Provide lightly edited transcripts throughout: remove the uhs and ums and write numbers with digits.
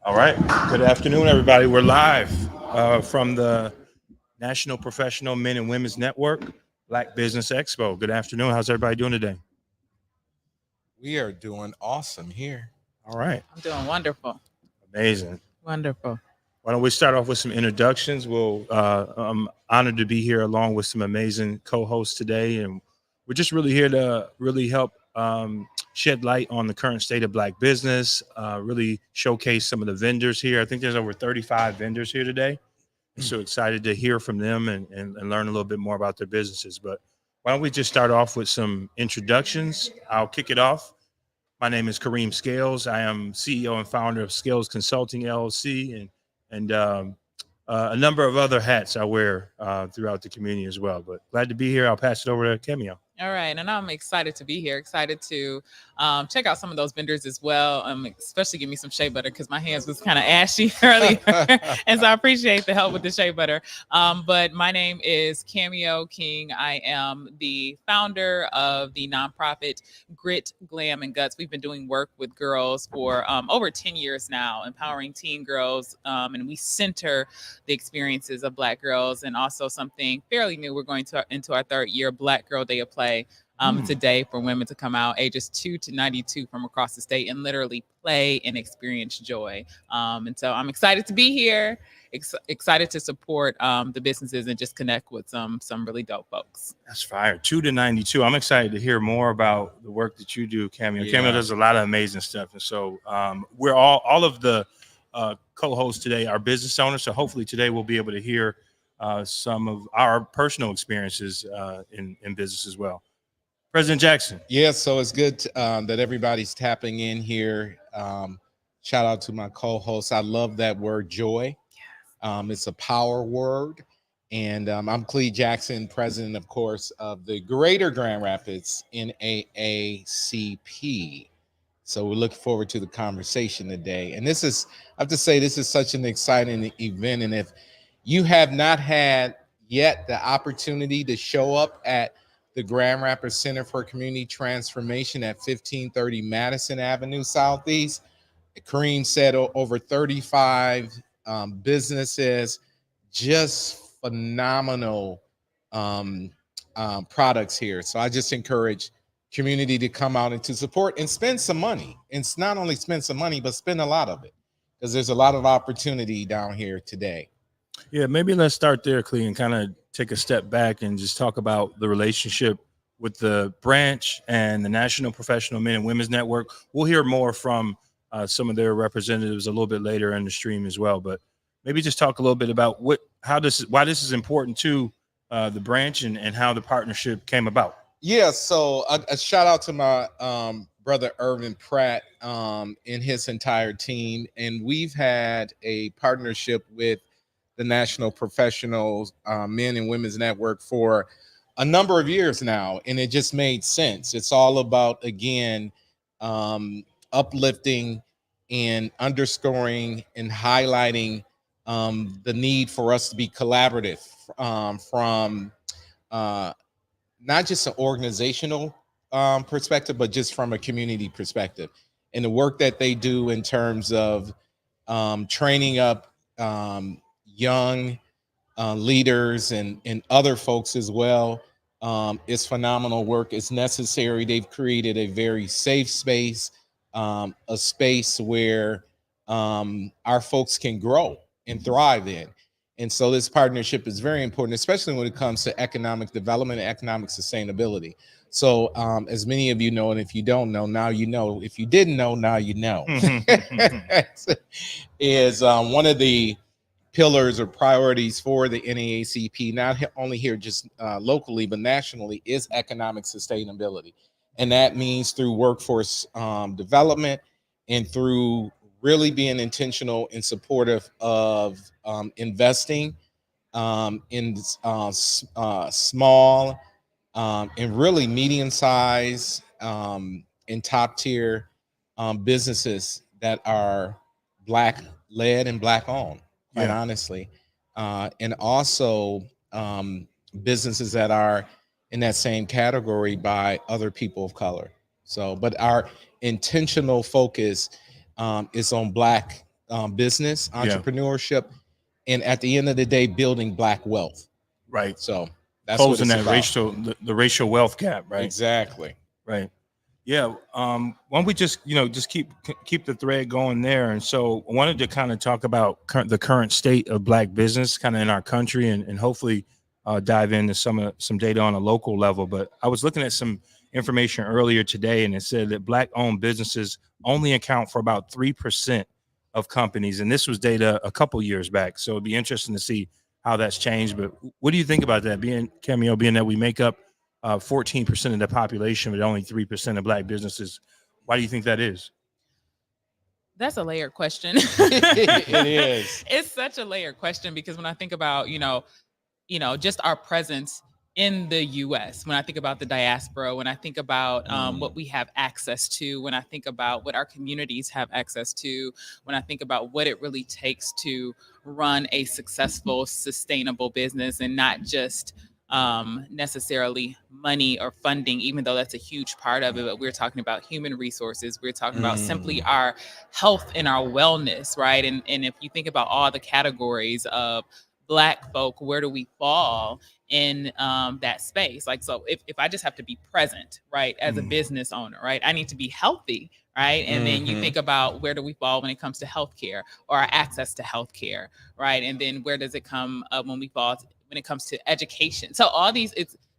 All right. Good afternoon, everybody. We're live from the National Professional Men and Women's Network Black Business Expo. Good afternoon. How's everybody doing today? We are doing awesome here. All right. I'm doing wonderful. Amazing. Wonderful. Why don't we start off with some introductions? I'm honored to be here along with some amazing co-hosts today, and we're just really here to really help shed light on the current state of Black business. Really showcase some of the vendors here. I think there's over 35 vendors here today. So excited to hear from them and learn a little bit more about their businesses. But why don't we just start off with some introductions? I'll kick it off. My name is Kareem Scales. I am CEO and founder of Scales Consulting LLC, and a number of other hats I wear throughout the community as well. But glad to be here. I'll pass it over to Cameo. All right. And I'm excited to be here, excited to check out some of those vendors as well. Especially give me some shea butter because my hands was kind of ashy earlier. And so I appreciate the help with the shea butter. But my name is Cameo King. I am the founder of the nonprofit Grit, Glam, and Guts. We've been doing work with girls for over 10 years now, empowering teen girls. And we center the experiences of Black girls, and also something fairly new. We're going into our third year, Black Girl Day of Play. It's a day for women to come out ages 2 to 92 from across the state and literally play and experience joy. And so I'm excited to be here, excited to support the businesses and just connect with some really dope folks. That's fire. 2 to 92. I'm excited to hear more about the work that you do, Cameo. Yeah. Cameo does a lot of amazing stuff. And so we're all of the co-hosts today are business owners. So hopefully today we'll be able to hear some of our personal experiences in business as well. President Jackson. Yes, so it's good that everybody's tapping in here. Shout out to my co-host. I love that word joy. It's a power word. And I'm Clee Jackson, president, of course, of the Greater Grand Rapids NAACP. So we're looking forward to the conversation today. And I have to say, this is such an exciting event. And if you have not had yet the opportunity to show up at the Grand Rapids Center for Community Transformation at 1530 Madison Avenue Southeast, Kareem said over 35 businesses, just phenomenal products here. So I just encourage community to come out and to support and spend some money. And it's not only spend some money, but spend a lot of it, because there's a lot of opportunity down here today. Yeah, maybe let's start there, Clee, and kind of take a step back and just talk about the relationship with the branch and the National Professional Men and Women's Network. We'll hear more from some of their representatives a little bit later in the stream as well. But maybe just talk a little bit about why this is important to the branch and how the partnership came about. Yeah, so a shout out to my brother Irvin Pratt and his entire team. And we've had a partnership with the National Professional Men and Women's Network for a number of years now, and it just made sense. It's all about, again, uplifting and underscoring and highlighting the need for us to be collaborative from not just an organizational perspective, but just from a community perspective. And the work that they do in terms of training up young leaders and other folks as well is phenomenal work. It's necessary. They've created a very safe space, a space where our folks can grow and thrive in. And so this partnership is very important, especially when it comes to economic development and economic sustainability. So as many of you know, and if you don't know, now you know. If you didn't know, now you know. Is one of the pillars or priorities for the NAACP, not only here just locally, but nationally, is economic sustainability. And that means through workforce development and through really being intentional and supportive of investing in small and really medium-sized and top-tier businesses that are Black-led and Black-owned, quite honestly. And also businesses that are in that same category by other people of color. So, but our intentional focus is on Black business, Yeah. entrepreneurship, and at the end of the day, building Black wealth. Right. So that's what Closing it's that about. racial, the racial wealth gap. Right. Exactly. Right. Yeah. Why don't we just, just keep the thread going there? And so I wanted to kind of talk about the current state of Black business kind of in our country, and hopefully dive into some data on a local level. But I was looking at some information earlier today, and it said that Black owned businesses only account for about 3% of companies. And this was data a couple years back. So it'd be interesting to see how that's changed. But what do you think about that, being that we make up 14% of the population, but only 3% of Black businesses? Why do you think that is? That's a layered question. It is. It's such a layered question because when I think about, just our presence in the US, when I think about the diaspora, when I think about what we have access to, when I think about what our communities have access to, when I think about what it really takes to run a successful, sustainable business and not just necessarily money or funding, even though that's a huge part of it, but we're talking about human resources. We're talking about simply our health and our wellness, right? And if you think about all the categories of Black folk, where do we fall in that space? Like, so if I just have to be present, right, as a business owner, right, I need to be healthy, right? And then you think about where do we fall when it comes to healthcare or our access to healthcare, right? And then where does it come when we fall when it comes to education? So all these,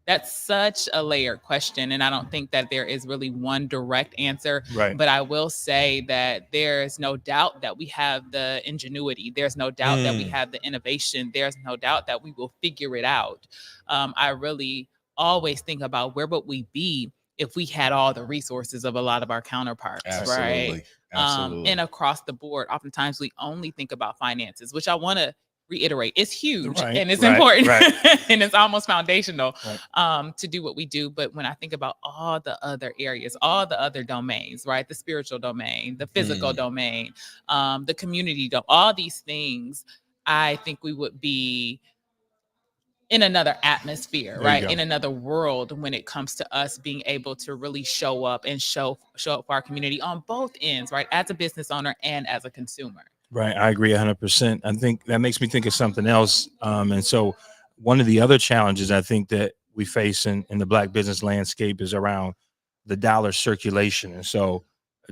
that's such a layered question. And I don't think that there is really one direct answer. Right. But I will say that there's no doubt that we have the ingenuity. There's no doubt that we have the innovation. There's no doubt that we will figure it out. I really always think about where would we be if we had all the resources of a lot of our counterparts, Absolutely. right? Absolutely. And across the board, oftentimes we only think about finances, which I want to reiterate, it's huge and it's important and it's almost foundational to do what we do. But when I think about all the other areas, all the other domains, right? The spiritual domain, the physical domain, the community, all these things, I think we would be in another atmosphere, right? In another world when it comes to us being able to really show up and show up for our community on both ends, right? As a business owner and as a consumer. Right. I agree 100%. I think that makes me think of something else. And so one of the other challenges I think that we face in the Black business landscape is around the dollar circulation. And so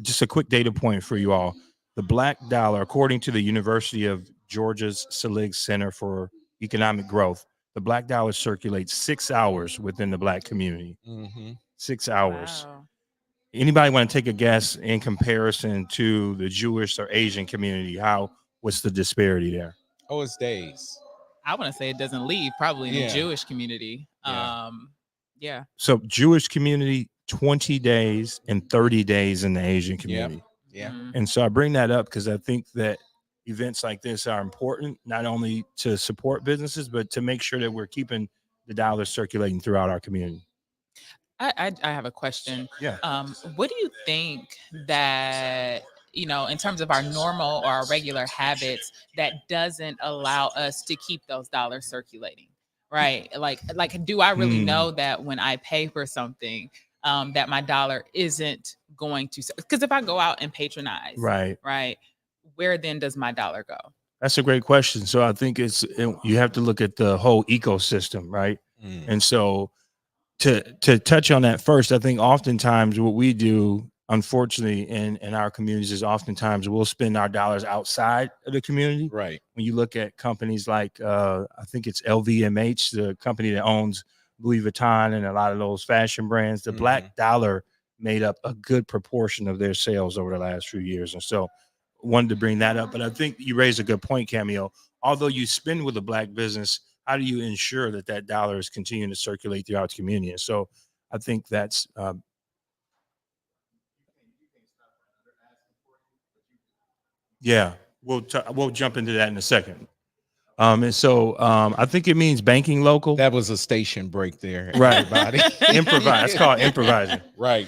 just a quick data point for you all. The Black dollar, according to the University of Georgia's Selig Center for Economic Growth, the Black dollar circulates 6 hours within the Black community. 6 hours. Wow. Anybody want to take a guess in comparison to the Jewish or Asian community? What's the disparity there? Oh, it's days. I want to say it doesn't leave, probably in the Yeah. Jewish community. Yeah. So Jewish community, 20 days and 30 days in the Asian community. Yeah. And so I bring that up because I think that events like this are important, not only to support businesses, but to make sure that we're keeping the dollar circulating throughout our community. I have a question. Yeah. What do you think that, in terms of our normal or our regular habits, that doesn't allow us to keep those dollars circulating, right? Like, do I really know that when I pay for something, that my dollar isn't going to, because if I go out and patronize, right, where then does my dollar go? That's a great question. So I think you have to look at the whole ecosystem, right? And so to touch on that first, I think oftentimes what we do, unfortunately, in our communities is oftentimes we'll spend our dollars outside of the community. Right. When you look at companies like, I think it's LVMH, the company that owns Louis Vuitton and a lot of those fashion brands, the Black dollar made up a good proportion of their sales over the last few years. And so wanted to bring that up. But I think you raised a good point, Cameo. Although you spend with a Black business, how do you ensure that dollar is continuing to circulate throughout the community? And so I think that's we'll jump into that in a second. And so I think it means banking local. That was a station break there. Right. Everybody. Improvise. It's called improvising. Right.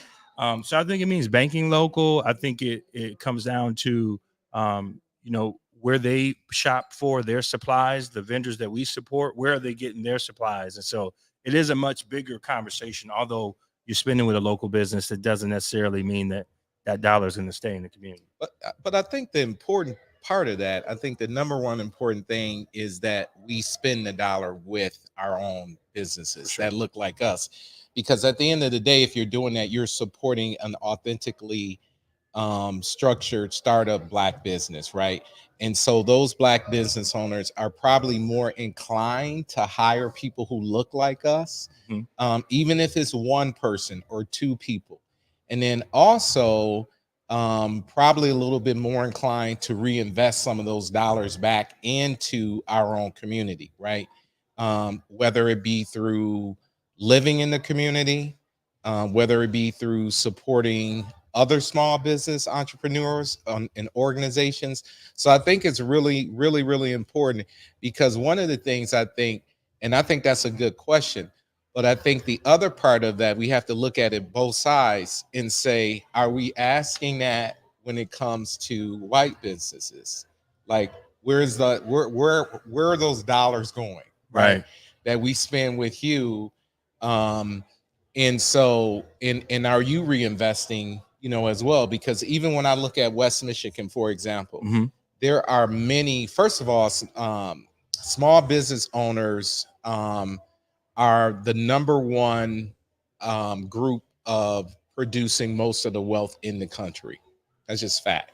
So I think it means banking local. I think it comes down to where they shop for their supplies, the vendors that we support, where are they getting their supplies? And so it is a much bigger conversation, although you're spending with a local business, it doesn't necessarily mean that that dollar is going to stay in the community. But I think the important part of that, I think the number one important thing is that we spend the dollar with our own businesses Sure. that look like us. Because at the end of the day, if you're doing that, you're supporting an authentically structured startup Black business, right? And so those Black business owners are probably more inclined to hire people who look like us, even if it's one person or two people. And then also probably a little bit more inclined to reinvest some of those dollars back into our own community, right? Whether it be through living in the community, whether it be through supporting other small business entrepreneurs and organizations. So I think it's really, really, really important, because one of the things I think, and I think that's a good question, but I think the other part of that, we have to look at it both sides and say, are we asking that when it comes to white businesses? Like, where are those dollars going, right? That we spend with you. And so, and are you reinvesting, as well? Because even when I look at West Michigan, for example, there are many, first of all, small business owners are the number one group of producing most of the wealth in the country. That's just fact.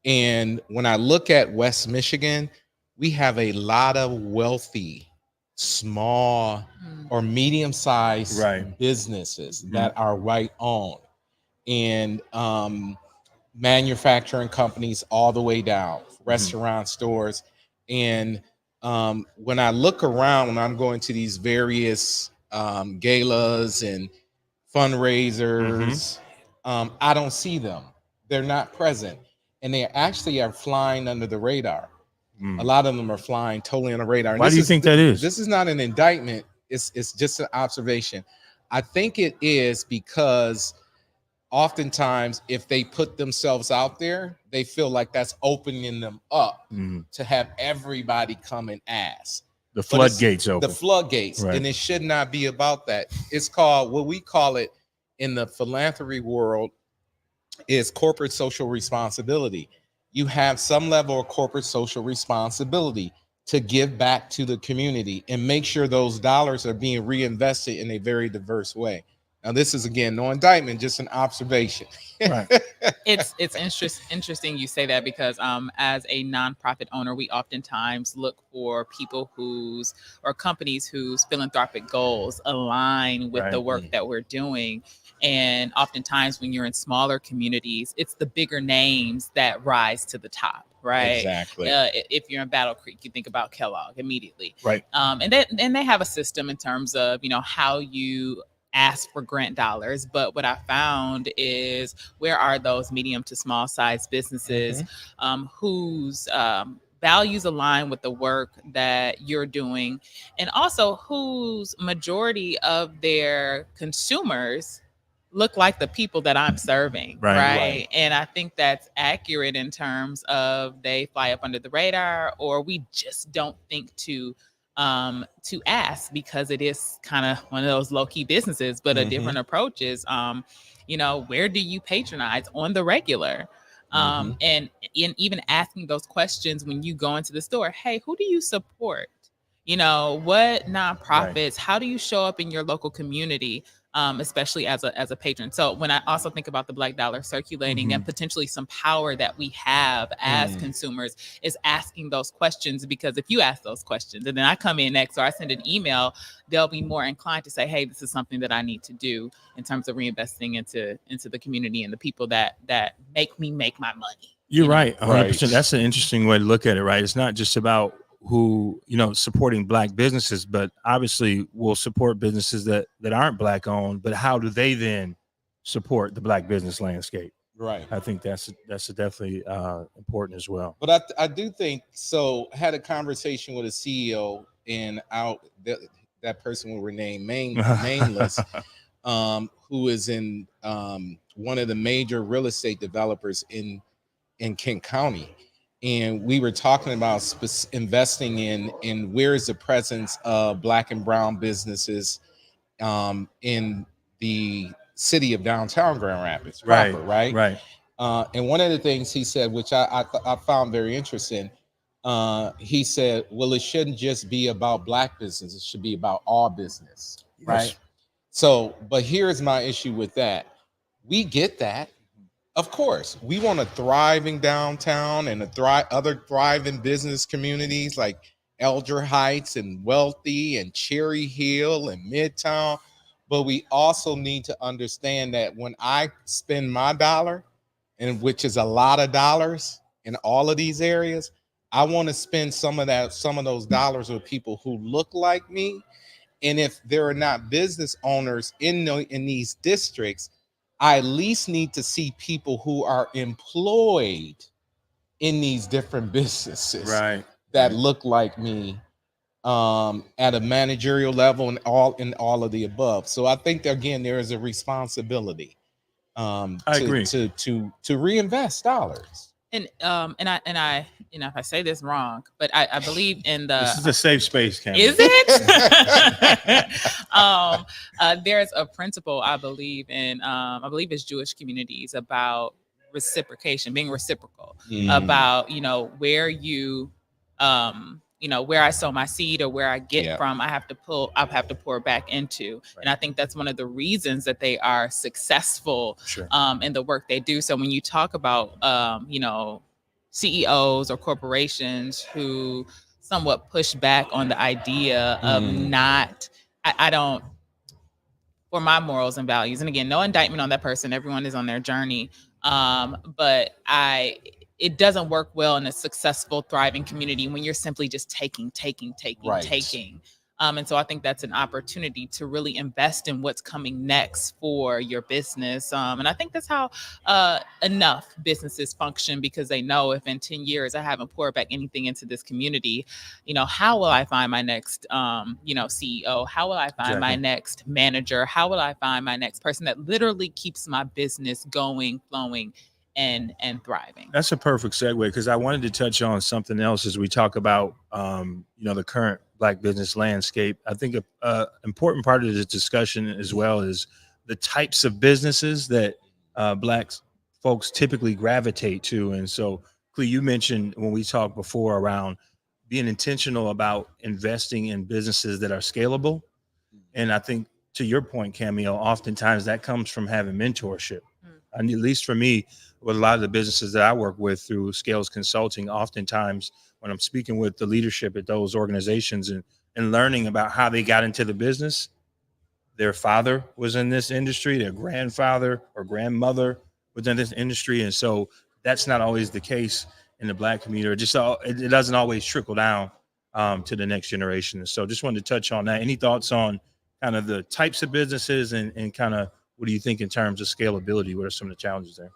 And when I look at West Michigan, we have a lot of wealthy, small or medium-sized businesses that are white owned, and manufacturing companies all the way down, restaurant stores. And when I look around, when I'm going to these various galas and fundraisers, I don't see them. They're not present. And they actually are flying under the radar. A lot of them are flying totally on the radar. And Why do you think that is? This is not an indictment. It's just an observation. I think it is because oftentimes if they put themselves out there, they feel like that's opening them up to have everybody come and ask. The floodgates open. The floodgates. Right. And it should not be about that. It's called, what we call it in the philanthropy world, is corporate social responsibility. You have some level of corporate social responsibility to give back to the community and make sure those dollars are being reinvested in a very diverse way. Now, this is, again, no indictment, just an observation. Right. It's interesting you say that, because as a nonprofit owner, we oftentimes look for people or companies whose philanthropic goals align with the work that we're doing. And oftentimes when you're in smaller communities, it's the bigger names that rise to the top, right? Exactly. If you're in Battle Creek, you think about Kellogg immediately. Right. And they have a system in terms of, how you ask for grant dollars. But what I found is, where are those medium to small size businesses whose values align with the work that you're doing, and also whose majority of their consumers look like the people that I'm serving, right? And I think that's accurate in terms of they fly up under the radar, or we just don't think to ask, because it is kind of one of those low-key businesses. But a different approach is, where do you patronize on the regular? And even asking those questions when you go into the store. Hey, who do you support? What nonprofits? How do you show up in your local community? Especially as a patron. So when I also think about the Black dollar circulating and potentially some power that we have as consumers, is asking those questions. Because if you ask those questions and then I come in next, or I send an email, they'll be more inclined to say, hey, this is something that I need to do in terms of reinvesting into the community and the people that make me make my money. You're right. 100%. That's an interesting way to look at it, right? It's not just about who, supporting Black businesses, but obviously we'll support businesses that aren't Black owned, but how do they then support the Black business landscape? Right. I think that's definitely important as well. But I do think so. I had a conversation with a CEO, and that person will remain nameless, who is in one of the major real estate developers in Kent County. And we were talking about investing in where is the presence of Black and brown businesses in the city of downtown Grand Rapids proper, right? Right. And one of the things he said, which I found very interesting, he said, well, it shouldn't just be about Black business. It should be about all business, right? Yes. So, but here's my issue with that. We get that. Of course, we want a thriving downtown and other thriving business communities like Elder Heights and Wealthy and Cherry Hill and Midtown. But we also need to understand that when I spend my dollar, and which is a lot of dollars in all of these areas, I want to spend some of those dollars with people who look like me. And if there are not business owners in these districts, I at least need to see people who are employed in these different businesses that look like me, at a managerial level and all of the above. So I think again there is a responsibility I agree. to reinvest dollars. And I if I say this wrong, but I believe in the This is a safe space, Cam. Is it? There's a principle I believe in. I believe it's Jewish communities about reciprocation, being reciprocal, about where you where I sow my seed or where I get from, I have to pour back into. And I think that's one of the reasons that they are successful in the work they do. So when you talk about CEOs or corporations who somewhat push back on the idea of I don't, for my morals and values, and again, no indictment on that person, everyone is on their journey, but it doesn't work well in a successful, thriving community when you're simply just taking. And so I think that's an opportunity to really invest in what's coming next for your business. And I think that's how enough businesses function, because they know if in 10 years I haven't poured back anything into this community, how will I find my next, CEO? How will I find my next manager? How will I find my next person that literally keeps my business going, flowing, and thriving? That's a perfect segue, because I wanted to touch on something else as we talk about the current Black business landscape. I think a important part of this discussion as well is the types of businesses that Black folks typically gravitate to. And so, Clea, you mentioned when we talked before around being intentional about investing in businesses that are scalable. And I think to your point, Camille, oftentimes that comes from having mentorship. And at least for me, with a lot of the businesses that I work with through Scales Consulting, oftentimes when I'm speaking with the leadership at those organizations and learning about how they got into the business, their father was in this industry, their grandfather or grandmother was in this industry. And so that's not always the case in the Black community. It doesn't always trickle down to the next generation. So just wanted to touch on that. Any thoughts on kind of the types of businesses and kind of what do you think in terms of scalability? What are some of the challenges there?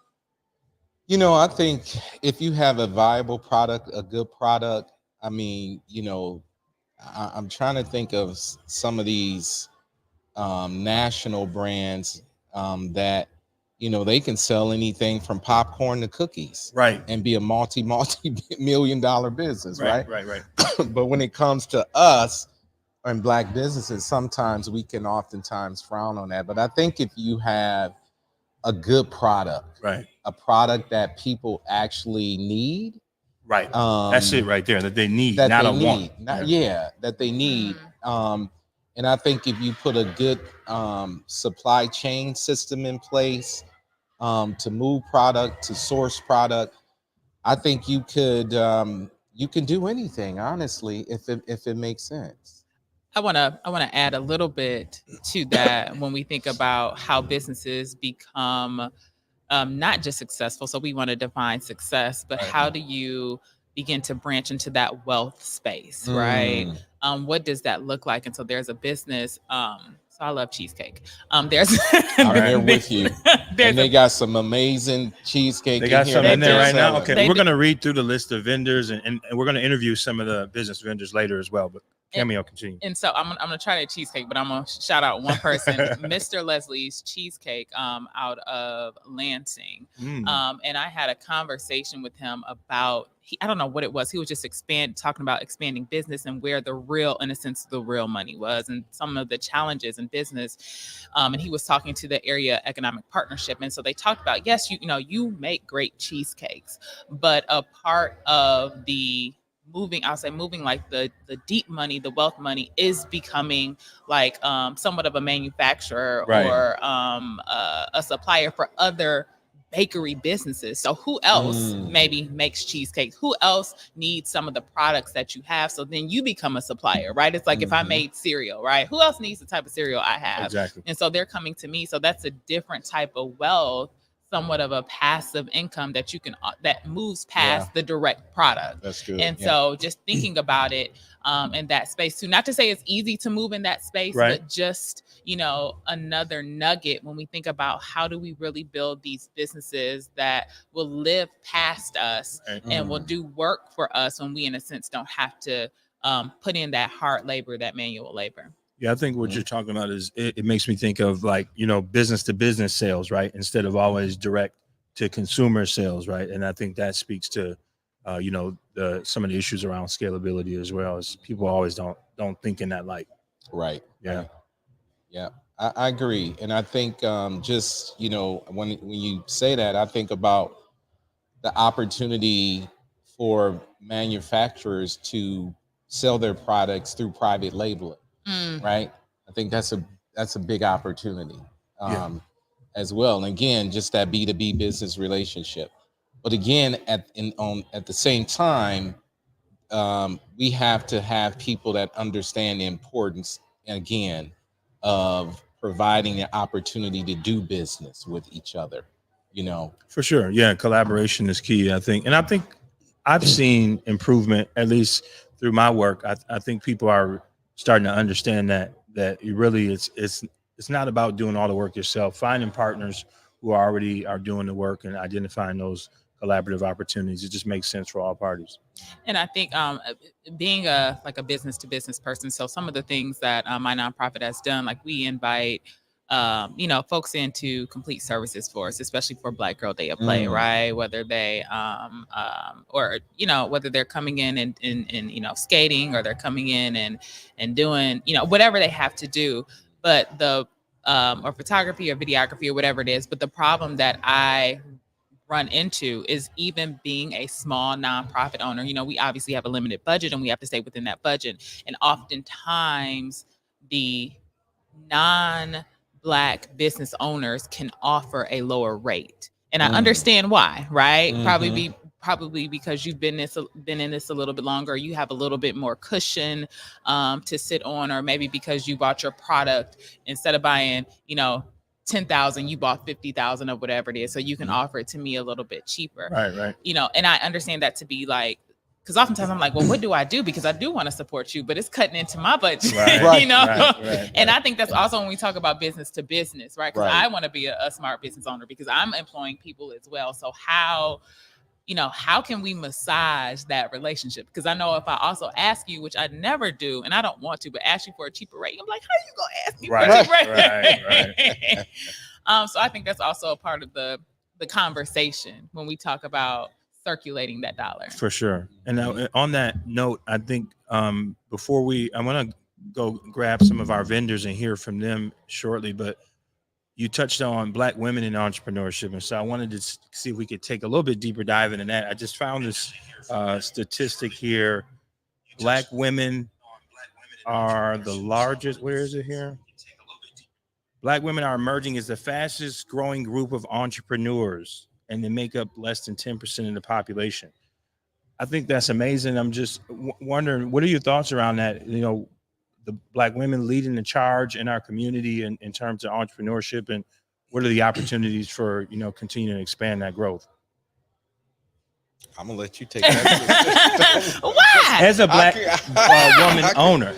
I think if you have a viable product, a good product, I'm trying to think of some of these national brands that, they can sell anything from popcorn to cookies, right, and be a multi-million-dollar business, right? Right. But when it comes to us and Black businesses, sometimes we can oftentimes frown on that. But I think if you have a good product, right, a product that people actually need, right, that's it right there, that they need, that not they a need. Want. That they need. And I think if you put a good supply chain system in place to move product, to source product, I think you can do anything, honestly, if it makes sense. I want to add a little bit to that when we think about how businesses become not just successful. So we want to define success, but how do you begin to branch into that wealth space, right? What does that look like? And so there's a business. So I love cheesecake. There's I'm there with you. And they got some amazing cheesecake. They got some in there right now. Okay, we're going to read through the list of vendors and we're going to interview some of the business vendors later as well. But Cameo, continue. And so I'm gonna try that cheesecake, but I'm gonna shout out one person, Mr. Leslie's Cheesecake, out of Lansing. And I had a conversation with him about I don't know what it was. He was just talking about expanding business and where the real, in a sense, the real money was, and some of the challenges in business. And he was talking to the area economic partnership, and so they talked about, yes, you make great cheesecakes, but a part of the moving like the deep money, the wealth money is becoming like somewhat of a manufacturer, right, or a supplier for other bakery businesses. So who else maybe makes cheesecakes? Who else needs some of the products that you have? So then you become a supplier, right? It's like if I made cereal, right? Who else needs the type of cereal I have? Exactly. And so they're coming to me. So that's a different type of wealth, somewhat of a passive income that you can that moves past the direct product. That's good. And so just thinking about it in that space too, not to say it's easy to move in that space, right, but just another nugget when we think about how do we really build these businesses that will live past us and will do work for us when we in a sense don't have to put in that hard labor, that manual labor. Yeah, I think what you're talking about is it makes me think of like, business to business sales, right? Instead of always direct to consumer sales, right? And I think that speaks to, some of the issues around scalability as well, as people always don't think in that light. Right. Yeah. Right. Yeah, I agree. And I think just, when you say that, I think about the opportunity for manufacturers to sell their products through private labeling. Right. I think that's a big opportunity as well. And again, just that B2B business relationship. But again, at the same time, we have to have people that understand the importance, again, of providing an opportunity to do business with each other. For sure. Yeah, collaboration is key, I think. And I think I've seen improvement, at least through my work. I think people are starting to understand that it really it's not about doing all the work yourself. Finding partners who already are doing the work and identifying those collaborative opportunities, it just makes sense for all parties. And I think being a business to business person, so some of the things that my nonprofit has done, like we invite folks into complete services for us, especially for Black Girl Day of Play, right? Whether they or whether they're coming in and skating, or they're coming in and doing whatever they have to do, but the or photography or videography or whatever it is. But the problem that I run into is, even being a small nonprofit owner, we obviously have a limited budget and we have to stay within that budget. And oftentimes the non-Black business owners can offer a lower rate. And I understand why, right? Probably because you've been in this a little bit longer, you have a little bit more cushion to sit on, or maybe because you bought your product, instead of buying, 10,000, you bought 50,000 of whatever it is, so you can offer it to me a little bit cheaper. Right. And I understand that to be like, because oftentimes I'm like, well, what do I do? Because I do want to support you, but it's cutting into my budget, right, And I think that's also when we talk about business to business, right? Because I want to be a smart business owner, because I'm employing people as well. So how can we massage that relationship? Because I know if I also ask you, which I never do, and I don't want to, but ask you for a cheaper rate, I'm like, how are you gonna ask me for a cheaper rate? So I think that's also a part of the conversation when we talk about circulating that dollar. For sure. And now, on that note, I think before I want to go grab some of our vendors and hear from them shortly, but you touched on Black women in entrepreneurship. And so I wanted to see if we could take a little bit deeper dive into that. I just found this statistic here. Black women are the largest. Where is it here? Black women are emerging as the fastest growing group of entrepreneurs, and they make up less than 10% of the population. I think that's amazing. I'm just wondering, what are your thoughts around that? The Black women leading the charge in our community in terms of entrepreneurship, and what are the opportunities for, continuing to expand that growth? I'm gonna let you take that. Why? As a Black woman owner.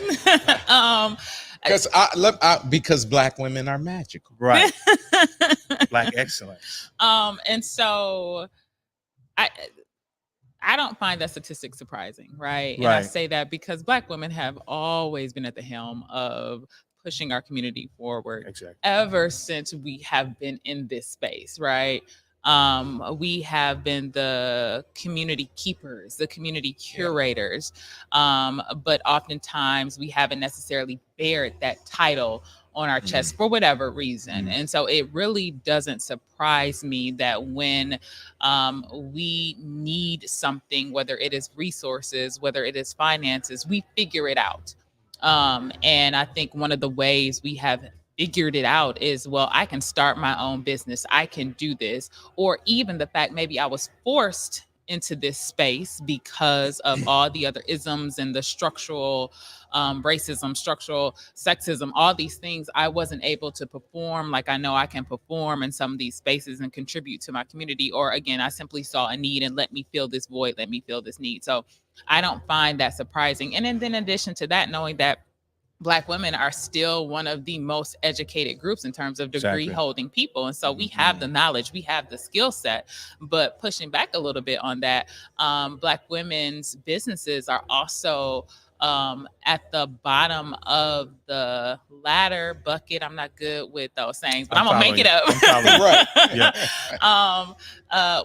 Because Black women are magical. Right. Black excellence. And so I don't find that statistic surprising, right? And I Right. say that because Black women have always been at the helm of pushing our community forward Exactly. ever since we have been in this space, right? We have been the community keepers, the community curators, but oftentimes we haven't necessarily bared that title on our chest for whatever reason. And so it really doesn't surprise me that when we need something, whether it is resources, whether it is finances, we figure it out. And I think one of the ways we have figured it out is, well, I can start my own business, I can do this. Or even the fact maybe I was forced into this space because of all the other isms and the structural racism, structural sexism, all these things. I wasn't able to perform like I know I can perform in some of these spaces and contribute to my community. Or again, I simply saw a need and let me fill this void, let me fill this need. So I don't find that surprising. And then in addition to that, knowing that Black women are still one of the most educated groups in terms of degree holding people. And so we have the knowledge, we have the skill set, but pushing back a little bit on that, Black women's businesses are also at the bottom of the ladder bucket. I'm not good with those sayings, but I'm gonna make it up. Right. Yeah.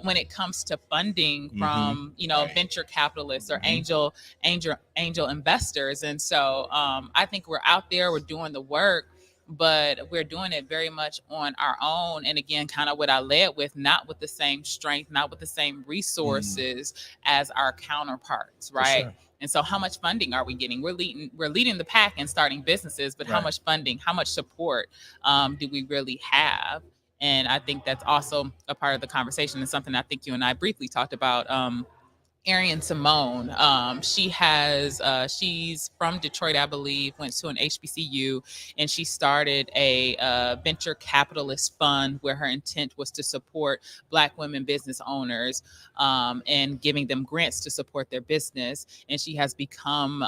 When it comes to funding from venture capitalists or angel investors, and so I think we're out there, we're doing the work, but we're doing it very much on our own. And again, kind of what I led with, not with the same strength, not with the same resources as our counterparts, right? Sure. And so how much funding are we getting? We're leading the pack in starting businesses, but how much funding, how much support do we really have? And I think that's also a part of the conversation, and something I think you and I briefly talked about. Arian Simone. She's from Detroit, I believe, went to an HBCU, and she started a venture capitalist fund where her intent was to support Black women business owners and giving them grants to support their business. And she has become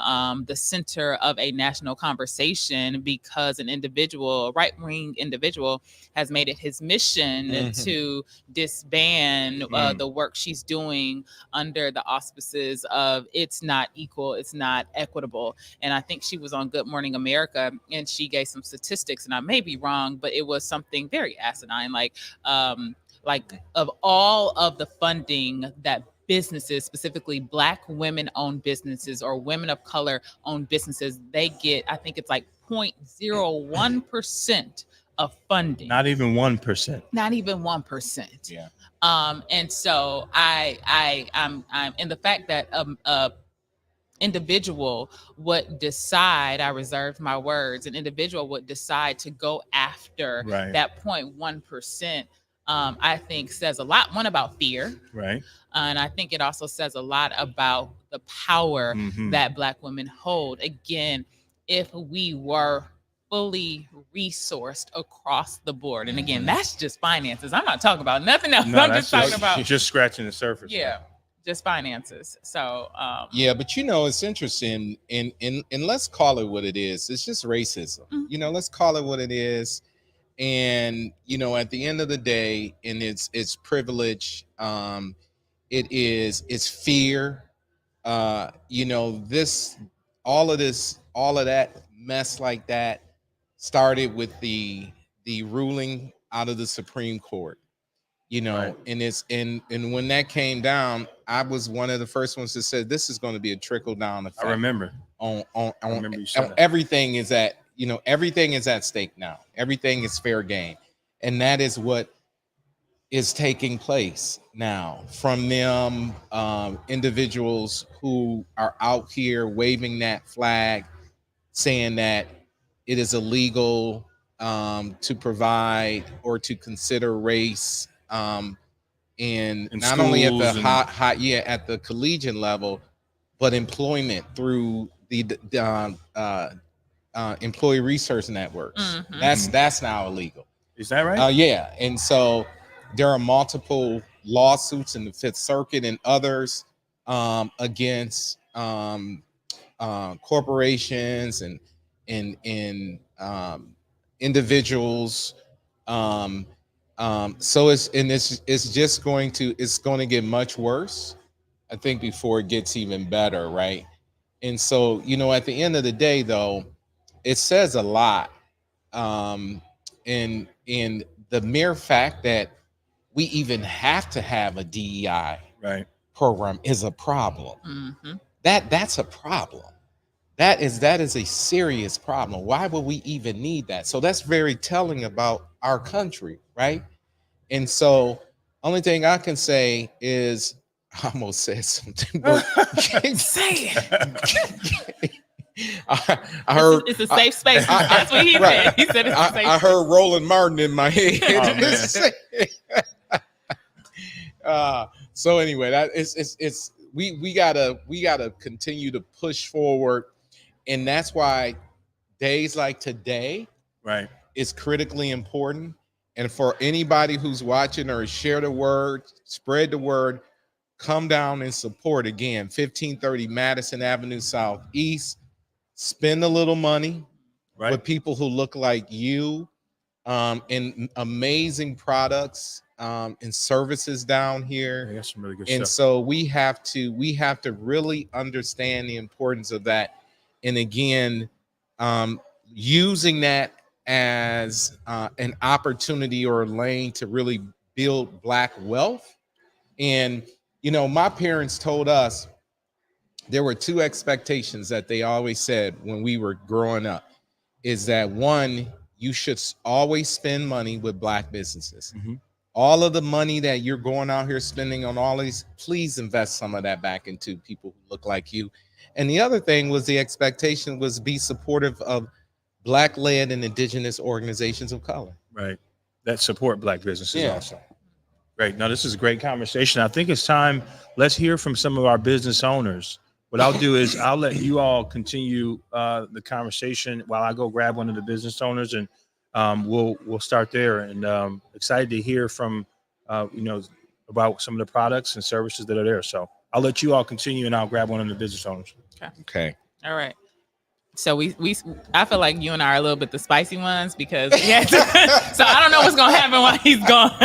the center of a national conversation because an individual, a right-wing individual, has made it his mission to disband the work she's doing under the auspices of it's not equal, it's not equitable. And I think she was on Good Morning America and she gave some statistics, and I may be wrong, but it was something very asinine, like of all of the funding that businesses, specifically Black women-owned businesses or women of color-owned businesses, they get, I think it's like 0.01% of funding. Not even 1%. Not even 1%. Yeah. And so I'm in the fact that individual would decide, I reserved my words, an individual would decide to go after that 0.1%, I think says a lot, one, about fear. Right. And I think it also says a lot about the power that Black women hold. Again, if we were fully resourced across the board. And again, that's just finances. I'm not talking about nothing else. I'm just talking about just scratching the surface. Yeah. Just finances. So yeah, but it's interesting, and let's call it what it is. It's just racism. Let's call it what it is. And at the end of the day, and it's privilege, it's fear. All of that mess like that started with the ruling out of the Supreme Court. And it's and when that came down, I was one of the first ones that said this is going to be a trickle down effect. I remember. I remember you said that. Everything is at everything is at stake now. Everything is fair game, and that is what is taking place now from them individuals who are out here waving that flag, saying that it is illegal to provide or to consider race. And not only at the at the collegiate level, but employment through the employee research networks. That's now illegal. Is that right? Yeah. And so there are multiple lawsuits in the Fifth Circuit and others against corporations and individuals. So it's just going to get much worse. I think before it gets even better, right? And so, at the end of the day, though, it says a lot. In the mere fact that we even have to have a DEI Right. program is a problem. Hmm. That's a problem. That is a serious problem. Why would we even need that? So that's very telling about our country, right? And so, only thing I can say is, I almost said something, but Say it. I heard It's a safe space. I- That's what he right. said. He said it's a safe I heard Roland Martin in my head. Oh, man. So anyway, that it's we gotta continue to push forward, and that's why days like today Right. is critically important. And for anybody who's watching, or share the word, spread the word, come down and support again. 1530 Madison Avenue Southeast. Spend a little money Right. with people who look like you, and amazing products, and services down here. Yeah, that's some really good And stuff. so we have to really understand the importance of that, and again, using that as an opportunity or a lane to really build Black wealth. And my parents told us there were two expectations that they always said when we were growing up, is that one, you should always spend money with Black businesses. Mhm. All of the money that you're going out here spending on all these, please invest some of that back into people who look like you. And the other thing was, the expectation was, be supportive of Black-led and indigenous organizations of color. Right. That support Black businesses Yeah. also. Great. Now, this is a great conversation. I think it's time. Let's hear from some of our business owners. What I'll do is I'll let you all continue the conversation while I go grab one of the business owners, and we'll start there. And excited to hear from about some of the products and services that are there. So I'll let you all continue, and I'll grab one of the business owners. Okay. All right. So I feel like you and I are a little bit the spicy ones, because so I don't know what's gonna happen while he's gone.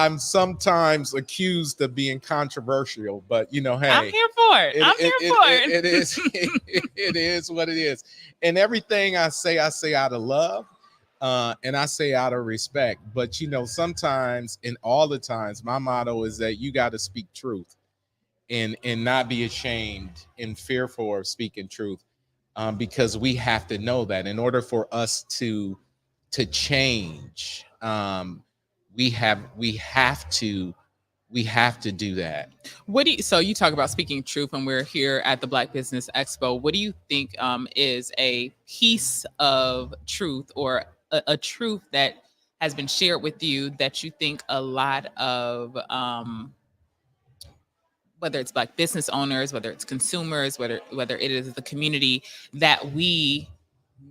I'm sometimes accused of being controversial, but hey, I'm here for it. I'm here for it. It is it is what it is. And everything I say out of love, and I say out of respect. But sometimes, and all the times, my motto is that you got to speak truth, and not be ashamed and fearful of speaking truth, because we have to know that in order for us to change, we have to do that. So you talk about speaking truth, and we're here at the Black Business Expo. What do you think is a piece of truth, or a truth that has been shared with you, that you think a lot of whether it's Black business owners, whether it's consumers, whether it is the community, that we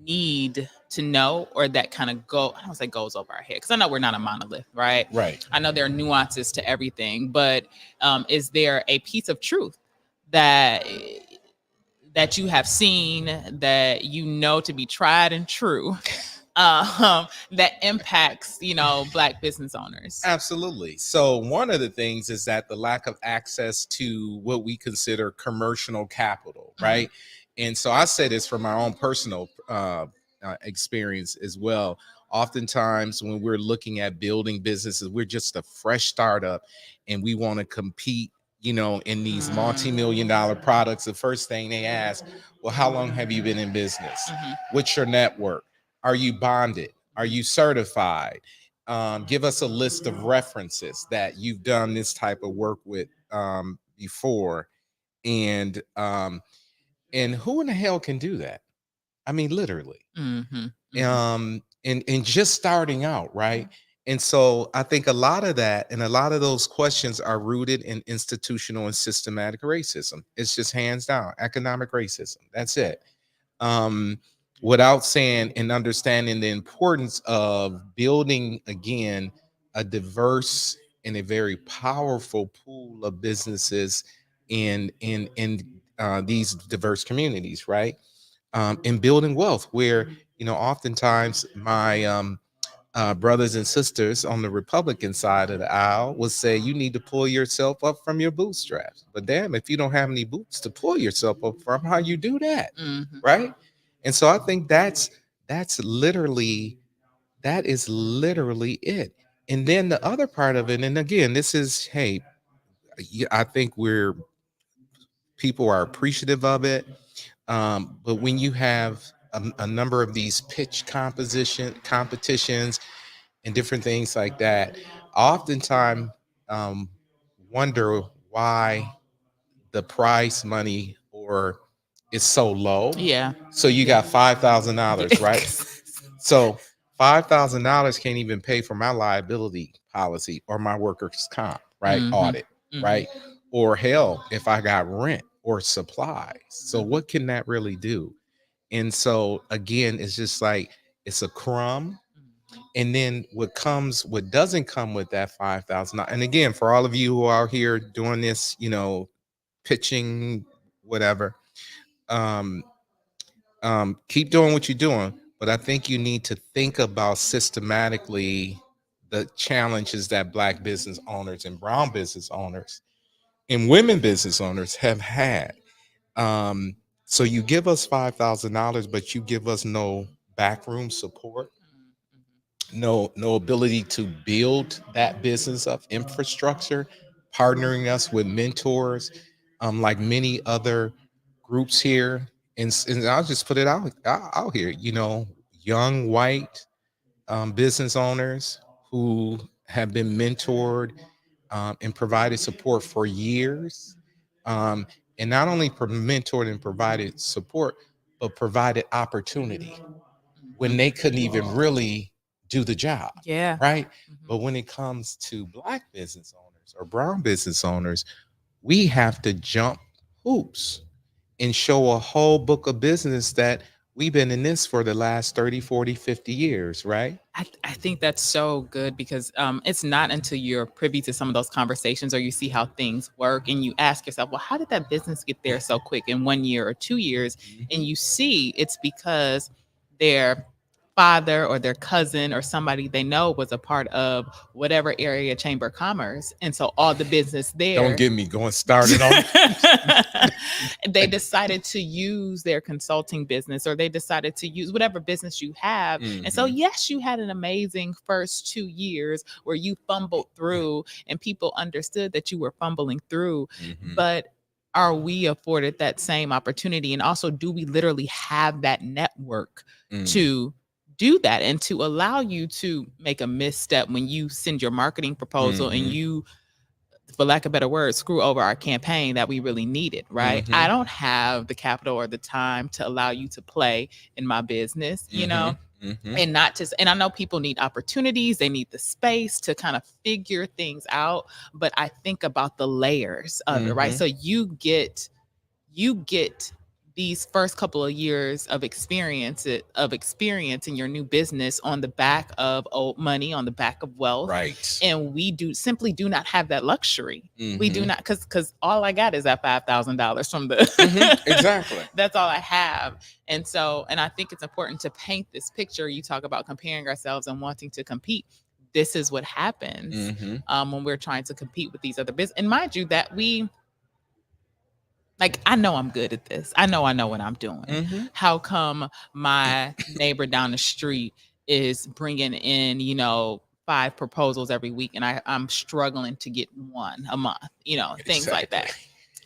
need to know, or that kind of I don't say goes over our head, because I know we're not a monolith, right? Right. I know there are nuances to everything, but is there a piece of truth that you have seen, that to be tried and true, that impacts Black business owners? Absolutely. So one of the things is that the lack of access to what we consider commercial capital, right? Mm-hmm. And so I say this from my own personal experience as well. Oftentimes when we're looking at building businesses, we're just a fresh startup, and we want to compete in these multi-million dollar products. The first thing they ask, well, how long have you been in business? Mm-hmm. What's your network? Are you bonded? Are you certified? Give us a list of references that you've done this type of work with before. And who in the hell can do that? I mean, literally. Mm-hmm. And just starting out, right? And so I think a lot of that, and a lot of those questions, are rooted in institutional and systematic racism. It's just hands down economic racism. That's it. Without saying and understanding the importance of building, again, a diverse and a very powerful pool of businesses in these diverse communities, right? And building wealth, where oftentimes my brothers and sisters on the Republican side of the aisle would say you need to pull yourself up from your bootstraps. But damn, if you don't have any boots to pull yourself up from, how you do that, Mhm. right? And so I think that's literally that is literally it. And then the other part of it, and again, this is hey, I think we're people are appreciative of it. But when you have a number of these pitch composition competitions and different things like that, oftentimes um, wonder why the prize money or is so low. Yeah. So you got $5,000, right? So $5,000 can't even pay for my liability policy or my workers' comp, right? Mhm. Audit, Mhm. right? Or hell, if I got rent or supplies. So what can that really do? And so again, it's just like it's a crumb. And then what doesn't come with that 5,000. And again, for all of you who are here doing this, pitching, whatever, um, keep doing what you're doing. But I think you need to think about systematically the challenges that Black business owners and brown business owners and women business owners have had. Um, so you give us $5,000, but you give us no backroom support, no ability to build that business of infrastructure, partnering us with mentors, like many other groups here. And I'll just put it out here, young white business owners who have been mentored and provided support for years. Um, and not only mentored and provided support, but provided opportunity when they couldn't even really do the job. Yeah. Right. Mhm. But when it comes to Black business owners or brown business owners, we have to jump hoops and show a whole book of business that we've been in this for the last 30, 40, 50 years. Right. I think that's so good because it's not until you're privy to some of those conversations or you see how things work and you ask yourself, well, how did that business get there so quick in 1 year or 2 years? And you see it's because their father or their cousin or somebody they know was a part of whatever area chamber of commerce. And so all the business there. Don't get me going started on They decided to use their consulting business or they decided to use whatever business you have. And so, yes, you had an amazing first 2 years where you fumbled through and people understood that you were fumbling through. But are we afforded that same opportunity? And also, do we literally have that network to do that and to allow you to make a misstep when you send your marketing proposal and you, for lack of a better word, screw over our campaign that we really needed, right? I don't have the capital or the time to allow you to play in my business, and not just, and I know people need opportunities, they need the space to kind of figure things out, but I think about the layers of it, right? So you get these first couple of years of experience in your new business on the back of old money, on the back of wealth. Right. And we simply do not have that luxury. We do not, because all I got is that $5,000 from the Exactly. That's all I have. And so, and I think it's important to paint this picture. You talk about comparing ourselves and wanting to compete. This is what happens when we're trying to compete with these other business. And mind you, that I know I'm good at this. I know what I'm doing. How come my neighbor down the street is bringing in, 5 proposals every week and I'm struggling to get one a month, things like that.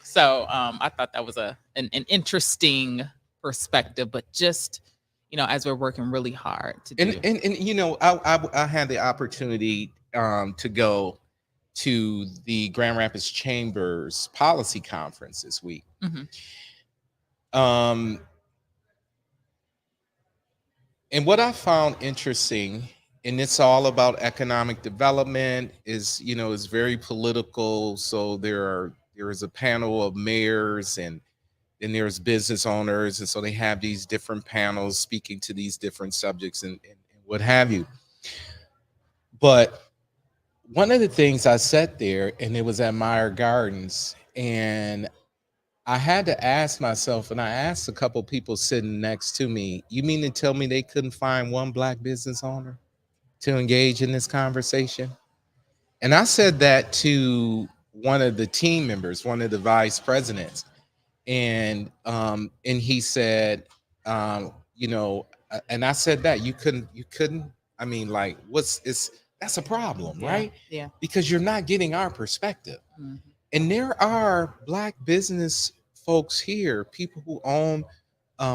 So I thought that was an interesting perspective, but just, as we're working really hard to do. And I had the opportunity to go to the Grand Rapids Chambers Policy Conference this week. And what I found interesting, and it's all about economic development, is very political. So there is a panel of mayors and then there's business owners, and so they have these different panels speaking to these different subjects and what have you. But one of the things I sat there, and it was at Meyer Gardens, and I had to ask myself, and I asked a couple people sitting next to me, you mean to tell me they couldn't find one Black business owner to engage in this conversation? And I said that to one of the team members, one of the vice presidents, and he said, you know, and I said that you couldn't. I mean, like, that's a problem, right? Yeah. Because you're not getting our perspective. Mhm. And there are Black business folks here, people who own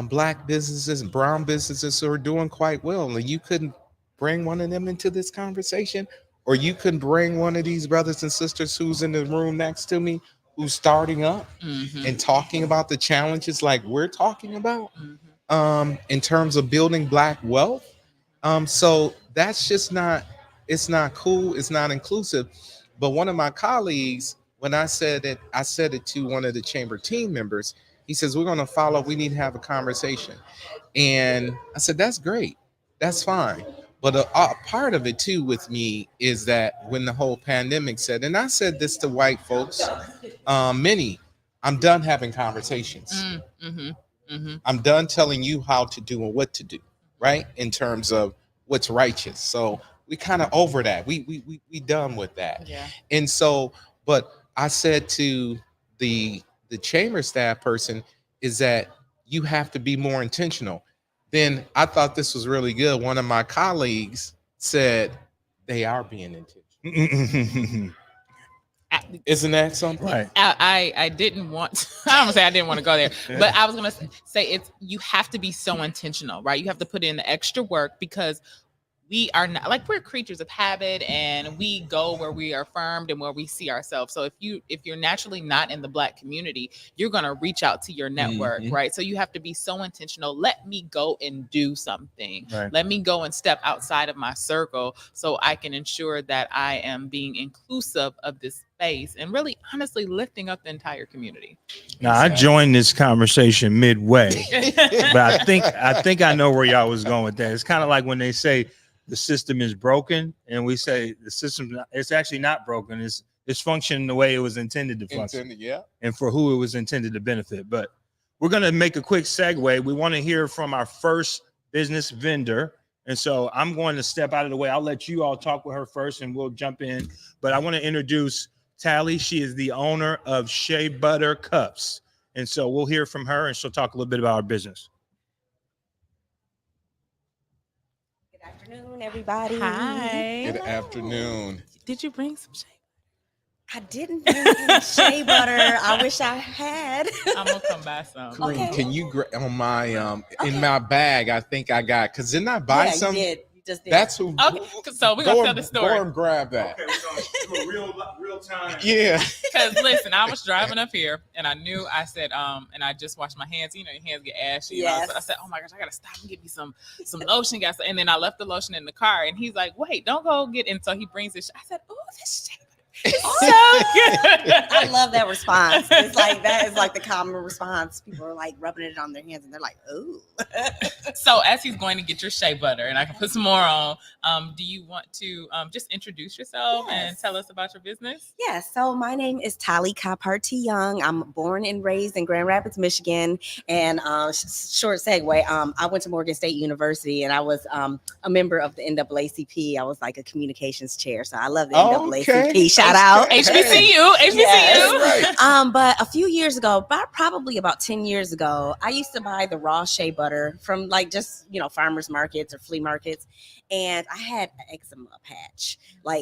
Black businesses and brown businesses who are doing quite well. And you couldn't bring one of them into this conversation, or you couldn't bring one of these brothers and sisters who's in the room next to me, who's starting up Mhm. and talking about the challenges like we're talking about Mhm. in terms of building Black wealth. So that's just not, it's not cool, it's not inclusive. But one of my colleagues, when I said it to one of the chamber team members. He says, we're going to follow, we need to have a conversation. And I said, that's great, that's fine. But a part of it too with me is that when the whole pandemic said, and I said this to white folks, many, I'm done having conversations. Mm-hmm. Mm-hmm. I'm done telling you how to do and what to do, right? In terms of what's righteous. So we kind of over that. We done with that. Yeah. And so, but I said to the chamber staff person is that you have to be more intentional. Then I thought this was really good. One of my colleagues said they are being intentional. Isn't that something? Right. I didn't want I don't wanna say I didn't want to go there, but I was gonna say it's, you have to be so intentional, right? You have to put in the extra work, because we are not, like, we're creatures of habit, and we go where we are affirmed and where we see ourselves. So if you're naturally not in the Black community, you're going to reach out to your network, right? So you have to be so intentional. Let me go and do something. Right. Let me go and step outside of my circle so I can ensure that I am being inclusive of this space and really honestly lifting up the entire community. Now, I joined this conversation midway, but I think I know where y'all was going with that. It's kind of like when they say the system is broken, and we say the system, it's actually not broken. It's functioning the way it was intended to function, Yeah. and for who it was intended to benefit. But we're going to make a quick segue. We want to hear from our first business vendor. And so I'm going to step out of the way. I'll let you all talk with her first and we'll jump in. But I want to introduce Tally. She is the owner of Shea Butter Cups. And so we'll hear from her and she'll talk a little bit about our business. Good afternoon, everybody. Hi. Good afternoon. Did you bring some shea? I didn't bring any shea butter. I wish I had. I'm gonna come buy some. Kareem, Okay. can you on my Okay. in my bag? I think I got, because didn't I buy Yeah, some? you did. You just did. That's who. Okay, so we're gonna tell the story. Go and grab that. so real time. Yeah. Because listen, I was driving up here and I knew, I said, and I just washed my hands. You know, your hands get ashy. Yes. I said, oh my gosh, I gotta stop and get me some lotion, guys. And then I left the lotion in the car, and he's like, wait, don't go get. And so he brings this. I said, oh, this shea butter. It's so good. I love that response. It's like, that is like the common response. People are like rubbing it on their hands and they're like, ooh. So as he's going to get your shea butter, and I can put some more on, do you want to just introduce yourself and Yes. tell us about your business? Yeah, so my name is Tally Coparty Young. I'm born and raised in Grand Rapids, Michigan. And short segue, I went to Morgan State University and I was a member of the NAACP. I was like a communications chair. So I love the NAACP. Shout out. HBCU. Yes. But a few years ago, probably about 10 years ago, I used to buy the raw shea butter from like just, farmers markets or flea markets. And I had an eczema patch.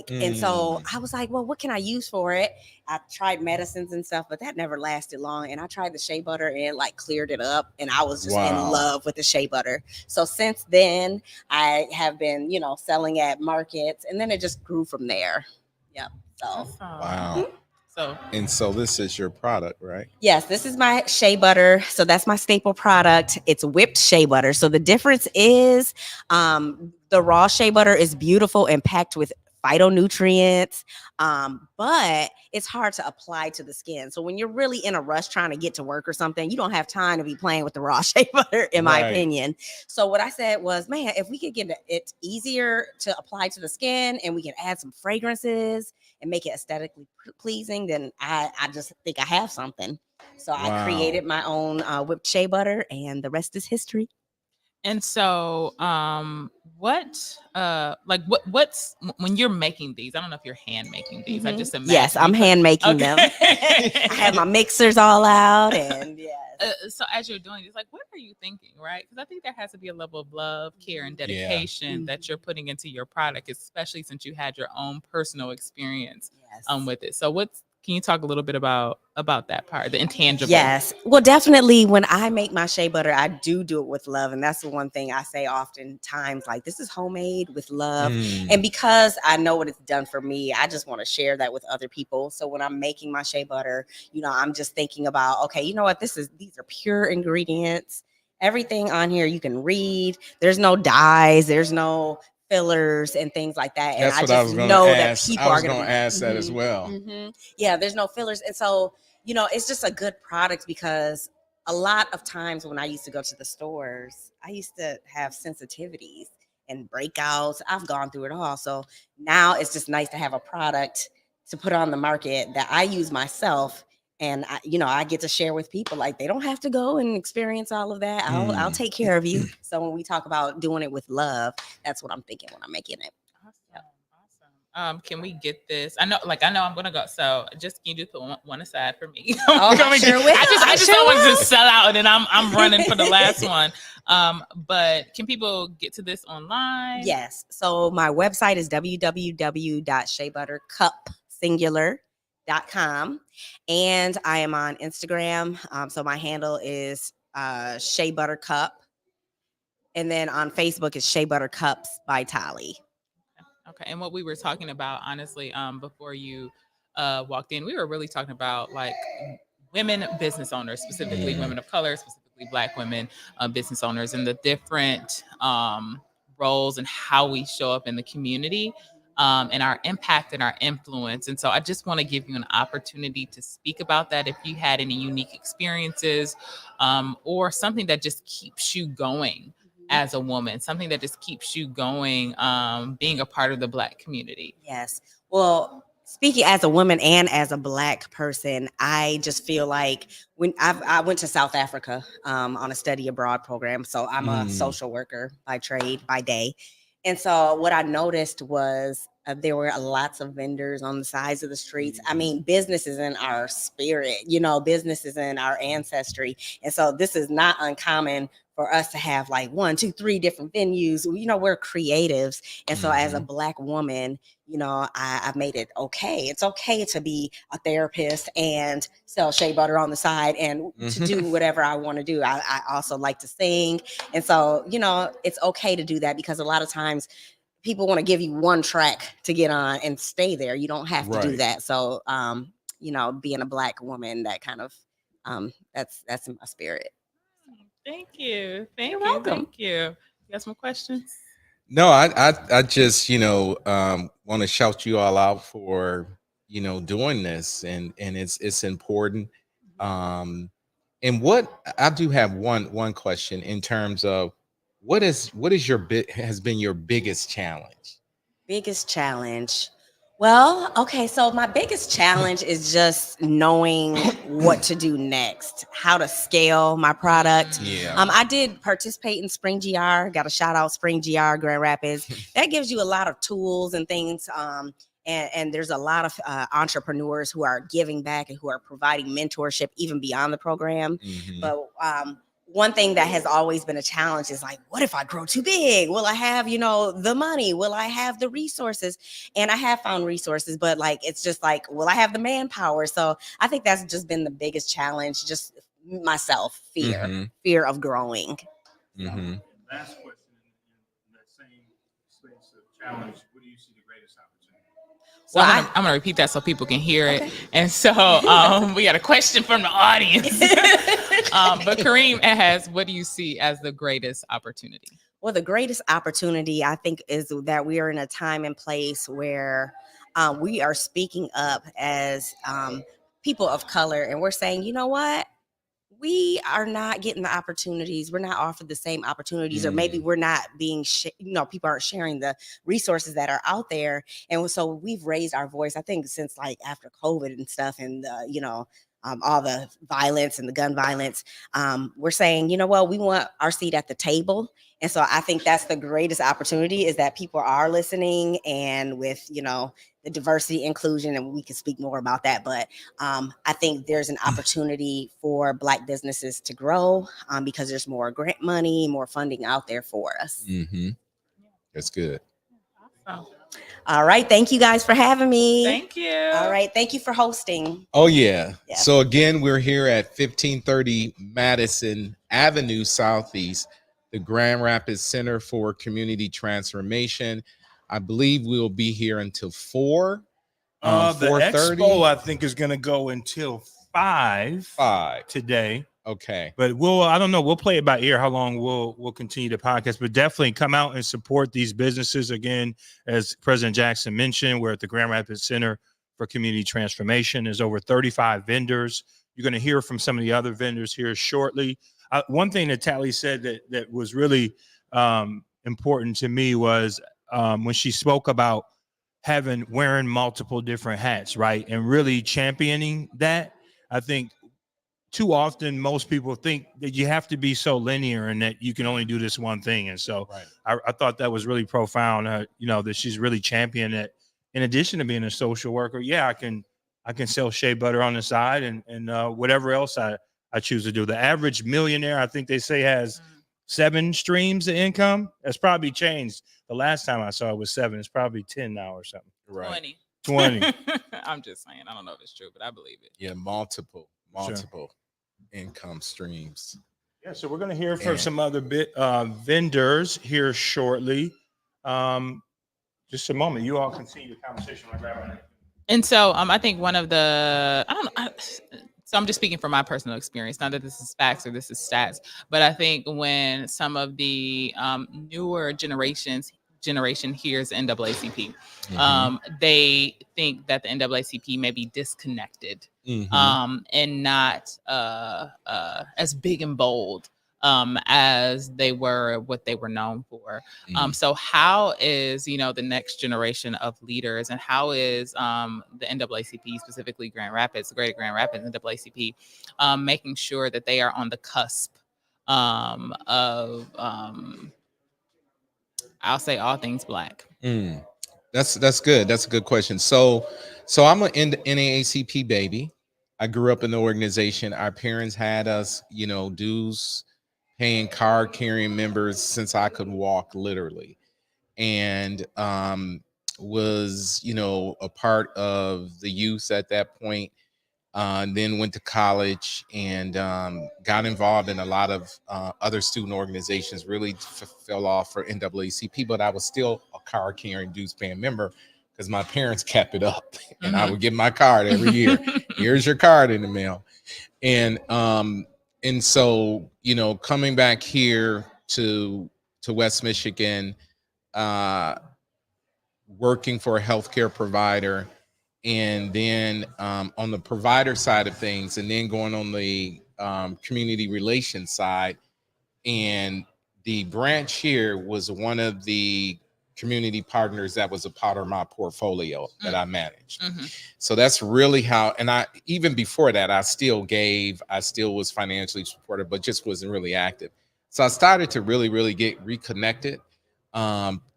And so I was like, well, what can I use for it? I tried medicines and stuff, but that never lasted long. And I tried the shea butter and it cleared it up. And I was just in love with the shea butter. So since then, I have been, selling at markets, and then it just grew from there. Yep. So. Awesome. Wow. So So this is your product, right? Yes, this is my shea butter. So that's my staple product. It's whipped shea butter. So the difference is the raw shea butter is beautiful and packed with phytonutrients, but it's hard to apply to the skin. So when you're really in a rush trying to get to work or something, you don't have time to be playing with the raw shea butter, in my opinion. So what I said was, man, if we could get it easier to apply to the skin and we can add some fragrances and make it aesthetically pleasing, then I just think I have something. So I created my own whipped shea butter, and the rest is history. And so, what's when you're making these? I don't know if you're hand making these. I just imagine. Yes, I'm hand making them. I have my mixers all out, and so as you're doing this, like, what are you thinking, right? Because I think there has to be a level of love, care, and dedication that you're putting into your product, especially since you had your own personal experience with it. So can you talk a little bit about that part, the intangible? Yes. Well, definitely when I make my shea butter, I do it with love. And that's the one thing I say oftentimes, like, this is homemade with love. And because I know what it's done for me, I just want to share that with other people. So when I'm making my shea butter, I'm just thinking about, okay, you know what, these are pure ingredients. Everything on here you can read. There's no dyes, there's no fillers and things like that. And That's I what just I was going know to that ask. people I was are going to ask that as well. Yeah, there's no fillers. And so, it's just a good product because a lot of times when I used to go to the stores, I used to have sensitivities and breakouts. I've gone through it all. So now it's just nice to have a product to put on the market that I use myself. And I get to share with people. Like, they don't have to go and experience all of that. I'll take care of you. So when we talk about doing it with love, that's what I'm thinking when I'm making it. Awesome. Can we get this? I know I'm gonna go. So just can you just put one aside for me? Oh, I sure will. I just don't want to sell out, and then I'm running for the last one. But can people get to this online? Yes. So my website is www.sheabuttercup.com, and I am on Instagram. So my handle is Shea Butter Cup, and then on Facebook is Shea Butter Cups by Tali. Okay. And what we were talking about, honestly, before you walked in, we were really talking about like women business owners, specifically women of color, specifically Black women business owners, and the different roles and how we show up in the community, and our impact and our influence. And so I just want to give you an opportunity to speak about that if you had any unique experiences, or something that just keeps you going as a woman, something that just keeps you going, being a part of the Black community. Yes. Well, speaking as a woman and as a Black person, I just feel like when I went to South Africa on a study abroad program. So I'm a social worker by trade, by day. And so what I noticed was there were lots of vendors on the sides of the streets. I mean, business is in our spirit, business is in our ancestry. And so this is not uncommon for us to have like 1, 2, 3 different venues. We're creatives. And so as a Black woman, I've made it okay. It's okay to be a therapist and sell shea butter on the side and to do whatever I want to do. I also like to sing. And so, it's okay to do that because a lot of times people want to give you one track to get on and stay there. You don't have to do that. So, being a Black woman, that kind of, that's in my spirit. Thank you. You're welcome. Thank you. You got some questions? No, I just want to shout you all out for doing this, and it's important. And what I do have one question in terms of what has been your biggest challenge? Biggest challenge. Well, okay, so my biggest challenge is just knowing what to do next, how to scale my product. Yeah. I did participate in Spring GR, got a shout out Spring GR Grand Rapids. That gives you a lot of tools and things. And there's a lot of entrepreneurs who are giving back and who are providing mentorship even beyond the program. But one thing that has always been a challenge is like, what if I grow too big? Will I have, the money? Will I have the resources? And I have found resources, but like, it's just like, will I have the manpower? So I think that's just been the biggest challenge, just myself, fear of growing. Last question in that same space of challenge, what do you see the greatest opportunity? So I'm gonna repeat that so people can hear it. And so we got a question from the audience. But Kareem has, what do you see as the greatest opportunity? Well, the greatest opportunity, I think, is that we are in a time and place where we are speaking up as people of color, and we're saying, you know what? We are not getting the opportunities. We're not offered the same opportunities, or maybe we're not being, people aren't sharing the resources that are out there. And so we've raised our voice, I think, since like after COVID and stuff, and all the violence and the gun violence. We're saying, you know what, we want our seat at the table. And so I think that's the greatest opportunity, is that people are listening, and with, you know, the diversity, inclusion, and we can speak more about that. But I think there's an opportunity for Black businesses to grow, because there's more grant money, more funding out there for us. Mm-hmm. That's good. Awesome. All right. Thank you guys for having me. Thank you. All right. Thank you for hosting. Oh yeah. Yes. So again, we're here at 1530 Madison Avenue Southeast, the Grand Rapids Center for Community Transformation. I believe we'll be here until 4. The 4:30. Expo, I think, is going to go until 5 today. Okay. But I don't know, we'll play it by ear how long we'll continue the podcast, but definitely come out and support these businesses. Again, as President Jackson mentioned, we're at the Grand Rapids Center for Community Transformation. There's over 35 vendors. You're going to hear from some of the other vendors here shortly. One thing that Tally said that was really important to me was when she spoke about wearing multiple different hats, right? And really championing that. I think too often most people think that you have to be so linear and that you can only do this one thing. And so I thought that was really profound, you know, that she's really championed it. In addition to being a social worker, I can sell shea butter on the side and whatever else I choose to do. The average millionaire, I think they say, has 7 streams of income. That's probably changed. The last time I saw it was 7. It's probably 10 now or something. Right. 20. I'm just saying. I don't know if it's true, but I believe it. Yeah, multiple income streams. Yeah, so we're going to hear from some other vendors here shortly. Just a moment. You all continue the conversation. And so I think one of the, so I'm just speaking from my personal experience, not that this is facts or this is stats, but I think when some of the newer generation hears NAACP, they think that the NAACP may be disconnected and not as big and bold as they were, what they were known for. So how is, the next generation of leaders, and how is the NAACP, specifically Grand Rapids, the Greater Grand Rapids NAACP, making sure that they are on the cusp of I'll say all things Black? That's good. That's a good question. So I'm an NAACP baby. I grew up in the organization. Our parents had us, dues paying card carrying members since I could walk, literally, and was a part of the youth at that point. Then went to college and got involved in a lot of other student organizations. Really fell off for NAACP, but I was still a card carrying, dues paying member because my parents kept it up, and I would get my card every year. Here's your card in the mail, and so coming back here to West Michigan, working for a healthcare provider. And then on the provider side of things, and then going on the community relations side. And the branch here was one of the community partners that was a part of my portfolio that I managed. So that's really how, and even before that, I still was financially supportive, but just wasn't really active. So I started to really get reconnected.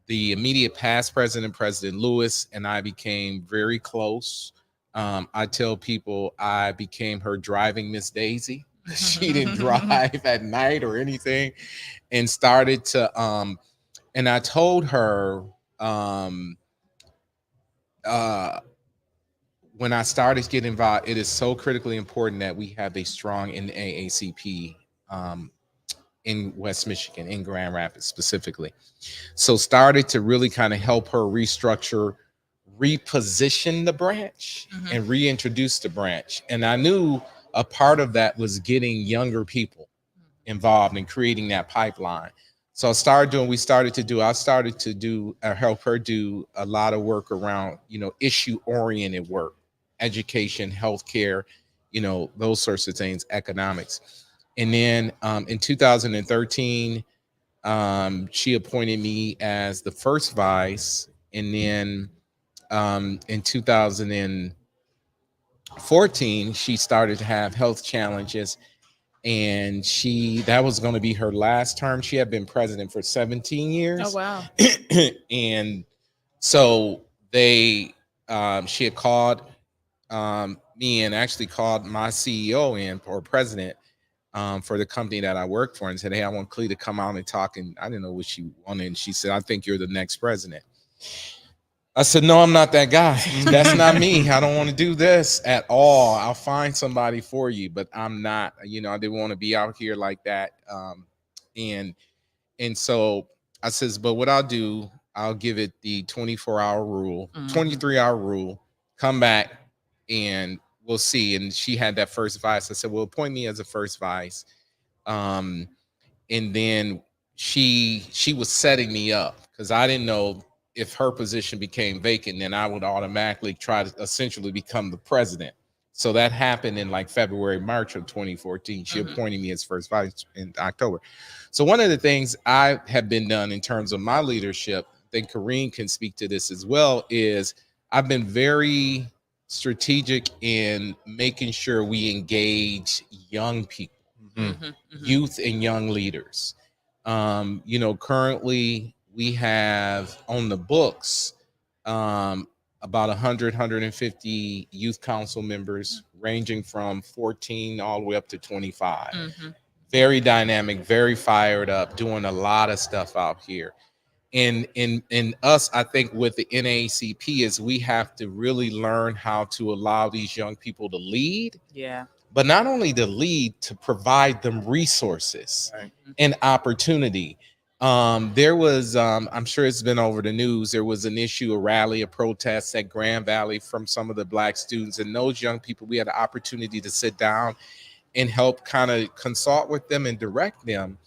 The immediate past president, President Lewis, and I became very close. I tell people I became her driving Miss Daisy. She didn't drive at night or anything, and started to, and I told her when I started to get involved, it is so critically important that we have a strong NAACP in West Michigan, in Grand Rapids specifically. So started to really kind of help her restructure, reposition the branch, and reintroduce the branch. And I knew a part of that was getting younger people involved in creating that pipeline. So I started to help her do a lot of work around, issue-oriented work, education, healthcare, those sorts of things, economics. And then in 2013, she appointed me as the first vice. And then in 2014, 14, she started to have health challenges, and that was going to be her last term. She had been president for 17 years. Oh wow. And so she had called me, and actually called my CEO in, or president, for the company that I work for, and said, "Hey, I want Clee to come out and talk." And I didn't know what she wanted. And she said, "I think you're the next president." I said, "No, I'm not that guy. That's not me. I don't want to do this at all. I'll find somebody for you, but I'm not, I didn't want to be out here like that." And so I says, "But what I'll do, I'll give it the 24-hour rule, 23-hour rule, come back and we'll see." And she had that first vice. I said, "Well, appoint me as a first vice." And then she was setting me up, because I didn't know if her position became vacant, then I would automatically try to essentially become the president. So that happened in like February, March of 2014. She appointed me as first vice in October. So one of the things I have been done in terms of my leadership, I think Kareem can speak to this as well, is I've been very strategic in making sure we engage young people, youth and young leaders. Currently we have on the books about 150 youth council members, ranging from 14 all the way up to 25. Very dynamic, very fired up, doing a lot of stuff out here. And in us, I think with the NAACP, is we have to really learn how to allow these young people to lead. Yeah. But not only to lead, to provide them resources and opportunity. There was, I'm sure it's been over the news, there was an issue, a rally, a protest at Grand Valley from some of the Black students. And those young people, we had the opportunity to sit down and help kind of consult with them and direct them.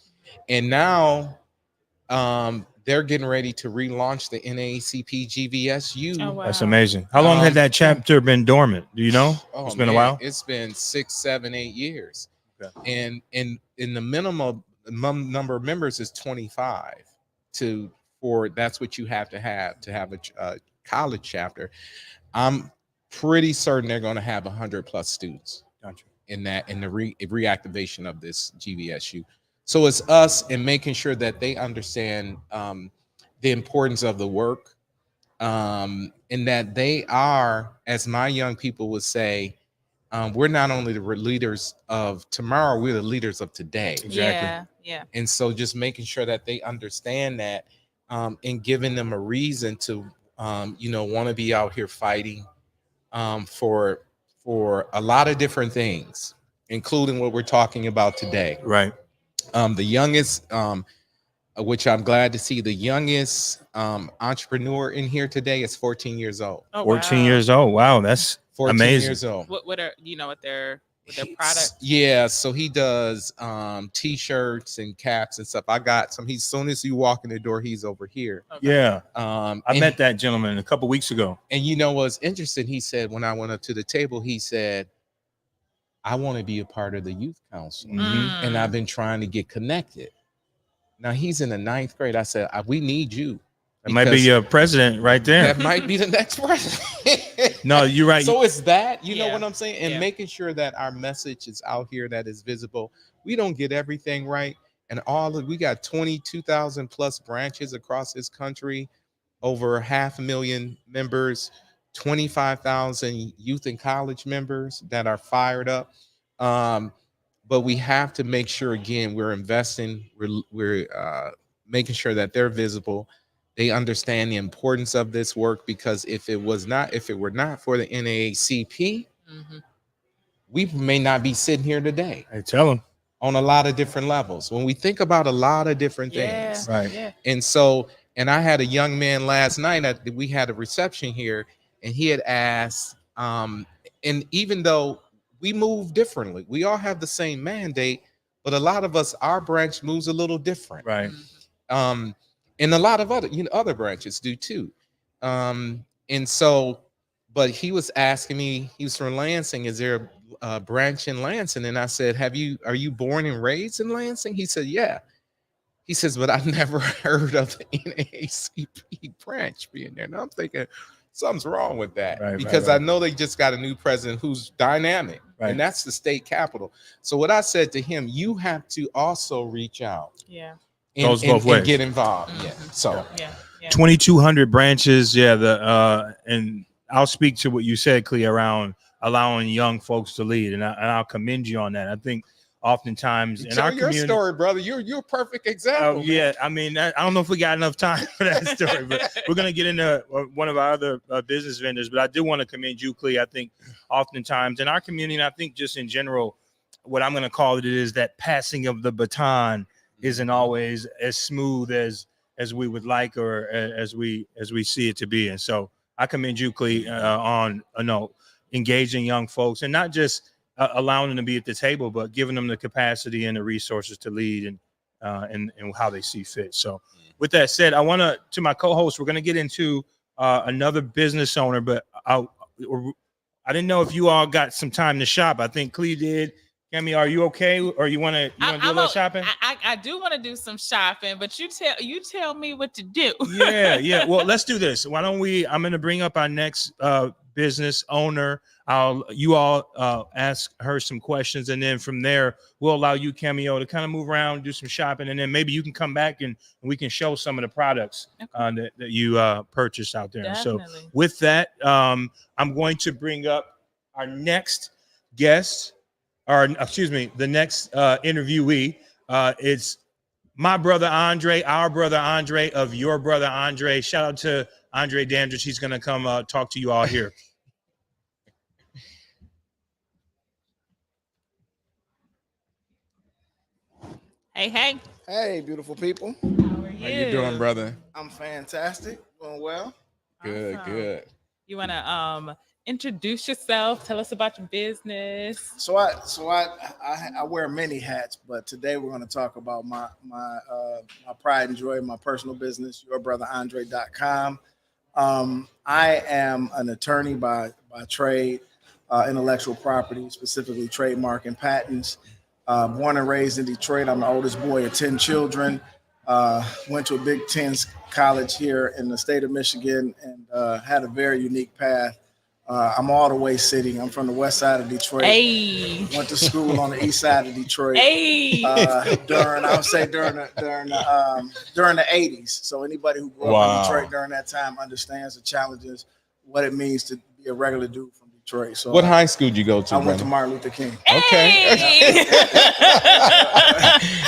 And now they're getting ready to relaunch the NAACP GVSU. Oh, wow. That's amazing. How long had that chapter been dormant? Do you know? Oh, it's been a while. It's been 6, 7, 8 years. Okay. And in the minimum number of members is 25 that's what you have to have a college chapter. I'm pretty certain they're going to have 100 plus students. Gotcha. In the reactivation of this GVSU. So it's us and making sure that they understand the importance of the work, and that they are, as my young people would say, we're not only the leaders of tomorrow, we're the leaders of today. Exactly. Yeah. And so just making sure that they understand that, and giving them a reason to, want to be out here fighting for a lot of different things, including what we're talking about today. Right. The youngest, which I'm glad to see, the youngest entrepreneur in here today is 14 years old. Oh, 14 wow. years old. Wow, that's 14 amazing. years old. What are what their products? Yeah, so he does t-shirts and caps and stuff. I got some. As soon as you walk in the door, he's over here. Okay. Yeah. I and met that gentleman a couple weeks ago. And you know what's interesting? He said, when I went up to the table, he said, "I want to be a part of the youth council, and I've been trying to get connected." Now he's in the 9th grade. I said, "We need you." That might be your president right there. That might be the next president. No, you're right. So it's that, you know Yeah. what I'm saying? And making sure that our message is out here, that is visible. We don't get everything right. And we got 22,000 plus branches across this country, over 500,000 members, 25,000 youth and college members that are fired up. But we have to make sure, again, we're investing, we're making sure that they're visible. They understand the importance of this work, because if it were not for the NAACP, we may not be sitting here today. I tell him. On a lot of different levels, when we think about a lot of different things. Right. Yeah. And so, and I had a young man last night we had a reception here, and he had asked, and even though we move differently, we all have the same mandate, but a lot of us, our branch moves a little different. Right. And a lot of other branches do too. And so, but he was asking me, he was from Lansing, is there a branch in Lansing? And I said, are you born and raised in Lansing? He said, yeah. He says, but I've never heard of the NAACP branch being there. And I'm thinking, something's wrong with that. Right, Because right. I know they just got a new president who's dynamic, Right. and that's the state capital. So what I said to him, you have to also reach out Yeah. Goes both ways. and get involved. Yeah. Mhm. So Yeah. 2,200 branches. Yeah. And I'll speak to what you said, Clea, around allowing young folks to lead. And I'll commend you on that. I think oftentimes in tell our your community. story, brother. You're a perfect example. Yeah, I mean, I don't know if we got enough time for that story, but we're going to get into one of our other business vendors. But I do want to commend you, Clea. I think oftentimes in our community, and I think just in general, what I'm going to call it is that passing of the baton isn't always as smooth as we would like or as we see it to be. And so I commend you, Clea, on engaging young folks and not just allowing them to be at the table, but giving them the capacity and the resources to lead and how they see fit. So with that said, I want to my co-host, we're going to get into another business owner, but I didn't know if you all got some time to shop. I think Clea did. Cami, are you okay? Or you want to do a little shopping? I do want to do some shopping, but you tell me what to do. Yeah. Well, let's do this. Why don't I'm going to bring up our next business owner. You all ask her some questions, and then from there we'll allow you, Cameo, to kind of move around, do some shopping, and then maybe you can come back and we can show some of the products that you purchased out there. Definitely. So with that, I'm going to bring up our next guest, or excuse me, the next interviewee. It's my brother Andre, our brother Andre of your brother Andre. Shout out to Andre Dandridge. He's going to come talk to you all here. Hey, beautiful people. How are you? How you doing, brother? I'm fantastic. Doing well. Good, Awesome. good. You want to introduce yourself? Tell us about your business. So I wear many hats, but today we're going to talk about my pride and joy, my personal business, yourbrotherandre.com. I am an attorney by trade, intellectual property, specifically trademark and patents. Born and raised in Detroit. I'm the oldest boy of 10 children. Went to a Big Ten college here in the state of Michigan and had a very unique path. I'm all the way city. I'm from the west side of Detroit. Hey. Went to school on the east side of Detroit. Hey. During the 80s. So anybody who grew up in Detroit during that time understands the challenges, what it means to be a regular dude from Detroit. So what high school did you go to? I went to Martin Luther King. Okay. Hey.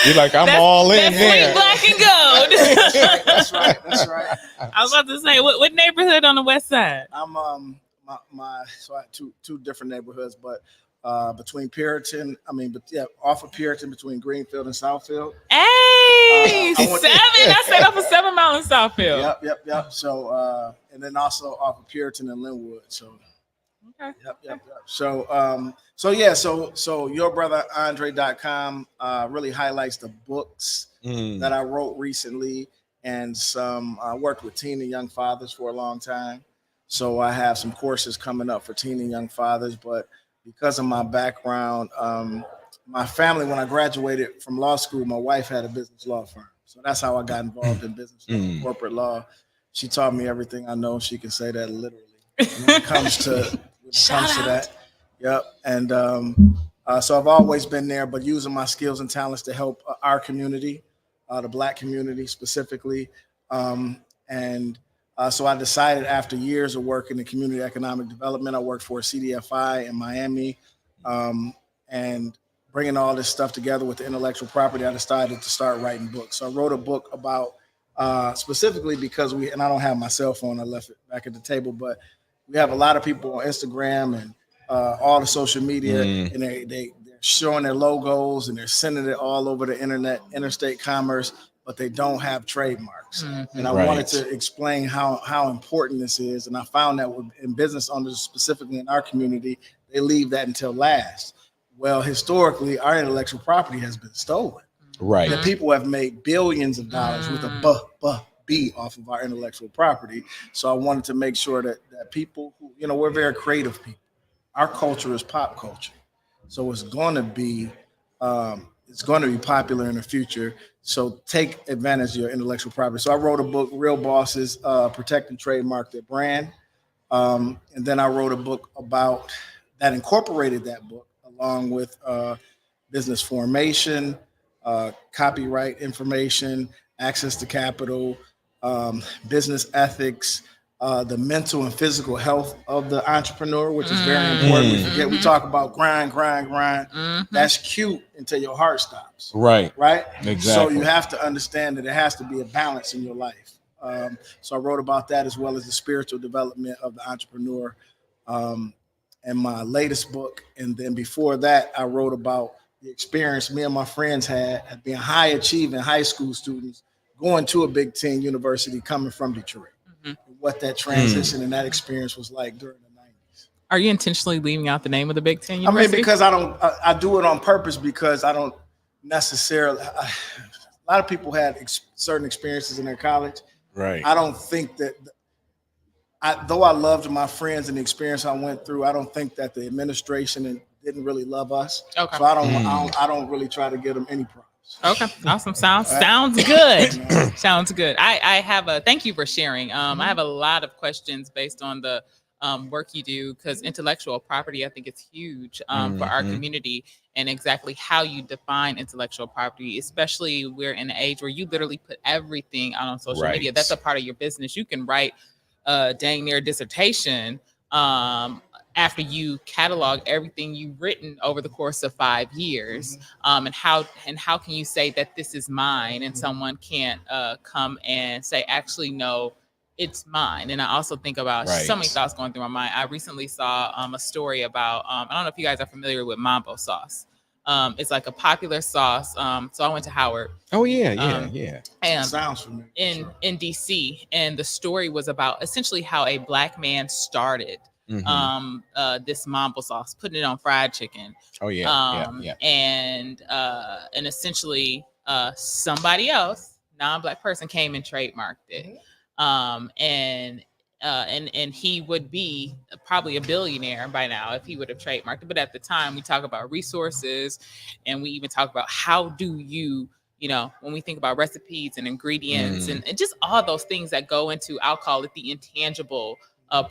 You're like, I'm all in that's there. Black and gold. That's right. I was about to say, what neighborhood on the west side? I'm so I had two different neighborhoods, but between Puritan, off of Puritan between Greenfield and Southfield. Hey, I went- 7. I set up a 7 Mile in Southfield. Yep. So and then also off of Puritan and Linwood. So Okay. Yep. So yourbrotherandre.com really highlights the books that I wrote recently, and some worked with teen and young fathers for a long time. So I have some courses coming up for teen and young fathers, but because of my background, my family, when I graduated from law school, my wife had a business law firm. So that's how I got involved in business law, corporate law. She taught me everything I know. She can say that literally when it comes to that. Yep. And so I've always been there, but using my skills and talents to help our community, the Black community specifically. So I decided, after years of work in the community economic development, I worked for CDFI in Miami, and bringing all this stuff together with the intellectual property, I decided to start writing books. So I wrote a book about specifically because and I don't have my cell phone, I left it back at the table, but we have a lot of people on Instagram and all the social media, and they're showing their logos and they're sending it all over the internet, interstate commerce, but they don't have trademarks. And I wanted to explain how important this is. And I found that in business owners, specifically in our community, they leave that until last. Well, historically, our intellectual property has been stolen. Right. And people have made billions of dollars with a B off of our intellectual property. So I wanted to make sure that people who, we're very creative people. Our culture is pop culture. So it's going to be popular in the future. So take advantage of your intellectual property. So I wrote a book, Real Bosses, Protect and Trademark Their Brand. And then I wrote a book about that incorporated that book along with business formation, copyright information, access to capital, business ethics, the mental and physical health of the entrepreneur, which is very important. We forget, we talk about grind, grind, grind. That's cute until your heart stops. Right. Right. Exactly. So you have to understand that there has to be a balance in your life. So I wrote about that as well as the spiritual development of the entrepreneur in my latest book. And then before that, I wrote about the experience me and my friends had at being high achieving high school students going to a Big Ten university coming from Detroit. What that transition and that experience was like during the 90s. Are you intentionally leaving out the name of the Big Ten I mean, university? because I do it on purpose because I don't necessarily, a lot of people had certain experiences in their college. Right. I don't think that, though I loved my friends and the experience I went through, I don't think that the administration didn't really love us. Okay. So I don't really try to give them any props. Okay, awesome. Sounds good. Sounds good. I have a thank you for sharing. I have a lot of questions based on the work you do, because intellectual property, I think, it's huge for our community, and exactly how you define intellectual property, especially we're in an age where you literally put everything out on social media. That's a part of your business. You can write dang near dissertation after you catalog everything you've written over the course of 5 years. And how can you say that this is mine and someone can't come and say, actually, no, it's mine. And I also think about so many thoughts going through my mind. I recently saw a story about, I don't know if you guys are familiar with mambo sauce. It's like a popular sauce. So I went to Howard. Oh yeah. And sounds familiar. In DC, and the story was about essentially how a Black man started this mambo sauce, putting it on fried chicken. Oh yeah. And essentially somebody else, non-Black person, came and trademarked it. And he would be probably a billionaire by now if he would have trademarked it. But at the time, we talk about resources, and we even talk about how do you, when we think about recipes and ingredients and just all those things that go into, I'll call it the intangible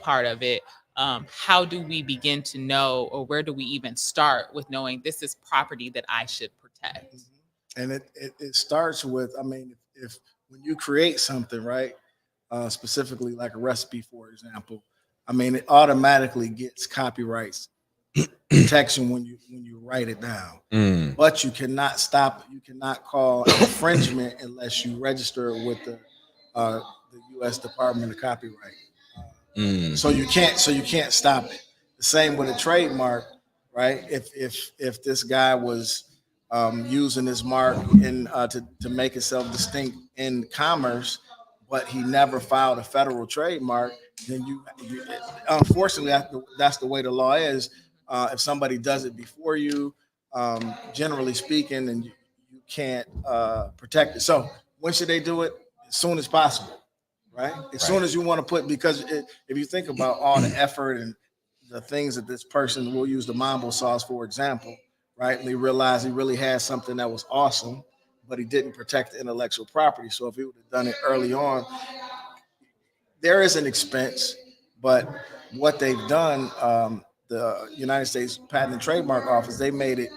part of it. How do we begin to know, or where do we even start with knowing this is property that I should protect? And it starts with, I mean, if when you create something, right, specifically like a recipe, for example, I mean, it automatically gets copyrights protection when you write it down. But you cannot stop, you cannot call infringement unless you register it with the U.S. Department of Copyright. So you can't stop it. The same with a trademark, right? If this guy was using this mark to make himself distinct in commerce, but he never filed a federal trademark, then you unfortunately, that's the way the law is. If somebody does it before you, generally speaking, and you can't protect it. So when should they do it? As soon as possible. Right. As soon as you want to put, because if you think about all the effort and the things that this person will use the mambo sauce, for example, right? And they realize he really had something that was awesome, but he didn't protect the intellectual property. So if he would have done it early on, there is an expense, but what they've done, the United States Patent and Trademark Office, they made it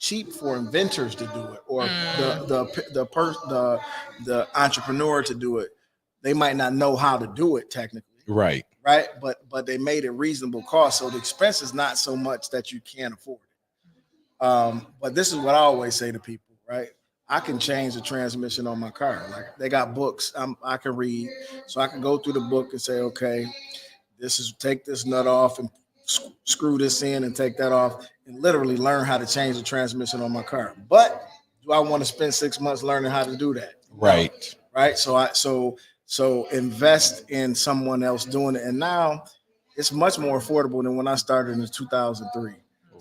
cheap for inventors to do it, or the entrepreneur to do it. They might not know how to do it technically. Right. But they made it reasonable cost. So the expense is not so much that you can't afford it. But this is what I always say to people, right? I can change the transmission on my car. Like, they got books I can read. So I can go through the book and say, okay, take this nut off and screw this in and take that off, and literally learn how to change the transmission on my car. But do I want to spend 6 months learning how to do that? Right. Right. So invest in someone else doing it. And now it's much more affordable than when I started in 2003.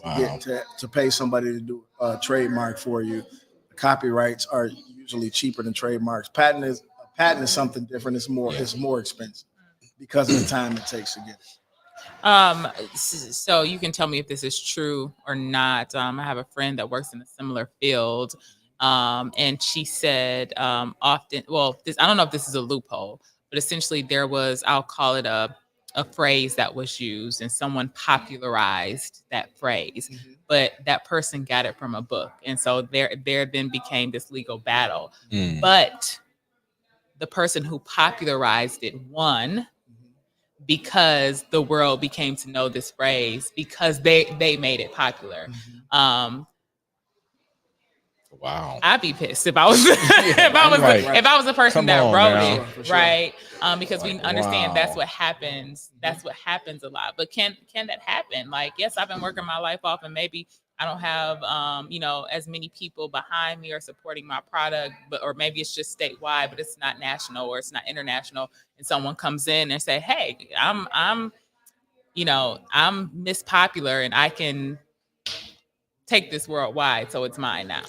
Wow. To pay somebody to do a trademark for you. Copyrights are usually cheaper than trademarks. Patent is something different. It's more expensive because of the time it takes to get it. So you can tell me if this is true or not. I have a friend that works in a similar field. And she said often, I don't know if this is a loophole, but essentially there was, I'll call it a phrase that was used and someone popularized that phrase, Mhm. but that person got it from a book. And so there then became this legal battle. Mm. But the person who popularized it won because the world became to know this phrase because they made it popular. Wow. I'd be pissed if I was if I was the person Come that on wrote now. it, For sure. right? Because we understand that's wow. what happens. That's what happens a lot. But can that happen? Like, yes, I've been working my life off, and maybe I don't have as many people behind me or supporting my product, or maybe it's just statewide, but it's not national or it's not international. And someone comes in and say, "Hey, I'm Miss Popular, and I can take this worldwide, so it's mine now."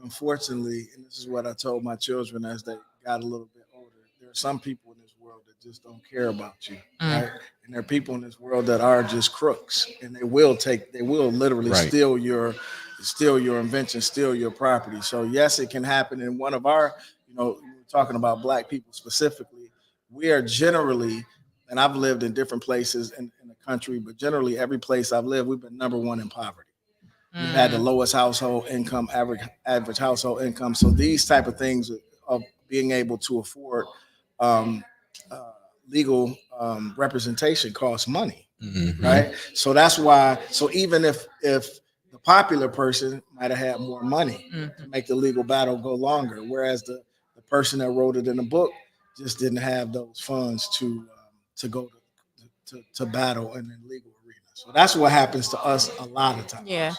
Unfortunately, and this is what I told my children as they got a little bit older, there are some people in this world that just don't care about you, right? And there are people in this world that are just crooks, and they will literally Right. steal your invention, steal your property. So yes, it can happen. In one of our, we're talking about Black people specifically, we are generally, and I've lived in different places in the country, but generally every place I've lived, we've been number one in poverty. We've had the lowest household income, average household income. So these type of things of being able to afford legal representation costs money, right? So that's why. So even if the popular person might have had more money to make the legal battle go longer, whereas the person that wrote it in the book just didn't have those funds to go to battle in the legal arena. So that's what happens to us a lot of times. Yeah.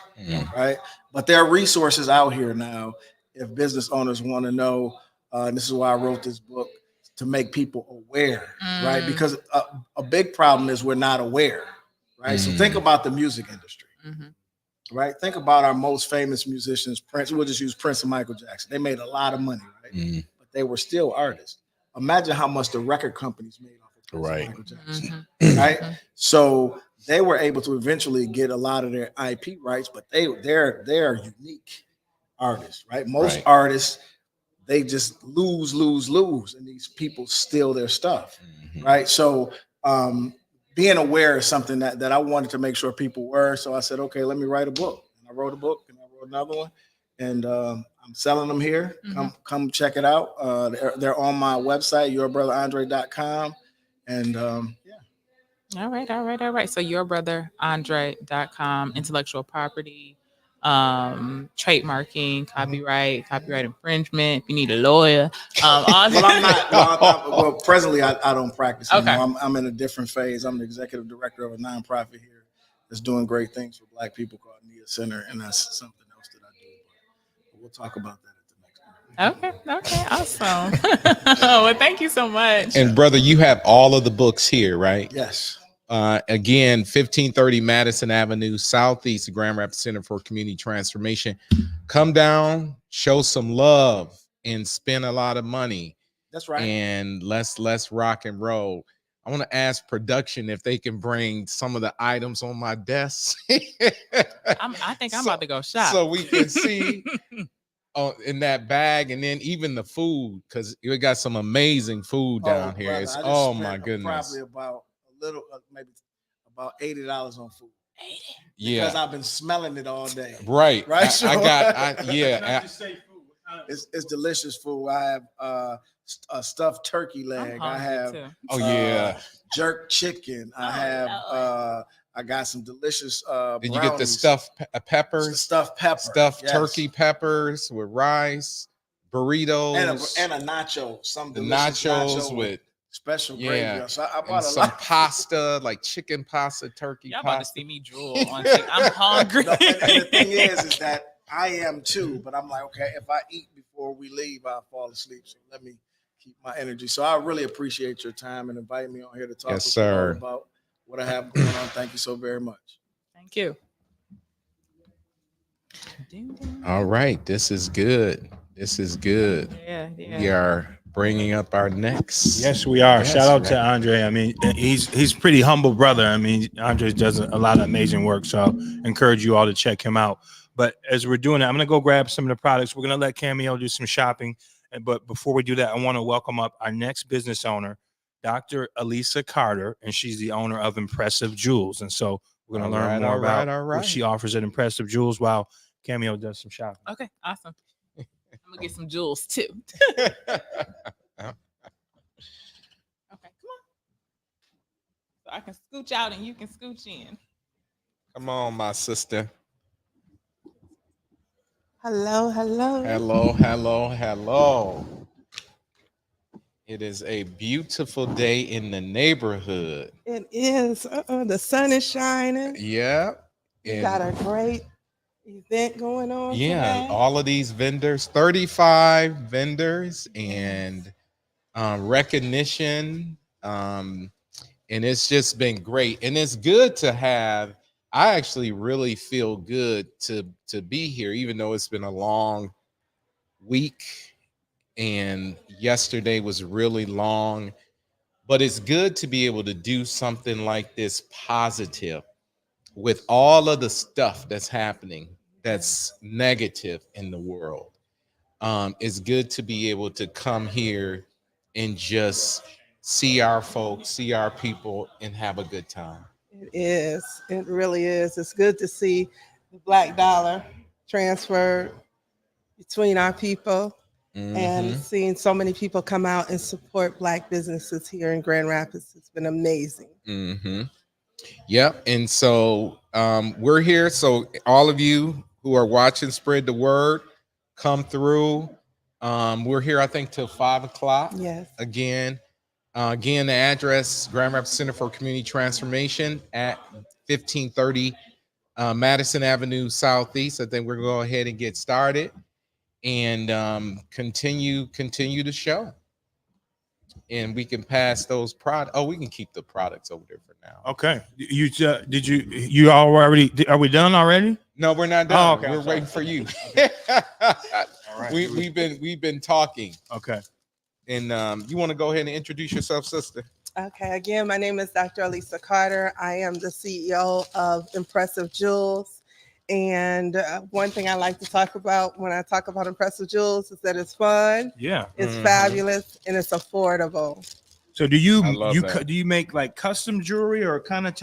Right. But there are resources out here now if business owners want to know. And this is why I wrote this book, to make people aware, right? Because a big problem is we're not aware, right? So think about the music industry, right? Think about our most famous musicians, Prince. We'll just use Prince and Michael Jackson. They made a lot of money, right? But they were still artists. Imagine how much the record companies made off of Prince and Michael Jackson, right? So they were able to eventually get a lot of their IP rights, but they're unique artists, right? Most artists, they just lose, and these people steal their stuff, right? So being aware is something that I wanted to make sure people were. So I said, okay, let me write a book. And I wrote a book, and I wrote another one, and I'm selling them here. Come check it out. They're on my website, yourbrotherandre.com, and All right. So yourbrotherandre.com, intellectual property, trademarking, copyright infringement. If you need a lawyer, well, I'm not. Well, presently, I don't practice anymore. I'm in a different phase. I'm the executive director of a nonprofit here that's doing great things for Black people called NEA Center, and that's something else that I do. But we'll talk about that at the next one. Okay, awesome. Well, thank you so much. And brother, you have all of the books here, right? Yes. Again, 1530 Madison Avenue, Southeast, Grand Rapids Center for Community Transformation. Come down, show some love, and spend a lot of money. That's right. And let's rock and roll. I want to ask production if they can bring some of the items on my desk. I think I'm about to go shop so we can see in that bag, and then even the food, because we got some amazing food down here. Brother, It's my goodness. Probably about maybe about $80 on food. 80. Yeah, because I've been smelling it all day. Right. So, it's delicious food. I have a stuffed turkey leg. I have jerk chicken. I have I got some delicious Did you get the stuffed peppers? Stuffed turkey peppers with rice, burritos, and a nacho. Some nachos with special gravy. So I bought some pasta, like chicken pasta, turkey Y'all pasta. about to see me drool on chicken. I'm hungry. And the thing is that I am too, but I'm like, okay, if I eat before we leave, I'll fall asleep. So let me keep my energy. So I really appreciate your time and inviting me on here to talk about what I have going on. Thank you so very much. Thank you. All right, this is good. Yeah. We are bringing up our next. Yes, we are. Shout out to Andre. I mean, he's pretty humble brother. I mean, Andre does a lot of amazing work. So I'll encourage you all to check him out. But as we're doing that, I'm going to go grab some of the products. We're going to let Cameo do some shopping. But before we do that, I want to welcome up our next business owner. Dr. Elisa Carter, and she's the owner of Impressive Jewels. And so we're going to learn more about what she offers at Impressive Jewels while Cameo does some shopping. Okay, awesome. I'm gonna get some jewels too. Okay, come on. So I can scooch out and you can scooch in. Come on, my sister. Hello, hello. Hello, hello, hello. It is a beautiful day in the neighborhood. It is. The sun is shining. Yeah. We got a great event going on. Yeah, today. all of these vendors, 35 vendors, and recognition. And it's just been great. And it's good to have. I actually really feel good to be here, even though it's been a long week and yesterday was really long. But it's good to be able to do something like this positive with all of the stuff that's happening that's negative in the world. It's good to be able to come here and just see our folks, see our people, and have a good time. It is. It really is. It's good to see the black dollar transferred between our people and seeing so many people come out and support Black businesses here in Grand Rapids. It's been amazing. Yep. And so we're here. So all of you who are watching, spread the word, come through. We're here, I think, till 5:00. Yes. Again, the address, Grand Rapids Center for Community Transformation at 1530 Madison Avenue Southeast. I think we're going to go ahead and get started and continue the show. And we can pass those products. Oh, we can keep the products over there for now. Okay. You already, are we done already? No, we're not done. Oh, okay. We're waiting for you. All right. We've been talking. Okay. And you want to go ahead and introduce yourself, sister? Okay. Again, my name is Dr. Elisa Carter. I am the CEO of Impressive Jewels. And one thing I like to talk about when I talk about Impressive Jewels is that it's fun, Yeah. it's fabulous, and it's affordable. So do you that. do you make like custom jewelry, or kind of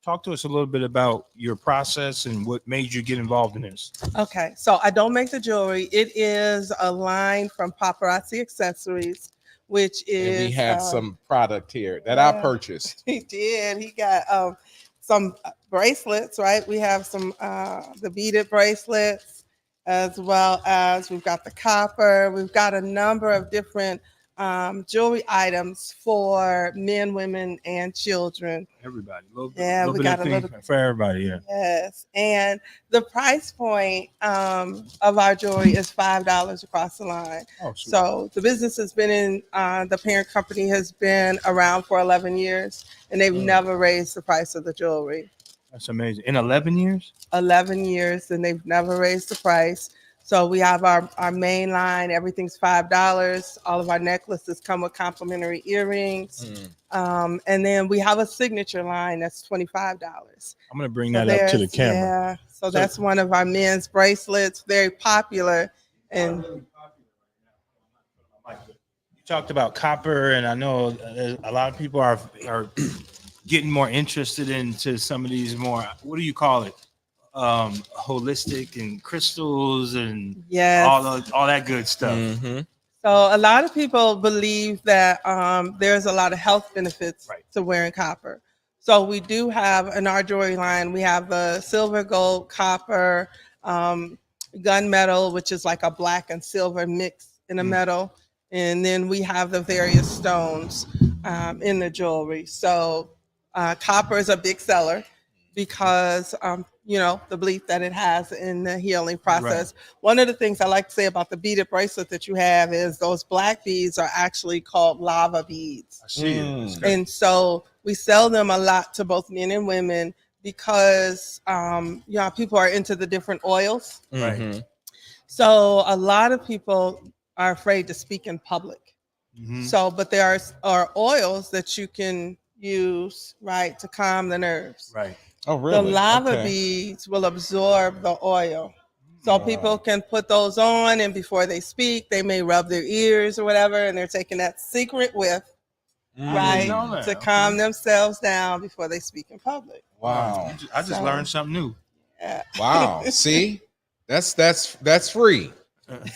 talk to us a little bit about your process and what made you get involved in this? Okay, so I don't make the jewelry. It is a line from Paparazzi Accessories, which is And we have some product here that I purchased. He did. He got some bracelets, right? We have some the beaded bracelets, as well as we've got the copper. We've got a number of different jewelry items for men, women, and children. Everybody. We We got a little for everybody. Yeah. Yes, and the price point of our jewelry is $5 across the line. Oh, sweet. So the business has been in, the parent company has been around for 11 years, and they've never raised the price of the jewelry. That's amazing. In 11 years? 11 years, and they've never raised the price. So we have our main line, everything's $5. All of our necklaces come with complimentary earrings. And then we have a signature line that's $25. I'm going to bring that up to the camera. Yeah, so that's one of our men's bracelets, very popular. And You talked about copper, and I know a lot of people are getting more interested into some of these more, what do you call it? Holistic and crystals and yes, all that good stuff. so a lot of people believe that there's a lot of health benefits to wearing copper. So we do have in our jewelry line, we have the silver, gold, copper, gunmetal, which is like a black and silver mix in a metal. And then we have the various stones in the jewelry. So copper is a big seller because the belief that it has in the healing process. Right. One of the things I like to say about the beaded bracelet that you have is those black beads are actually called lava beads. I see it. And so we sell them a lot to both men and women because people are into the different oils. Right. So a lot of people are afraid to speak in public. So, but there are oils that you can use, right, to calm the nerves. Right. Oh, really? The lava beads will absorb the oil. So people can put those on, and before they speak, they may rub their ears or whatever, and they're taking that secret whiff right? know that. To Okay. calm themselves down before they speak in public. Wow. I just So- learned something new. Yeah. Wow. See, that's free,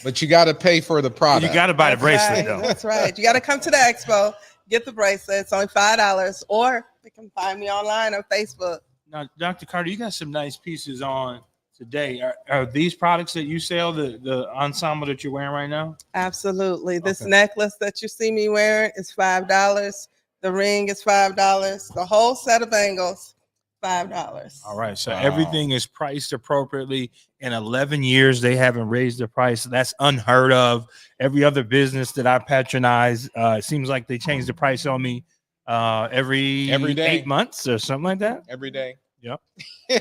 but you got to pay for the product. You got to buy the That's bracelet right, though. That's right. You got to come to the expo, get the bracelet. It's only $5, or you can find me online on Facebook. Now, Dr. Carter, you got some nice pieces on today. Are these products that you sell the ensemble that you're wearing right now? Absolutely. This Okay. necklace that you see me wearing is $5. The ring is $5. The whole set of bangles, $5. All right. So Wow. everything is priced appropriately. In 11 years, they haven't raised the price. That's unheard of. Every other business that I patronize, it seems like they change the price on me every day. 8 months or something like that. Every day. Yep.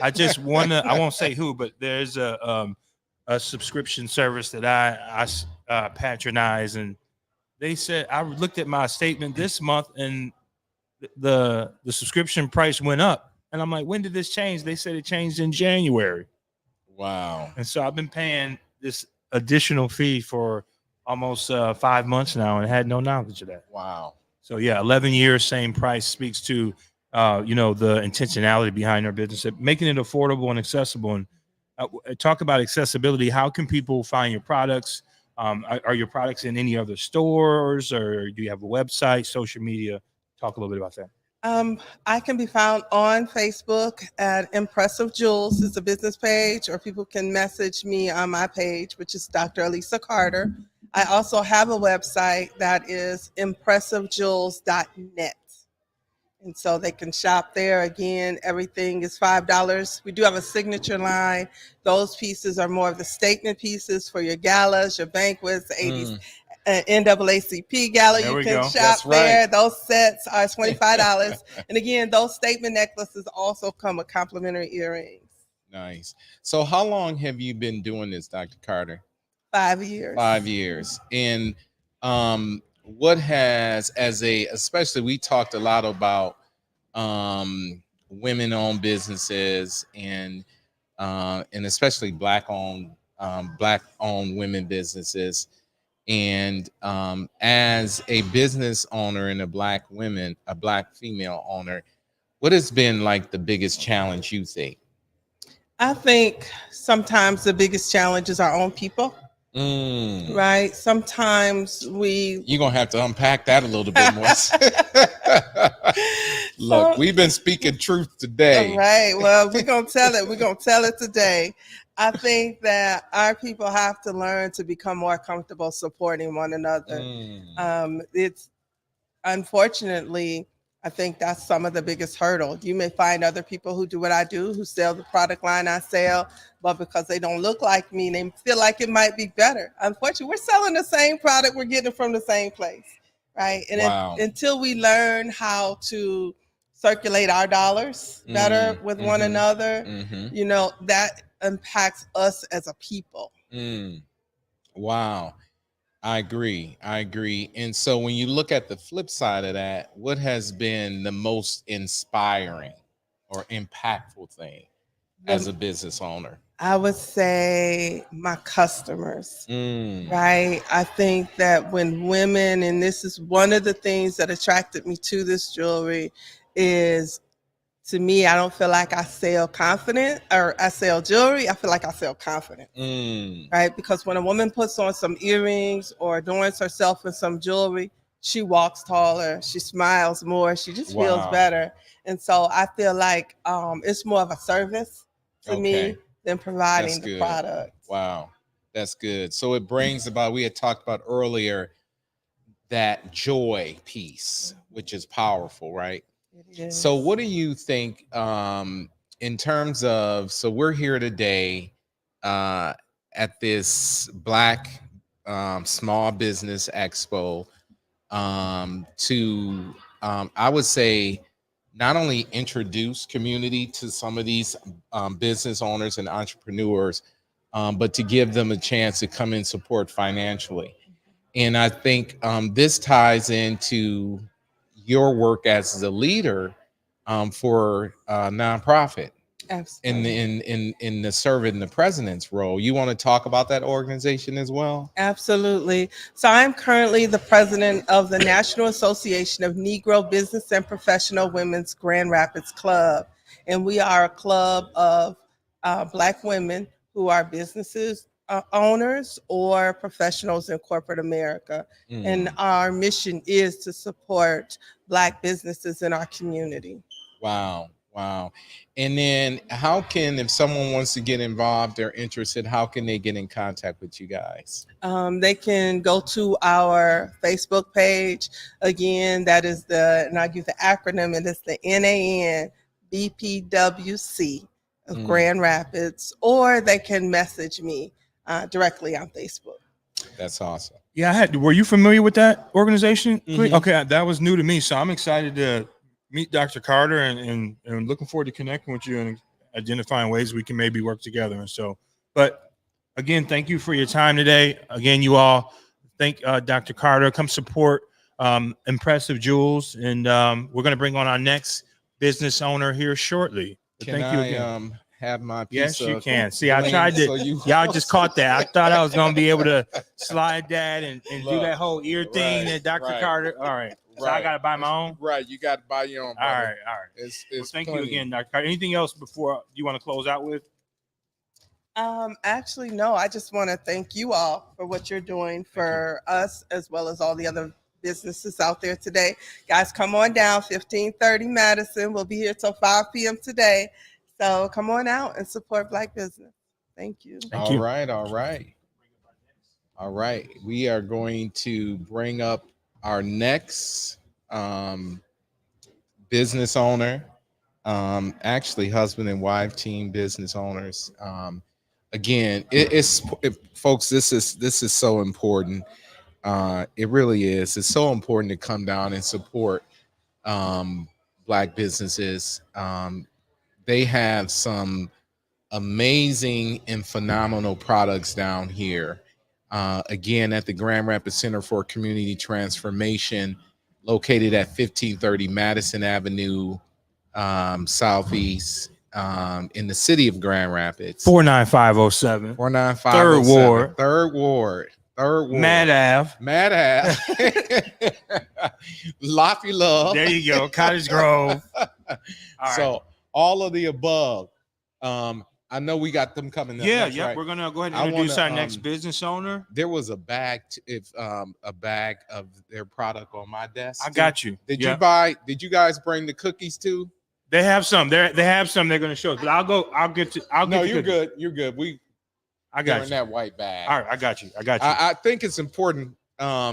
I just want to, I won't say who, but there's a subscription service that I patronize. And they said, I looked at my statement this month and the subscription price went up. And I'm like, when did this change? They said it changed in January. Wow. And so I've been paying this additional fee for almost 5 months now and had no knowledge of that. Wow. So yeah, 11 years, same price speaks to, the intentionality behind our business, making it affordable and accessible. And talk about accessibility. How can people find your products? Are your products in any other stores, or do you have a website, social media? Talk a little bit about that. I can be found on Facebook at Impressive Jewels. It's a business page, or people can message me on my page, which is Dr. Elisa Carter. I also have a website that is impressivejewels.net. And so they can shop there. Again, everything is $5. We do have a signature line. Those pieces are more of the statement pieces for your galas, your banquets, the 80s. NAACP gala, There you we can go. shop That's right. there. Those sets are $25. And again, those statement necklaces also come with complimentary earrings. Nice. So how long have you been doing this, Dr. Carter? 5 years. 5 years. And what has, especially we talked a lot about women-owned businesses and especially black-owned women businesses. And as a business owner and a black female owner, what has been like the biggest challenge you think? I think sometimes the biggest challenge is our own people, right? Sometimes You're going to have to unpack that a little bit more. Look, we've been speaking truth today. All right. Well, we're going to tell it. We're going to tell it today. I think that our people have to learn to become more comfortable supporting one another. It's unfortunately, I think that's some of the biggest hurdle. You may find other people who do what I do, who sell the product line I sell, but because they don't look like me, they feel like it might be better. Unfortunately, we're selling the same product. We're getting it from the same place, right? And until we learn how to circulate our dollars better with one another, that impacts us as a people. Wow. I agree. And so when you look at the flip side of that, what has been the most inspiring or impactful thing as a business owner? I would say my customers, right? I think that when women, and this is one of the things that attracted me to this jewelry, is to me, I don't feel like I sell confident or I sell jewelry. I feel like I sell confidence, right? Because when a woman puts on some earrings or adorns herself with some jewelry, she walks taller, she smiles more, she just feels better. And so I feel like it's more of a service to me than providing the product. Wow, that's good. So it brings about, we had talked about earlier, that joy piece, which is powerful, right? So what do you think in terms of, so we're here today at this Black Small Business Expo to, I would say, not only introduce community to some of these business owners and entrepreneurs, but to give them a chance to come and support financially. And I think this ties into your work as the leader for a nonprofit. Absolutely. in the serving the president's role. You want to talk about that organization as well? Absolutely. So I'm currently the president of the National Association of Negro Business and Professional Women's Grand Rapids Club. And we are a club of Black women who are businesses owners or professionals in corporate America. And our mission is to support Black businesses in our community. Wow. Wow. And then how can, if someone wants to get involved, they're interested, how can they get in contact with you guys? They can go to our Facebook page. Again, that is and I'll give the acronym, and it's the NAACP of Grand Rapids, or they can message me directly on Facebook. That's awesome. Yeah, were you familiar with that organization? Okay, that was new to me. So I'm excited to meet Dr. Carter and looking forward to connecting with you and identifying ways we can maybe work together. And so, but again, thank you for your time today. Again, you all thank Dr. Carter. Come support Impressive Jewels. And we're going to bring on our next business owner here shortly. But Can thank you again. Have my piece Yes, you of can. See, I tried to. so Y'all just caught that. I thought I was going to be able to slide that and do that whole ear thing that Dr. Carter. All right. So I got to buy my own? Right. You got to buy your own. All right. It's Thank you again, Dr. Carter. Anything else before you want to close out with? Actually, no. I just want to thank you all for what you're doing for us, as well as all the other businesses out there today. Guys, come on down, 1530 Madison. We'll be here till 5 p.m. today. So come on out and support Black business. Thank you. All right. We are going to bring up our next business owner, actually husband and wife team business owners. Again, folks, this is so important. It really is. It's so important to come down and support Black businesses. They have some amazing and phenomenal products down here. Again, at the Grand Rapids Center for Community Transformation, located at 1530 Madison Avenue, Southeast, in the city of Grand Rapids. 49507. 49507. Third Ward. Mad Ave. Lofty Love. There you go. Cottage Grove. So all of the above. I know we got them coming up. Yeah. Right? We're gonna go ahead and introduce our next business owner. There was a bag, a bag of their product on my desk. I got you. Did you buy? Did you guys bring the cookies too? They have some. They have some. They're gonna show us. But I'll get to. No, you're good. You're good. I got you. In that white bag. All right, I got you. I think it's important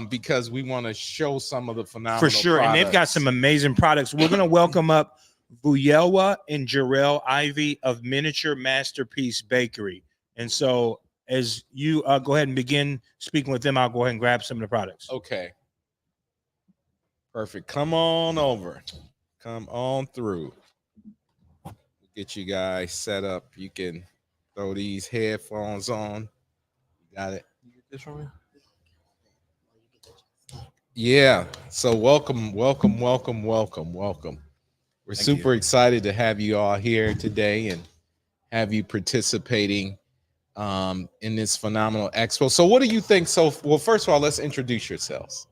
because we want to show some of the phenomenal for sure, products. and they've got some amazing products. We're gonna welcome up Vuyelwa and Jarrell Ivy of Miniature Masterpiece Bakery. And so as you go ahead and begin speaking with them, I'll go ahead and grab some of the products. Okay. Perfect. Come on over. Come on through. Get you guys set up. You can throw these headphones on. Got it. You get this from me? Yeah. So welcome. We're super excited to have you all here today and have you participating in this phenomenal expo. So what do you think? Well, first of all, let's introduce yourselves.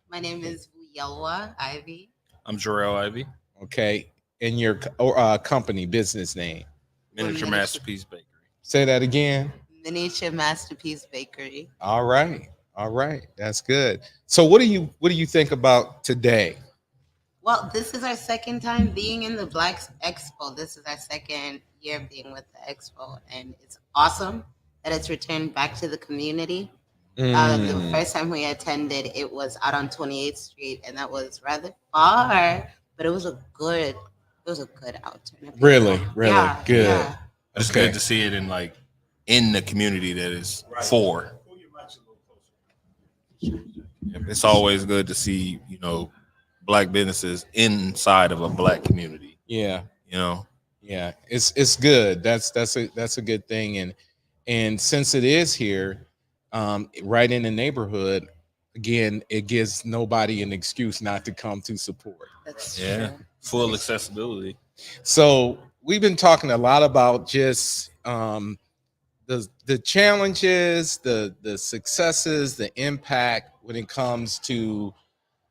My name is Vuyelwa Ivy. I'm Jarrell Ivy. Okay. And your company business name? Miniature Masterpiece Bakery. Say that again. Miniature Masterpiece Bakery. All right. That's good. So what do you think about today? Well, this is our second time being in the Black Expo. This is our second year being with the Expo, and it's awesome that it's returned back to the community. The first time we attended, it was out on 28th Street, and that was rather far, but it was a good outturn. Really Yeah, good. yeah. It's good to see it in the community that is for. It's always good to see, Black businesses inside of a Black community. Yeah. Yeah, it's good. That's a good thing. And since it is here, right in the neighborhood, again, it gives nobody an excuse not to come to support. That's yeah. true. Full accessibility. So we've been talking a lot about just the challenges, the successes, the impact when it comes to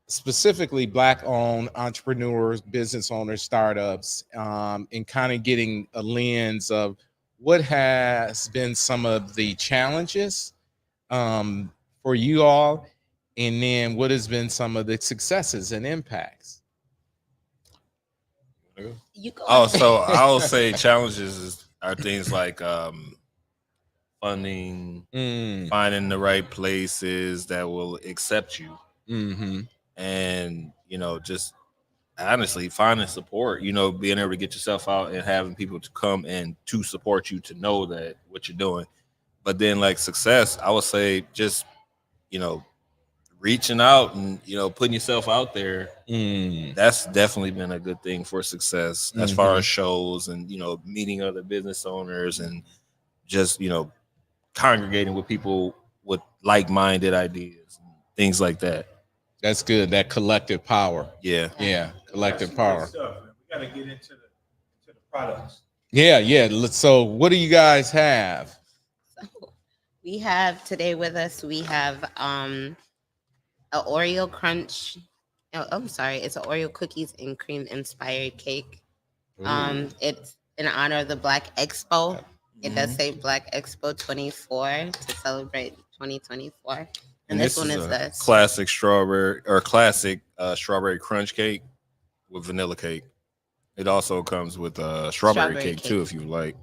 specifically Black-owned entrepreneurs, business owners, startups, and kind of getting a lens of what has been some of the challenges for you all, and then what has been some of the successes and impacts. You go. Oh, ahead. so I'll say challenges are things like funding, finding the right places that will accept you, and just honestly finding support. Being able to get yourself out and having people to come and to support you, to know that what you're doing. But then, like success, I would say just reaching out and putting yourself out there. That's definitely been a good thing for success as far as shows and meeting other business owners and just congregating with people with like-minded ideas and things like that. That's good. That collective power. Yeah. Collective power. Stuff, man. We got to get into the products. Yeah. So what do you guys have? So we have today with us, we have a Oreo crunch. Oh, I'm sorry. It's an Oreo cookies and cream inspired cake. It's in honor of the Black Expo. It does say Black Expo 24 to celebrate 2024. And this one is the classic strawberry crunch cake with vanilla cake. It also comes with strawberry cake too, if you like.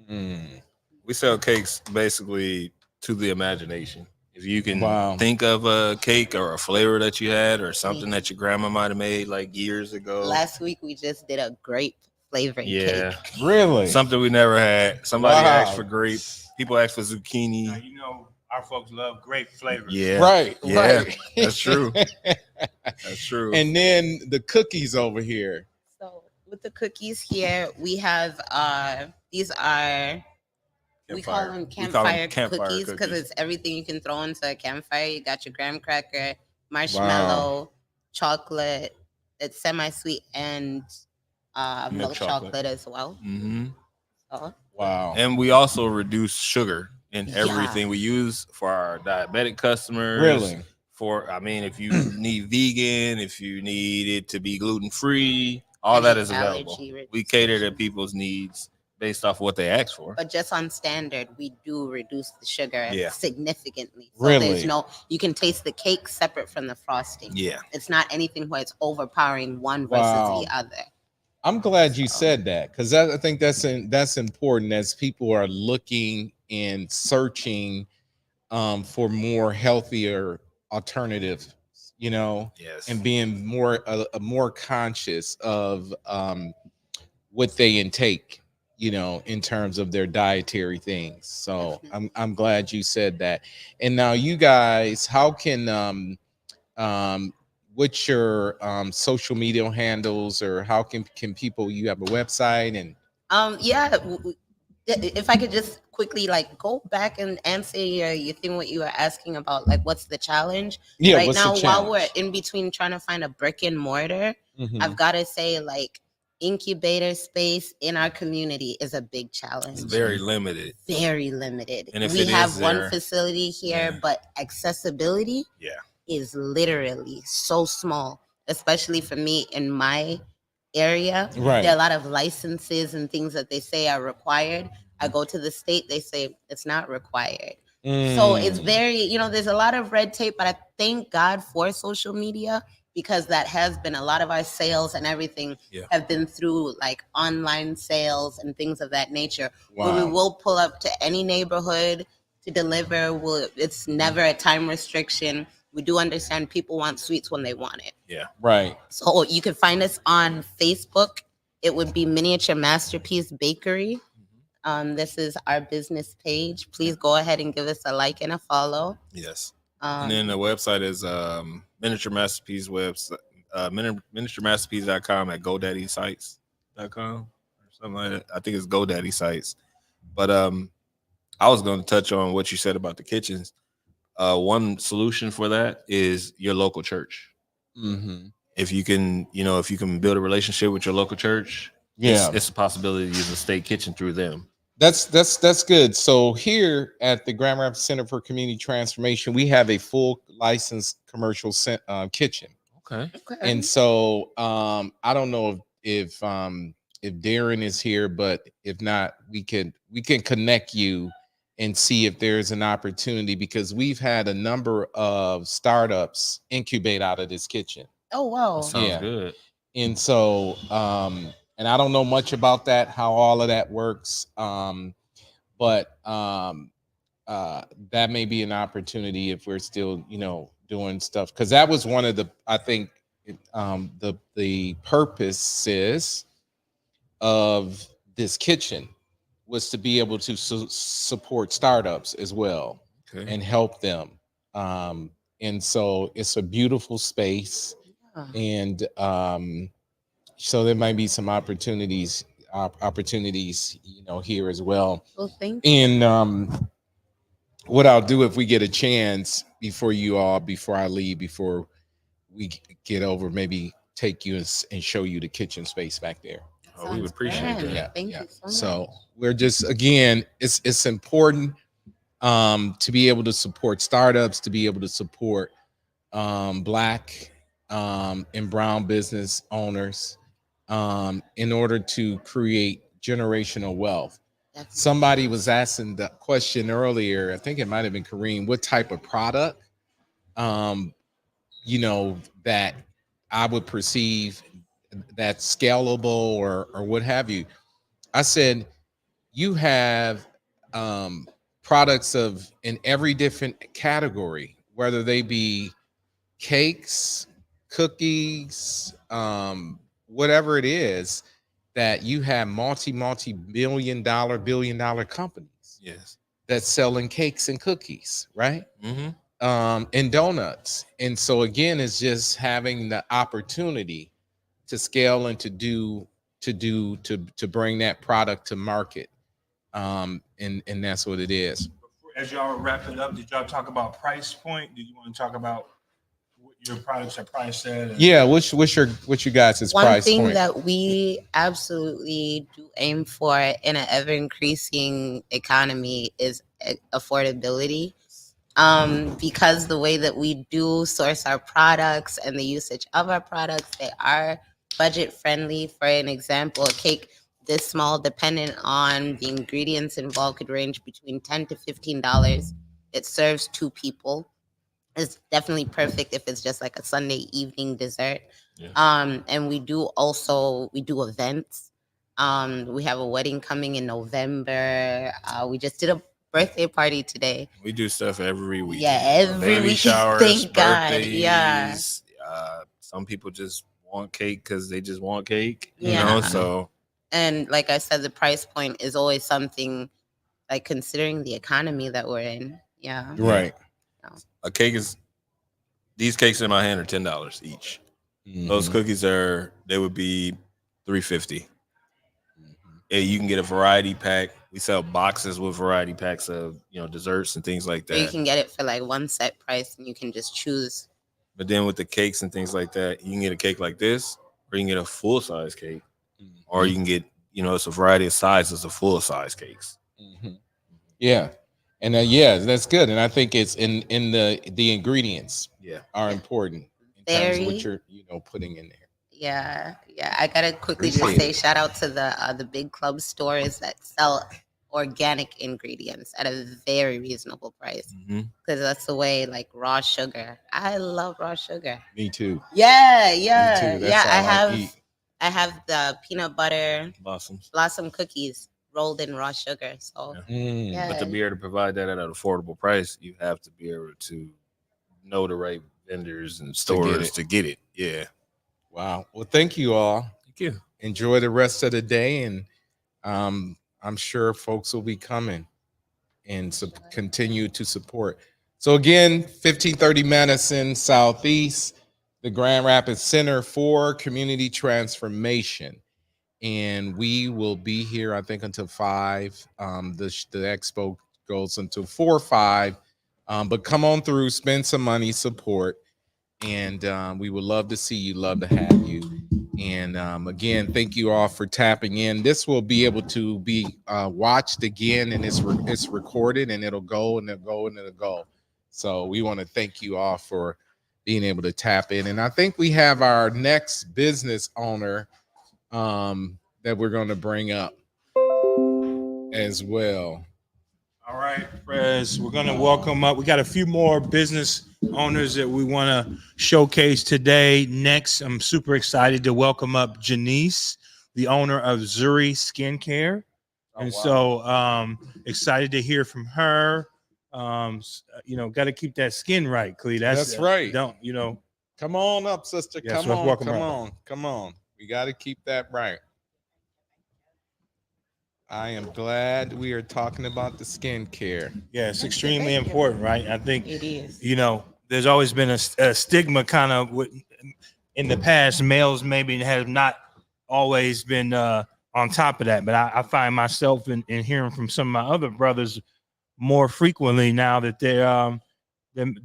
We sell cakes basically to the imagination. If you can think of a cake or a flavor that you had or something that your grandma might have made like years ago. Last week we just did a grape flavoring cake. Really? Something we never had. Somebody asked for grape. People asked for zucchini. Our folks love grape flavor. Yeah. Right. That's true. That's true. And then the cookies over here. So with the cookies here, we have these are we call them campfire cookies because it's everything you can throw into a campfire. You got your graham cracker, marshmallow, chocolate. It's semi-sweet and milk chocolate as well. So, wow. And we also reduce sugar in everything we use for our diabetic customers. Really? If you need vegan, if you need it to be gluten-free, all that is available. We cater to people's needs based off of what they ask for. But just on standard, we do reduce the sugar significantly. So really? There's you can taste the cake separate from the frosting. Yeah. It's not anything where it's overpowering one versus the other. I'm glad you said that because I think that's important as people are looking and searching for more healthier alternatives, and being more conscious of what they intake, in terms of their dietary things. So I'm glad you said that. And now you guys, how can what's your social media handles, or how can people, you have a website and if I could just quickly go back and answer your thing, what you were asking about, what's the challenge right now while we're in between trying to find a brick and mortar. I've got to say incubator space in our community is a big challenge. It's very limited. And if we have one facility here, but accessibility is literally so small, especially for me in my area. Right. There are a lot of licenses and things that they say are required. I go to the state, they say it's not required. So it's very, there's a lot of red tape, but I thank God for social media because that has been a lot of our sales and everything have been through online sales and things of that nature. Where we will pull up to any neighborhood to deliver. It's never a time restriction. We do understand people want sweets when they want it. Yeah. Right. So you can find us on Facebook. It would be Miniature Masterpiece Bakery. This is our business page. Please go ahead and give us a like and a follow. Yes. And then the website is Miniature Masterpiece website, miniaturemasterpiece.com at GoDaddySites.com or something like that. I think it's GoDaddy Sites. But I was going to touch on what you said about the kitchens. One solution for that is your local church. If you can, build a relationship with your local church, it's a possibility to use a state kitchen through them. That's good. So here at the Grand Rapids Center for Community Transformation, we have a full licensed commercial kitchen. Okay. And so I don't know if Darren is here, but if not, we can connect you and see if there's an opportunity, because we've had a number of startups incubate out of this kitchen. Oh wow. That sounds good. And so and I don't know much about that, how all of that works. But that may be an opportunity if we're still, doing stuff, because that was one of the, I think, the purposes of this kitchen was to be able to support startups as well, and help them. And so it's a beautiful space, and so there might be some opportunities, here as well. Well, thank you. And what I'll do, if we get a chance before I leave, before we get over, maybe take you and show you the kitchen space back there. Oh, we would appreciate that. Yeah, Thank you so much. So we're just, again, it's important to be able to support startups, to be able to support Black and brown business owners, in order to create generational wealth. Somebody was asking the question earlier, I think it might have been Kareem, what type of product, that I would perceive that's scalable or what have you. I said, you have products in every different category, whether they be cakes, cookies, whatever it is, that you have multi-billion dollar companies, Yes, that's selling cakes and cookies, right? Mm-hmm. And donuts. And so again, it's just having the opportunity to scale and to bring that product to market. And that's what it is. As y'all wrap it up, did y'all talk about price point? Did you want to talk about what your products are priced at? Yeah, what's your guys' One price thing point? that we absolutely do aim for in an ever increasing economy is affordability. Because the way that we do source our products and the usage of our products, they are budget friendly. For an example, a cake this small, depending on the ingredients involved, could range between $10 to $15. It serves 2 people. It's definitely perfect if it's just like a Sunday evening dessert. Yeah. And we do events. We have a wedding coming in November. We just did a birthday party today. We do stuff every week. Yeah, every baby week. showers, Thank God. birthdays. Yeah. Some people just want cake because they just want cake. Yeah. So. And like I said, the price point is always something, like, considering the economy that we're in. Yeah. Right. These cakes in my hand are $10 each. Mm-hmm. Those cookies they would be $3.50. Mm-hmm. You can get a variety pack. We sell boxes with variety packs of desserts and things like that. Or you can get it for like one set price, and you can just choose. But then with the cakes and things like that, you can get a cake like this, or you can get a full size cake, or you can get it's a variety of sizes of full size cakes. Mm-hmm. Yeah. And that's good. And I think it's in the ingredients are important in terms of what you're putting in there. Yeah. I gotta quickly just say shout out to the big club stores that sell organic ingredients at a very reasonable price. Because that's the way, like raw sugar. I love raw sugar. Me too. Yeah. Me too. That's I have the peanut butter blossom cookies rolled in raw sugar. So but to be able to provide that at an affordable price, you have to be able to know the right vendors and stores to get it. Yeah. Wow. Well, thank you all. Thank you. Enjoy the rest of the day, and I'm sure folks will be coming and continue to support. So again, 1530 Madison Southeast, the Grand Rapids Center for Community Transformation. And we will be here, I think, until 5. The expo goes until 4 or 5. But come on through, spend some money, support. And we would love to see you, love to have you. And again, thank you all for tapping in. This will be able to be watched again, and it's recorded, and it'll go and it'll go and it'll go. So we want to thank you all for being able to tap in. And I think we have our next business owner that we're going to bring up as well. All right, Prez, we're going to welcome up. We got a few more business owners that we want to showcase today. Next, I'm super excited to welcome up Janice, the owner of Ssay Skincare. And so excited to hear from her. Got to keep that skin right, Clee. That's right. Don't. Come on up, sister. Yes, come on, welcome come her. on, come on. We got to keep that right. I am glad we are talking about the skincare. Yeah, it's extremely important, right? I think It is. There's always been a stigma kind of in the past. Males maybe have not always been on top of that, but I find myself in hearing from some of my other brothers more frequently now that they're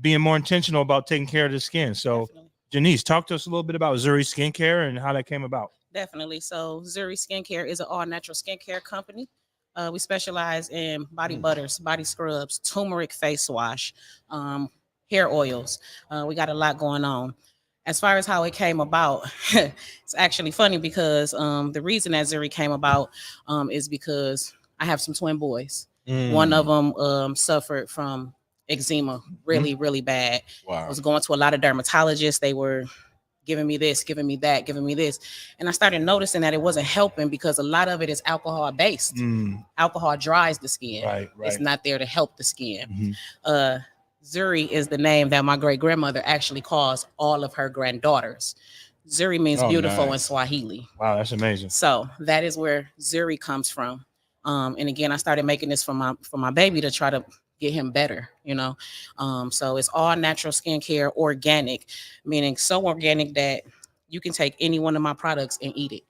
being more intentional about taking care of the skin. So, Definitely. Janice, talk to us a little bit about Ssay Skincare and how that came about. Definitely. So Ssay Skincare is an all-natural skincare company. We specialize in body butters, body scrubs, turmeric face wash, hair oils. We got a lot going on. As far as how it came about, it's actually funny because the reason that Ssay came about is because I have some twin boys. One of them suffered from eczema really, really bad. Wow. I was going to a lot of dermatologists. They were giving me this, giving me that, giving me this. And I started noticing that it wasn't helping because a lot of it is alcohol based. Alcohol dries the skin. Right. It's not there to help the skin. Ssay is the name that my great grandmother actually calls all of her granddaughters. Ssay means beautiful in Swahili. Wow, that's amazing. So that is where Ssay comes from. And again, I started making this for my baby to try to get him better, So it's all natural skincare, organic, meaning so organic that you can take any one of my products and eat it.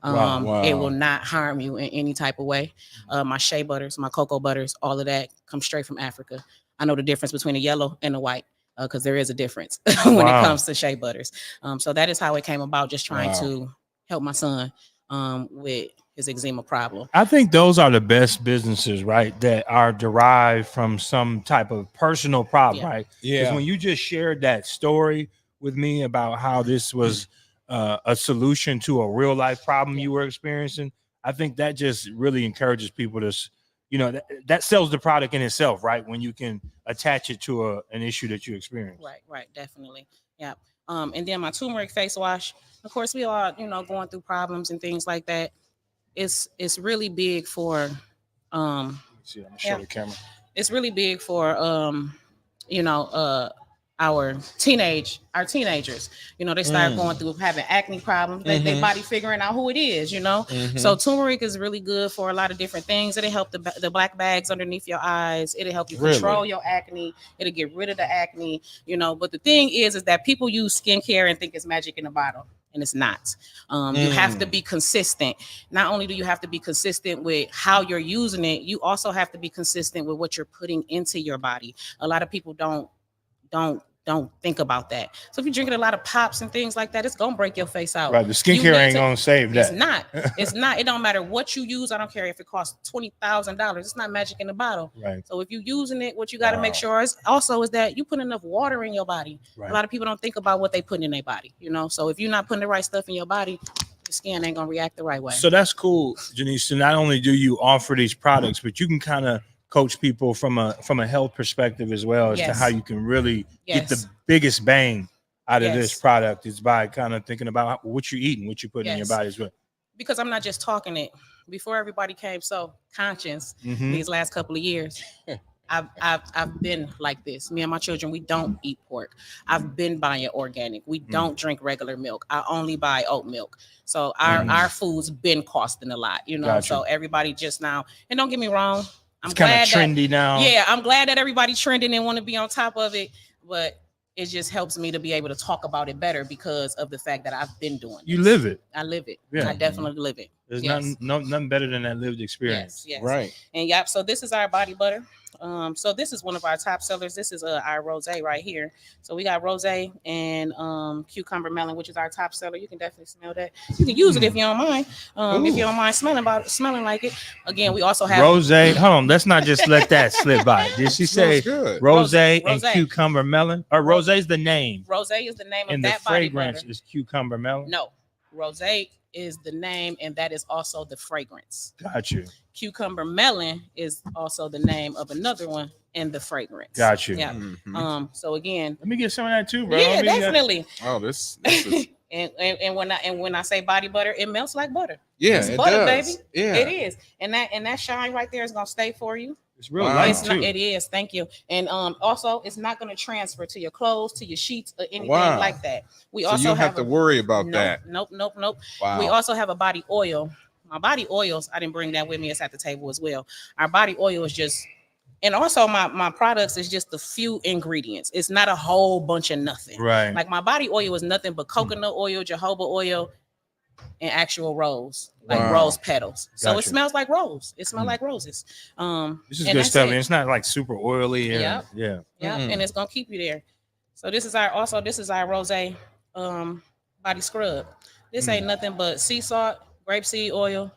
Wow. It will not harm you in any type of way. My shea butters, my cocoa butters, all of that comes straight from Africa. I know the difference between the yellow and the white because there is a difference when it comes to shea butters. So that is how it came about, just trying to help my son with his eczema problem. I think those are the best businesses, right? That are derived from some type of personal problem, right? Yeah. Because when you just shared that story with me about how this was a solution to a real life problem you were experiencing, I think that just really encourages people to, that sells the product in itself, right? When you can attach it to an issue that you experience. Right, definitely. Yeah. And then my turmeric face wash, of course, we are, going through problems and things like that. It's really big for See, I'm gonna show the camera. It's really big for our teenagers. They start going through having acne problems, their body figuring out who it is, So turmeric is really good for a lot of different things. It'll help the black bags underneath your eyes. It'll help you control your acne. It'll get rid of the acne, But the thing is that people use skincare and think it's magic in a bottle. And it's not. You have to be consistent. Not only do you have to be consistent with how you're using it, you also have to be consistent with what you're putting into your body. A lot of people don't think about that. So if you're drinking a lot of pops and things like that, it's gonna break your face out. Right. The skincare ain't gonna save that. It's not. It don't matter what you use. I don't care if it costs $20,000. It's not magic in the bottle. Right. So if you're using it, what you got to make sure is that you put enough water in your body. Right. A lot of people don't think about what they put in their body. So if you're not putting the right stuff in your body, your skin ain't gonna react the right way. So that's cool, Janice. So not only do you offer these products, but you can kind of coach people from a health perspective as well as to how you can really get the biggest bang out of this product is by kind of thinking about what you're eating, what you put in your body as well. Because I'm not just talking it. Before everybody came so conscious these last couple of years, I've been like this. Me and my children, we don't eat pork. I've been buying organic. We don't drink regular milk. I only buy oat milk. So our food's been costing a lot, Gotcha. So everybody just now, and don't get me wrong, It's kind of trendy now. Yeah, I'm glad that everybody's trending and want to be on top of it, but it just helps me to be able to talk about it better because of the fact that I've been doing it. You live it. I live it. Yeah. I definitely live it. There's Yes. nothing better than that lived experience. Yes. Right. And yep, so this is our body butter. So this is one of our top sellers. This is our rosé right here. So we got rosé and cucumber melon, which is our top seller. You can definitely smell that. You can use it if you don't mind. If you don't mind smelling like it. Again, we also have Rosé. Hold on, let's not just let that slip by. Did she say good. rosé and Rosé. cucumber melon? Or rosé is the name, rosé is the name of and the that body fragrance butter. is cucumber melon. No, rosé is the name, and that is also the fragrance. Got you. Cucumber melon is also the name of another one and the fragrance. Got you. Yeah. Mhm. So again, Let me get some of that too, bro. yeah, Let me, definitely. Oh, this is and when I say body butter, it melts like butter. yeah, It's it butter, does. baby. Yeah, It is, and that shine right there is gonna stay for you. it's real Wow. light It's too. not, it is. Thank you. And also, it's not going to transfer to your clothes, to your sheets, or anything Wow. like that. We So also you don't have to worry about that. Nope. Wow. We also have a body oil. My body oils, I didn't bring that with me. It's at the table as well. Our body oil is just, and also my products is just a few ingredients. It's not a whole bunch of nothing. Right. Like my body oil is nothing but coconut oil, jojoba oil, and actual rose, like Wow. rose petals. So Gotcha. it smells like rose. It smells like roses. This is and good that's stuff. it. And it's not like super oily. And, Yep. Yeah. Yeah, Mm. and it's gonna keep you there. So this is our rosé body scrub. This ain't nothing but sea salt, grapeseed oil,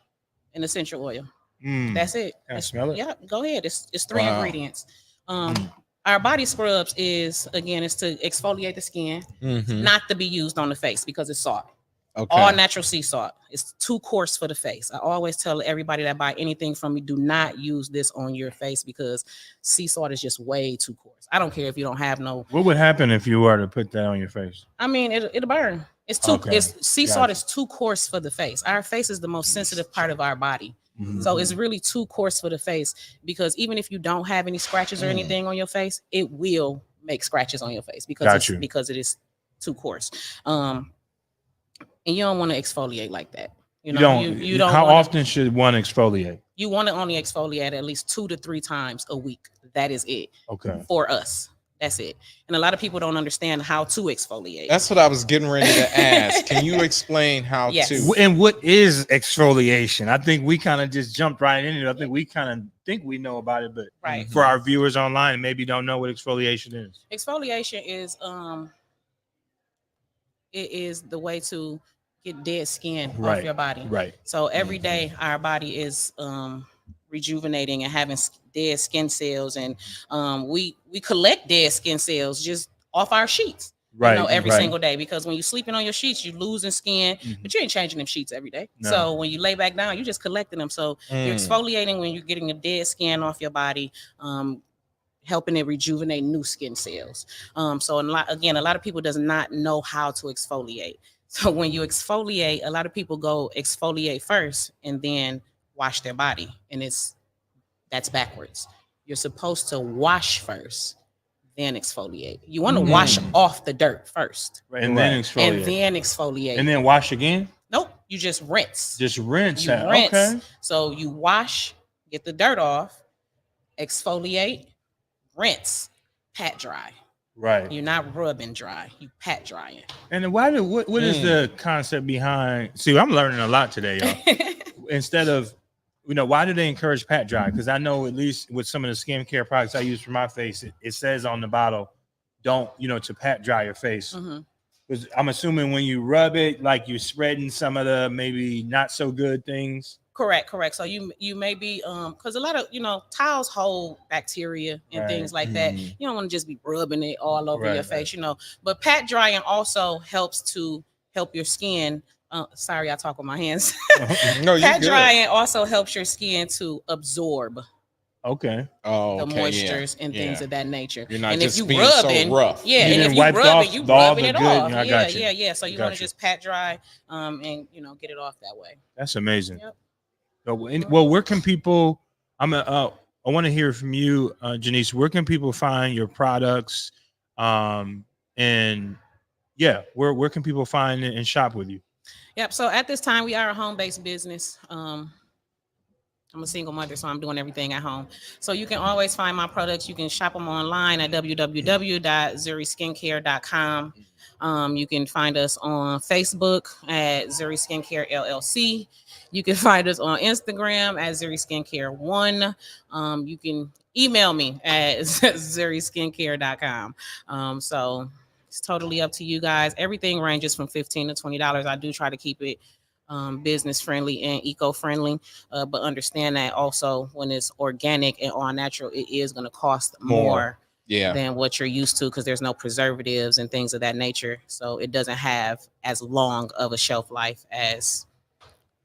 and essential oil. Mm. That's it. Can I smell it? Yeah, go ahead. It's three Wow. ingredients. Our body scrubs is to exfoliate the skin, Mhm. not to be used on the face because it's salt. Okay. All natural sea salt. It's too coarse for the face. I always tell everybody that buy anything from me, do not use this on your face because sea salt is just way too coarse. I don't care if you don't have no. What would happen if you were to put that on your face? I mean, it'll burn. It's too. Okay. It's sea salt Gotcha. is too coarse for the face. Our face is the most sensitive part of our body, Mhm. so it's really too coarse for the face. Because even if you don't have any scratches or anything on your face, it will make scratches on your face because because it is too coarse. And you don't want to exfoliate like that. You know, you don't. How wanna, often should one exfoliate? You want to only exfoliate at least 2 to 3 times a week. That is it. Okay. For us, that's it. And a lot of people don't understand how to exfoliate. That's what I was getting ready to ask. Can you explain how Yes. to? And what is exfoliation? I think we kind of just jumped right into it. I think we kind of think we know about it, but Right. for our viewers online, maybe don't know what exfoliation is. Exfoliation is it is the way to get dead skin off your body. Right. So every day our body is rejuvenating and having dead skin cells, and we collect dead skin cells just off our sheets. Right. You know, every right. single day, because when you're sleeping on your sheets, you're losing skin, but you ain't changing them sheets every day. No. So when you lay back down, you're just collecting them. So you're exfoliating when you're getting the dead skin off your body, helping it rejuvenate new skin cells. So a lot of people does not know how to exfoliate. So when you exfoliate, a lot of people go exfoliate first and then wash their body, and that's backwards. You're supposed to wash first, then exfoliate. You want to wash off the dirt first, Right. And then exfoliate. and then exfoliate. And then wash again? Nope, you just rinse. Just rinse. You that. rinse. Okay. So you wash, get the dirt off, exfoliate, rinse, pat dry. Right. You're not rubbing dry. You pat drying. And then what is the concept behind? See, I'm learning a lot today, y'all. Instead of, why do they encourage pat dry? Because I know at least with some of the skincare products I use for my face, it says on the bottle, don't, to pat dry your face. Because I'm assuming when you rub it, like you're spreading some of the maybe not so good things. Correct. So you may be because a lot of towels hold bacteria and things like that. You don't want to just be rubbing it all over your face, But pat drying also helps to help your skin. Sorry, I talk with my hands. No, you Pat good. drying also helps your skin to absorb Okay. Oh, the okay, moistures and things of that nature. You're not and just if you being rubbing, so rough. yeah, You and done if you wiped rub off it, you all rubbing the it good- off. I got you. Yeah. So you Got want you. to just pat dry, and get it off that way. That's amazing. Yep. Well, where can people? I want to hear from you, Janice. Where can people find your products? And yeah, where can people find it and shop with you? Yep. So at this time, we are a home-based business. I'm a single mother, so I'm doing everything at home. So you can always find my products. You can shop them online at www.zuriskincare.com. You can find us on Facebook at Zuri Skincare LLC. You can find us on Instagram at Zuri Skincare 1. You can email me at zuriskincare.com. So it's totally up to you guys. Everything ranges from $15 to $20. I do try to keep it business friendly and eco friendly, but understand that also when it's organic and all natural, it is going to cost more than what you're used to because there's no preservatives and things of that nature. So it doesn't have as long of a shelf life as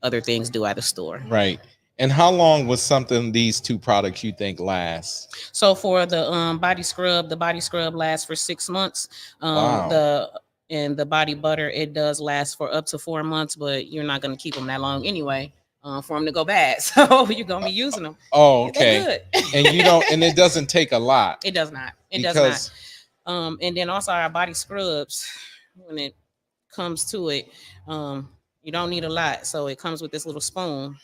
other things do at the store. Right. And how long was something these two products you think last? So for the body scrub lasts for 6 months. Wow. The body butter, it does last for up to 4 months, but you're not going to keep them that long anyway for them to go bad. So you're going to be using them. Oh, okay. They're good. And and it doesn't take a lot. It does not. It does not. And then also our body scrubs, when it comes to it, you don't need a lot. So it comes with this little spoon.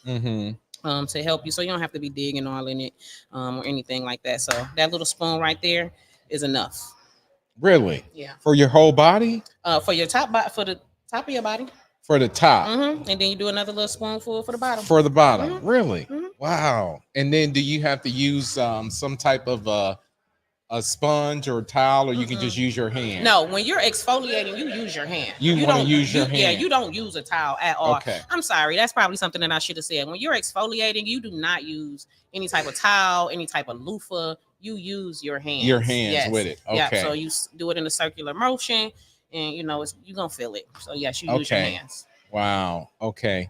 To help you, so you don't have to be digging all in it or anything like that. So that little spoon right there is enough. Really? Yeah. For your whole body? For your for the top of your body. For the top. And then you do another little spoonful for the bottom. For the bottom. Really? Wow. And then do you have to use some type of a sponge or a towel, or you can just use your hand? No, when you're exfoliating, you use your hand. You want to use your hand. Yeah, you don't use a towel at all. Okay. I'm sorry. That's probably something that I should have said. When you're exfoliating, you do not use any type of towel, any type of loofah. You use your hands. Your hands with it. Okay. Yeah, so you do it in a circular motion, and you're going to feel it. So yes, you use your hands. Wow. Okay.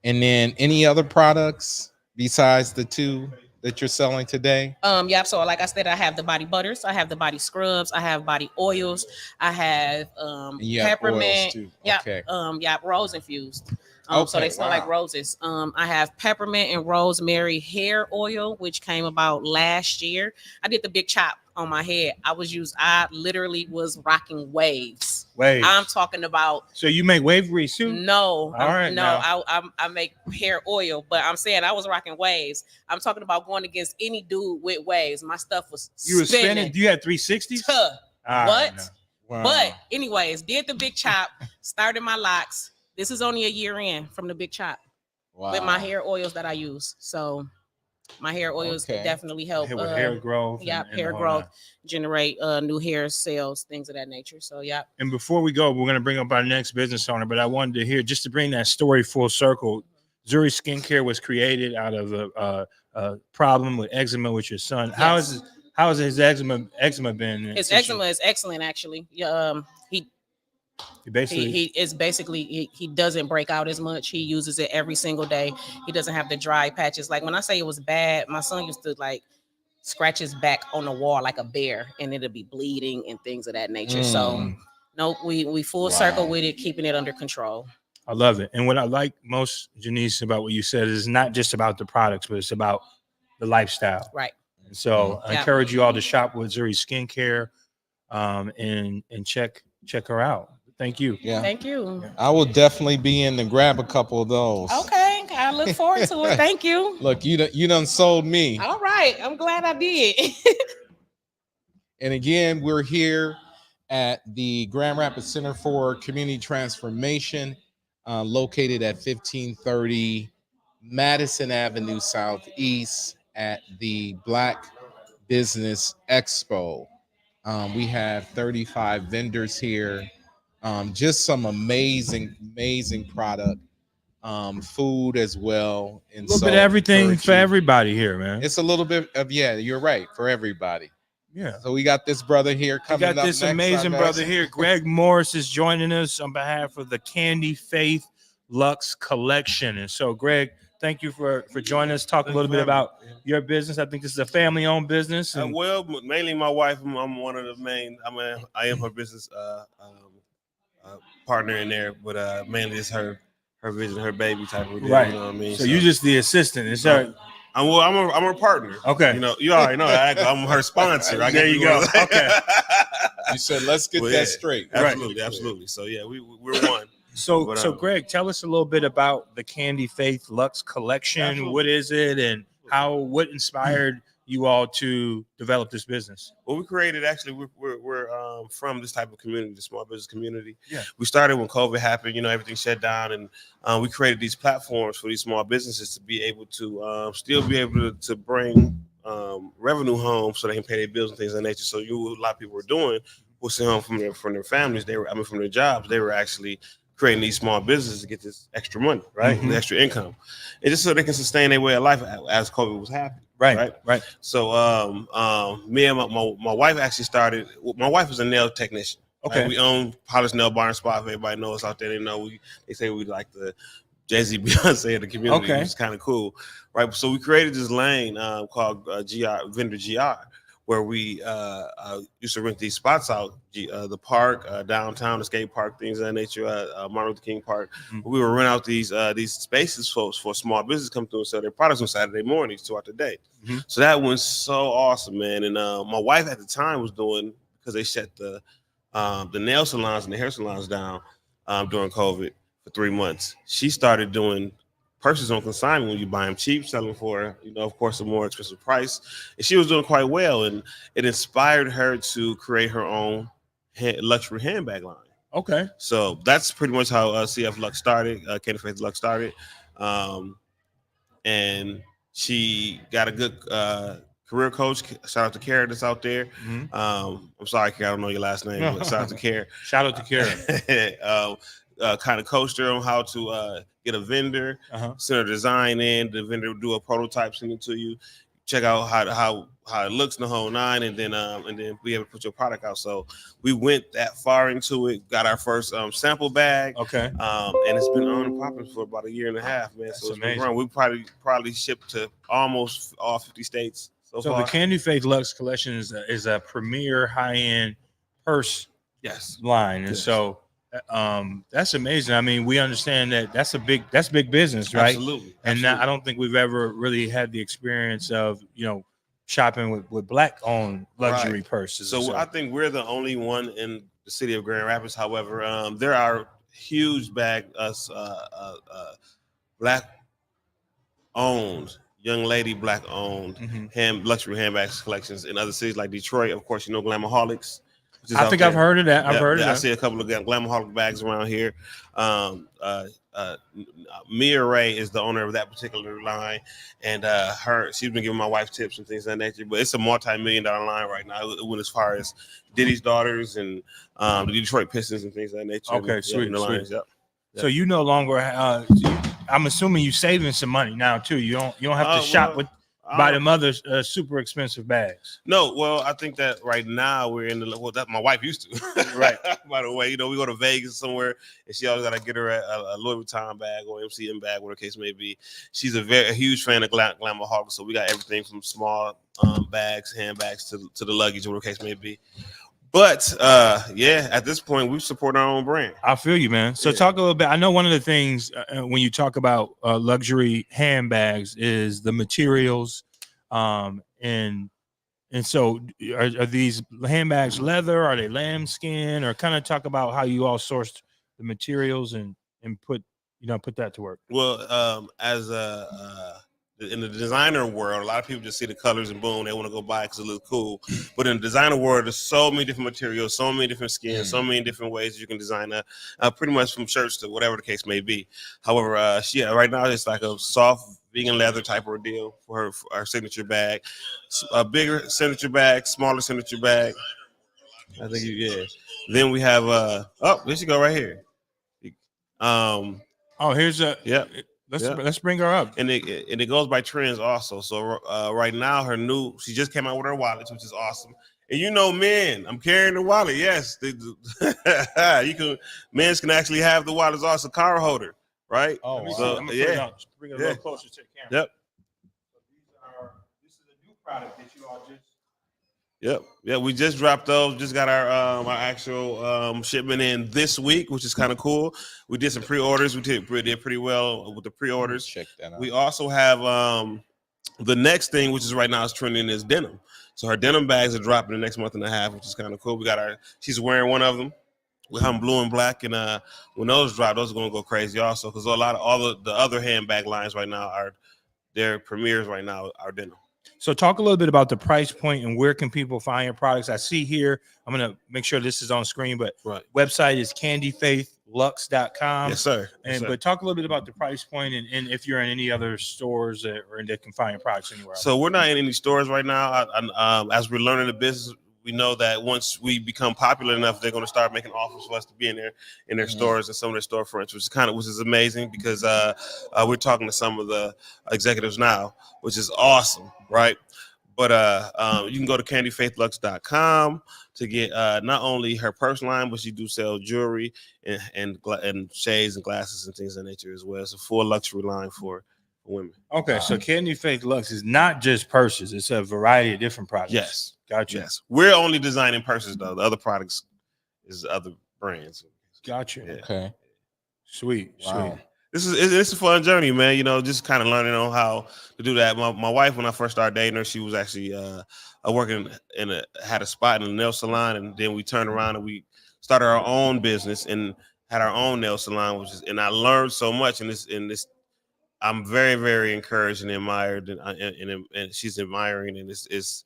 And then any other products besides the two that you're selling today? So like I said, I have the body butters, I have the body scrubs, I have body oils, I have peppermint. Rose infused. So they smell like roses. I have peppermint and rosemary hair oil, which came about last year. I did the big chop on my head. I literally was rocking waves. I'm talking about. So you make wave grease too? No, I make hair oil, but I'm saying I was rocking waves. I'm talking about going against any dude with waves. My stuff was You were spinning? You had 360s? What? No. Wow. But anyways, did the big chop, started my locks. This is only a year in from the big chop with my hair oils that I use. So my hair oils definitely help with hair growth. Hair growth, generate new hair cells, things of that nature. So And before we go, we're going to bring up our next business owner, but I wanted to hear, just to bring that story full circle. Zuri Skincare was created out of a problem with eczema with your son. Yes. How has his eczema been? His eczema is excellent, actually. He doesn't break out as much. He uses it every single day. He doesn't have the dry patches. Like when I say it was bad, my son used to like scratch his back on the wall like a bear, and it'll be bleeding and things of that nature. So no, we full circle with it, keeping it under control. I love it. And what I like most, Janice, about what you said is not just about the products, but it's about the lifestyle. Right. And so I encourage you all to shop with Zuri Skincare and check her out. Thank you. Yeah. Thank you. I will definitely be in to grab a couple of those. Okay. I look forward to it. Thank you. Look, you done sold me. All right. I'm glad I did. And again, we're here at the Grand Rapids Center for Community Transformation, located at 1530 Madison Avenue Southeast at the Black Business Expo. We have 35 vendors here. Just some amazing product, food as well. And a little bit of everything for everybody here, man. It's a little bit of, you're right, for everybody. Yeah. So we got this brother here coming up. We got this amazing brother here. Greg Morris is joining us on behalf of the Candy Faith Luxe Collection. And so, Greg, thank you for joining us. Talk a little bit about your business. I think this is a family-owned business. Well, mainly my wife. I'm one of the main. I am her business partner in there, but mainly it's her vision, her baby type of deal. Right. You know what I mean? So you're just the assistant. It's her. I'm her partner. Okay. You already know. I'm her sponsor. There you go. Okay. You said let's get that straight. Absolutely, right. absolutely. So yeah, we're one. So, But, so Greg, tell us a little bit about the Candy Faith Lux collection. Absolutely. What is it, and what inspired you all to develop this business? Well, we created actually. We're from this type of community, the small business community. Yeah. We started when COVID happened. Everything shut down, and we created these platforms for these small businesses to be able to still be able to bring revenue home, so they can pay their bills and things of that nature. So a lot of people were doing was sitting home from their families. From their jobs. They were actually creating these small businesses to get this extra money, right? Mhm. The extra income, and just so they can sustain their way of life as COVID was happening. Right. So, me and my wife actually started. My wife is a nail technician. Okay. Right? We own Polished Nail Bar and Spa. If everybody knows out there, they know they say we like the Jay-Z, Beyonce of the community, Okay. which is kind of cool, right? So we created this lane called Vendor GR, where we used to rent these spots out, the park, downtown, the skate park, things of that nature, Martin Luther King Park. Mhm. We would rent out these spaces for small business come through and sell their products on Saturday mornings throughout the day. Mhm. So that was so awesome, man. And my wife at the time was doing, because they shut the nail salons and the hair salons down during COVID for 3 months. She started doing purses on consignment when you buy them cheap, selling for, of course, a more expensive price. And she was doing quite well, and it inspired her to create her own luxury handbag line. Okay. So that's pretty much how CF Lux started, Candy Faith Lux started. And she got a good career coach. Shout out to Kara that's out there. Mhm. I'm sorry, Kara, I don't know your last name, but shout out to Kara. Shout out to Kara. Kind of coached her on how to get a vendor, Uh-huh. send her design in. The vendor will do a prototype, send it to you. Check out how it looks in the whole nine, and then be able to put your product out. So we went that far into it. Got our first sample bag. Okay. And it's been on and popping for about 1.5 years, man. That's So it's been amazing. growing. We probably shipped to almost all 50 states so So far. the Candy Faith Lux collection is a premier high-end purse Yes. line, and Yes. so that's amazing. I mean, we understand that that's big business, right? Absolutely. And I don't think we've ever really had the experience of shopping with black-owned luxury Right. purses. So I think we're the only one in the city of Grand Rapids. However, there are huge black-owned young lady black-owned Mhm. luxury handbags collections in other cities like Detroit. Of course, Glamaholics. I think I've heard of that. I've heard of I that. see a couple of Glamaholic bags around here. Mia Ray is the owner of that particular line, and she's been giving my wife tips and things of that nature. But it's a multi-million-dollar line right now. It went as far as Diddy's daughters and the Detroit Pistons and things of that nature. Okay, And, sweet, the lines, sweet. yep. So you no longer. I'm assuming you saving some money now too. You don't have to shop buy them other super expensive bags. No, well, I think that right now we're in that my wife used to. Right. By the way, we go to Vegas somewhere, and she always got to get her a Louis Vuitton bag or MCM bag, whatever the case may be. She's a huge fan of Glamaholic, so we got everything from small bags, handbags to the luggage, whatever the case may be. But at this point, we support our own brand. I feel you, man. So Yeah. talk a little bit. I know one of the things when you talk about luxury handbags is the materials, and so are these handbags leather? Are they lambskin? Or kind of talk about how you all sourced the materials and put that to work. Well, as in the designer world, a lot of people just see the colors and boom, they want to go buy it because it looks cool. But in the designer world, there's so many different materials, so many different skins, so many different ways you can design pretty much from shirts to whatever the case may be. However, right now it's like a soft vegan leather type of deal for our signature bag, a bigger signature bag, smaller signature bag. I think Then we have there she go right here. Here's a Let's bring her up. And it goes by trends also. So right now she just came out with her wallets, which is awesome. And men, I'm carrying the wallet. Yes, men can actually have the wallet as also a car holder, right? Oh, wow. So, I'm gonna bring it a little closer to the camera. Yep. So this is a new product that you all just. Yep. Yeah, we just dropped those. Just got our actual shipment in this week, which is kind of cool. We did some pre-orders. We did pretty well with the pre-orders. Check that out. We also have the next thing, which is right now is trending, is denim. So her denim bags are dropping the next month and a half, which is kind of cool. She's wearing one of them. We have them blue and black, and when those drop, those are going to go crazy also, because all the other handbag lines right now are their premieres right now are denim. So talk a little bit about the price point and where can people find your products. I see here, I'm going to make sure this is on screen, but website is candyfaithlux.com. Yes, sir. But talk a little bit about the price point and if you're in any other stores that can find your products anywhere else. So we're not in any stores right now. As we're learning the business, we know that once we become popular enough, they're going to start making offers for us to be in their stores and some of their storefronts, which is amazing, because we're talking to some of the executives now, which is awesome, right? But you can go to candyfaithlux.com to get not only her purse line, but she do sell jewelry and shades and glasses and things of that nature as well. It's a full luxury line for women. Okay, so Candy Faith Lux is not just purses; it's a variety of different products. Yes, gotcha. Yes, we're only designing purses though. The other products is other brands. Gotcha. Yeah. Okay. Sweet. This is a fun journey, man. You know, just kind of learning on how to do that. My wife, when I first started dating her, she was actually working had a spot in a nail salon, and then we turned around and we started our own business and had our own nail salon, and I learned so much in this. I'm very, very encouraged and admired, and she's admiring, and it's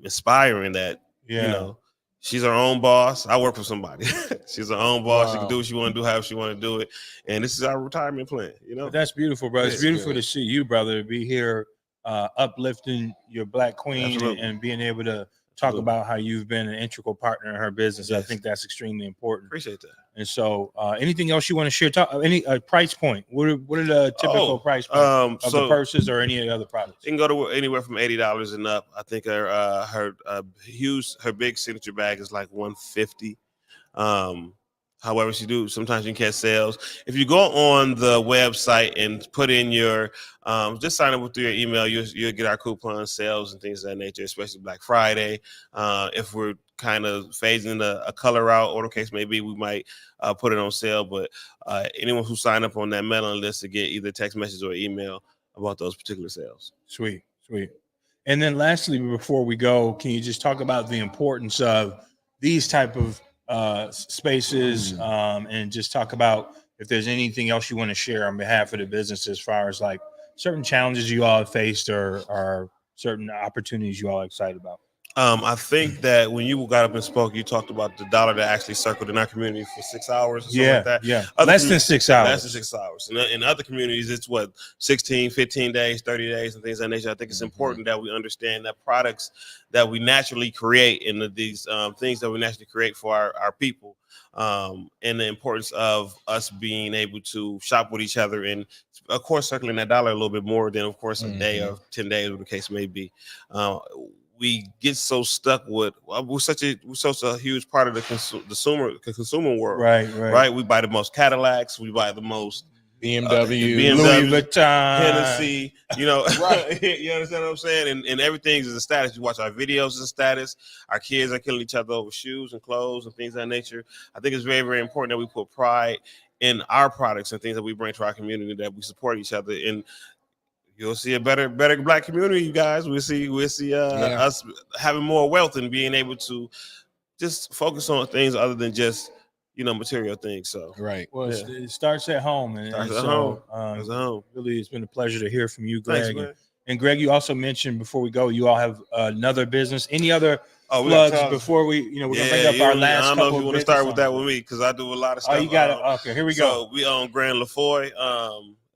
inspiring that you know she's her own boss. I work for somebody. She's her own boss. Wow. She can do what she want to do, however she want to do it, and this is our retirement plan. You know, but that's beautiful, bro. It's beautiful to see you, brother, be here, uplifting your Black queen and being able to talk about how you've been an integral partner in her business. Yes. I think that's extremely important. Appreciate that. And so, anything else you want to share? Any price point? What are the typical price point of the purses or any other products? You can go to anywhere from $80 and up. I think her big signature bag is like $150. However, sometimes you can catch sales. If you go on the website and put in your, just sign up through your email, you'll get our coupon sales and things of that nature, especially Black Friday. If we're kind of phasing a color out, or the case may be, we might put it on sale. But anyone who signed up on that mailing list to get either text message or email about those particular sales. Sweet. And then lastly, before we go, can you just talk about the importance of these type of spaces, and just talk about if there's anything else you want to share on behalf of the business as far as like certain challenges you all have faced or certain opportunities you all are excited about? I think that when you got up and spoke, you talked about the dollar that actually circled in our community for 6 hours or something like that. Yeah. Less than 6 hours. Less than 6 hours. In other communities, it's 16, 15 days, 30 days, and things of that nature. I think it's important that we understand that products that we naturally create and these things that we naturally create for our people, and the importance of us being able to shop with each other and, of course, circling that dollar a little bit more than, of course, a day or 10 days, whatever the case may be. We get so stuck with we're such a huge part of the consumer world, right? We buy the most Cadillacs, we buy the most BMW, Louis Vuitton, Hennessy, you know, right? You understand what I'm saying? And everything is a status. You watch our videos as a status. Our kids are killing each other over shoes and clothes and things of that nature. I think it's very, very important that we put pride in our products and things that we bring to our community, that we support each other, and you'll see a better Black community, you guys. We'll see us having more wealth and being able to just focus on things other than just, material things. So Well, it starts at home, and home. Really, it's been a pleasure to hear from you, Greg. Thanks, and Greg, you also mentioned before we go, you all have another business. Any other plugs before we're gonna bring up our last? I don't know if you want to start with that with me, because I do a lot of stuff. Oh, you got it. Okay, here we go. So we own Grand LaFoy.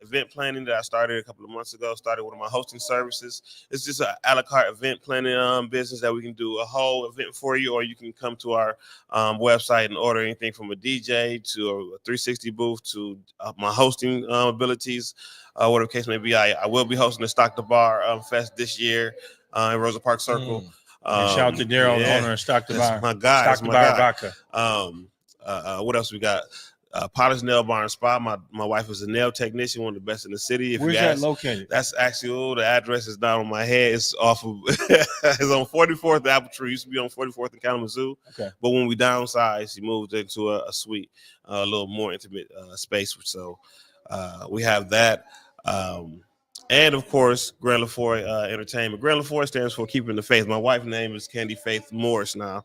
Event planning that I started a couple of months ago. Started one of my hosting services. It's just an a la carte event planning business that we can do a whole event for you, or you can come to our website and order anything from a DJ to a 360 booth to my hosting abilities, whatever the case may be. I will be hosting the Stock the Bar Fest this year in Rosa Park Circle. Shout out to Daryl, the owner of Stock the Bar. My guy. Stock the Bar Vodka. What else we got? Potter's Nail Bar and Spa. My wife is a nail technician, one of the best in the city. Where's that located? That's actually the address is not on my head. It's off of it's on 44th Apple Tree. Used to be on 44th and Kalamazoo. Okay. But when we downsized, she moved into a suite, a little more intimate space. So we have that. and of course, Grand LaFoy Entertainment. Grand LaFoy stands for Keeping the Faith. My wife's name is Candy Faith Morris now.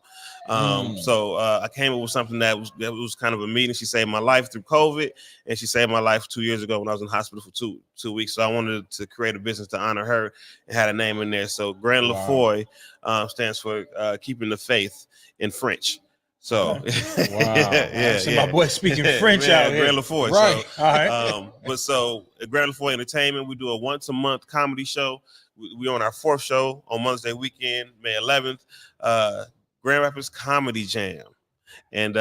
So I came up with something that was kind of a meeting. She saved my life through COVID, and she saved my life 2 years ago when I was in hospital for two weeks. So I wanted to create a business to honor her and had a name in there. So Grand LaFoy stands for Keeping the Faith in French. So, yeah. So my boy speaking French out here. Grand LaFoy. Right. So, All right. But so at Grand LaFoy Entertainment, we do a once-a-month comedy show. We on our 4th show on Mother's Day weekend, May 11th. Grand Rapids Comedy Jam, and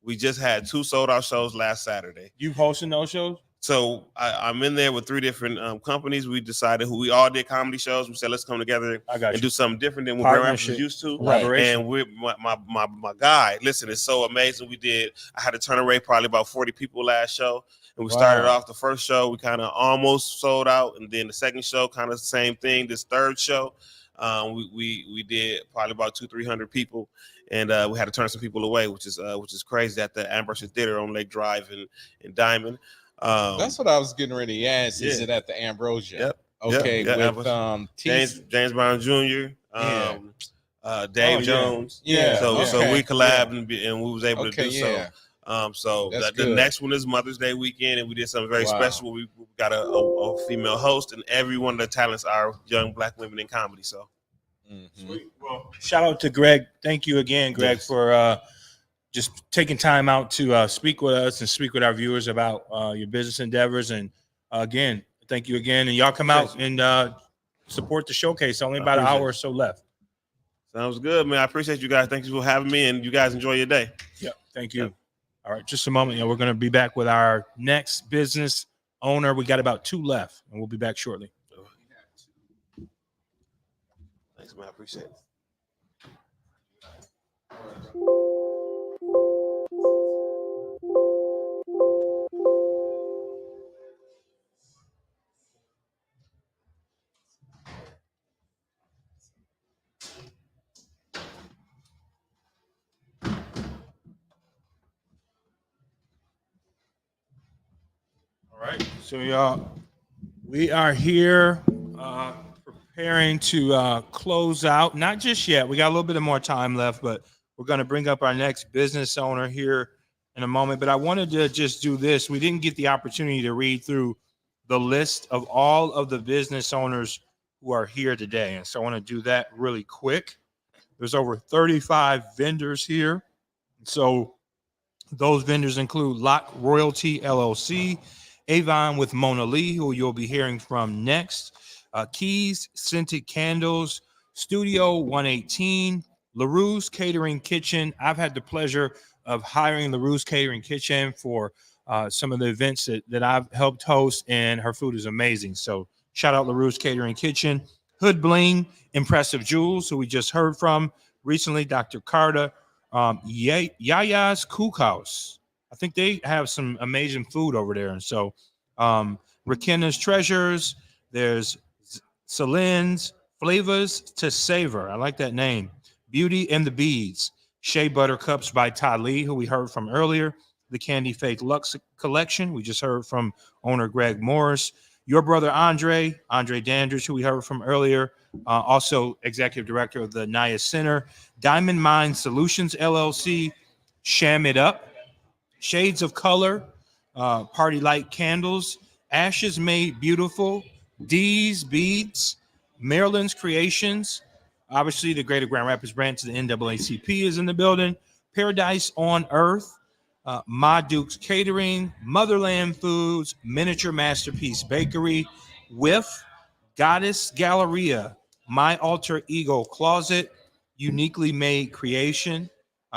we just had 2 sold-out shows last Saturday. You hosting those shows? So I'm in there with 3 different companies. We decided we all did comedy shows. We said let's come together and do something different than what Grand Rapids was used to. And we're my guy. Listen, it's so amazing. I had a turn rate probably about 40 people last show, and we started off the first show. We kind of almost sold out, and then the second show kind of the same thing. This third show, we did probably about 200-300 people, and we had to turn some people away, which is crazy at the Ambrosia Theater on Lake Drive in Diamond. That's what I was getting ready to ask. Is it at the Ambrosia? Yep. Okay. Yep. With James Brown Jr., Dave Jones. Yeah. So we collabed and we was able to do so. So the next one is Mother's Day weekend, and we did something very special. We got a female host, and every one of the talents are young Black women in comedy. So, Sweet. Well, shout out to Greg. Thank you again, Greg, for just taking time out to speak with us and speak with our viewers about your business endeavors. And again, thank you again. And y'all come out and support the showcase. Only about an hour or so left. Sounds good, man. I appreciate you guys. Thank you for having me, and you guys enjoy your day. Yeah, thank you. All right, just a moment. We're going to be back with our next business owner. We got about 2 left, and we'll be back shortly. Thanks, man. I appreciate it. All right, so y'all, we are here preparing to close out. Not just yet. We got a little bit of more time left, but we're going to bring up our next business owner here in a moment. But I wanted to just do this. We didn't get the opportunity to read through the list of all of the business owners who are here today. And so I want to do that really quick. There's over 35 vendors here. So those vendors include Lock Royalty LLC, Avon with Mona Lee, who you'll be hearing from next, Keys Scented Candles, Studio 118, LaRue's Catering Kitchen. I've had the pleasure of hiring LaRue's Catering Kitchen for some of the events that I've helped host, and her food is amazing. So shout out LaRue's Catering Kitchen. Hood Bling, Impressive Jewels, who we just heard from recently, Dr. Carter, Yaya's Cookhouse. I think they have some amazing food over there. And so Rakena's Treasures, there's Celine's Flavors to Savor. I like that name. Beauty and the Beads. Shea Butter Cups by Todd Lee, who we heard from earlier. The Candy Fake Luxe Collection. We just heard from owner Greg Morris. Your brother Andre Dandridge, who we heard from earlier. Also executive director of the NAIA Center. Diamond Mine Solutions LLC. Sham It Up. Shades of Color, Party Light Candles, Ashes Made Beautiful, D's Beads, Maryland's Creations, obviously the Greater Grand Rapids branch of the NAACP is in the building, Paradise on Earth, Ma Duke's Catering, Motherland Foods, Miniature Masterpiece Bakery, Whiff, Goddess Galleria, My Alter Ego Closet, Uniquely Made Creation.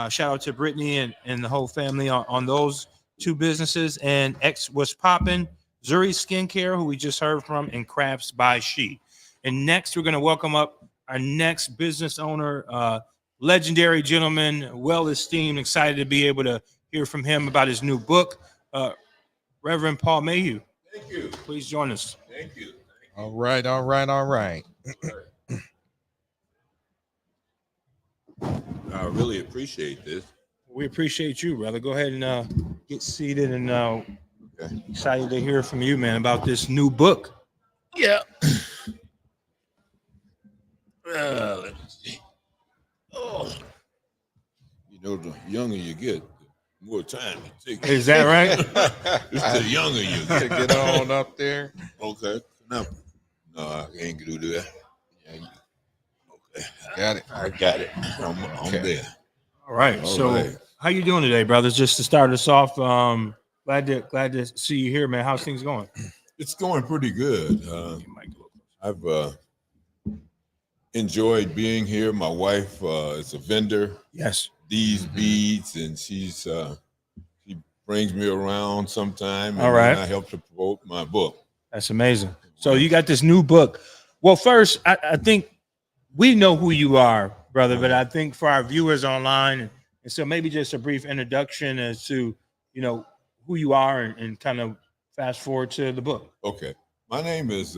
Shout out to Brittany and the whole family on those 2 businesses. And X Was Poppin', Zuri Skincare, who we just heard from, and Crafts by She. And next, we're going to welcome up our next business owner, legendary gentleman, well-esteemed, excited to be able to hear from him about his new book, Reverend Paul Mayhew. Thank you. Please join us. Thank you. All right. I really appreciate this. We appreciate you, brother. Go ahead and get seated, and excited to hear from you, man, about this new book. Yeah. Let me see. Oh, you know, the younger you get, the more time it takes. Is that right? It's the younger you get. Get on up there. Okay. No, I can't do that. Yeah, okay. Got it. I got it. I'm Okay. there. All right. All So, right. how you doing today, brothers? Just to start us off, glad to see you here, man. How's things going? It's going pretty good. I've enjoyed being here. My wife is a vendor. Yes. These beads, and she brings me around sometime. And All right. I help to promote my book. That's amazing. So you got this new book. Well, first, I think we know who you are, brother, but I think for our viewers online, and so maybe just a brief introduction as to, who you are and kind of fast forward to the book. Okay. My name is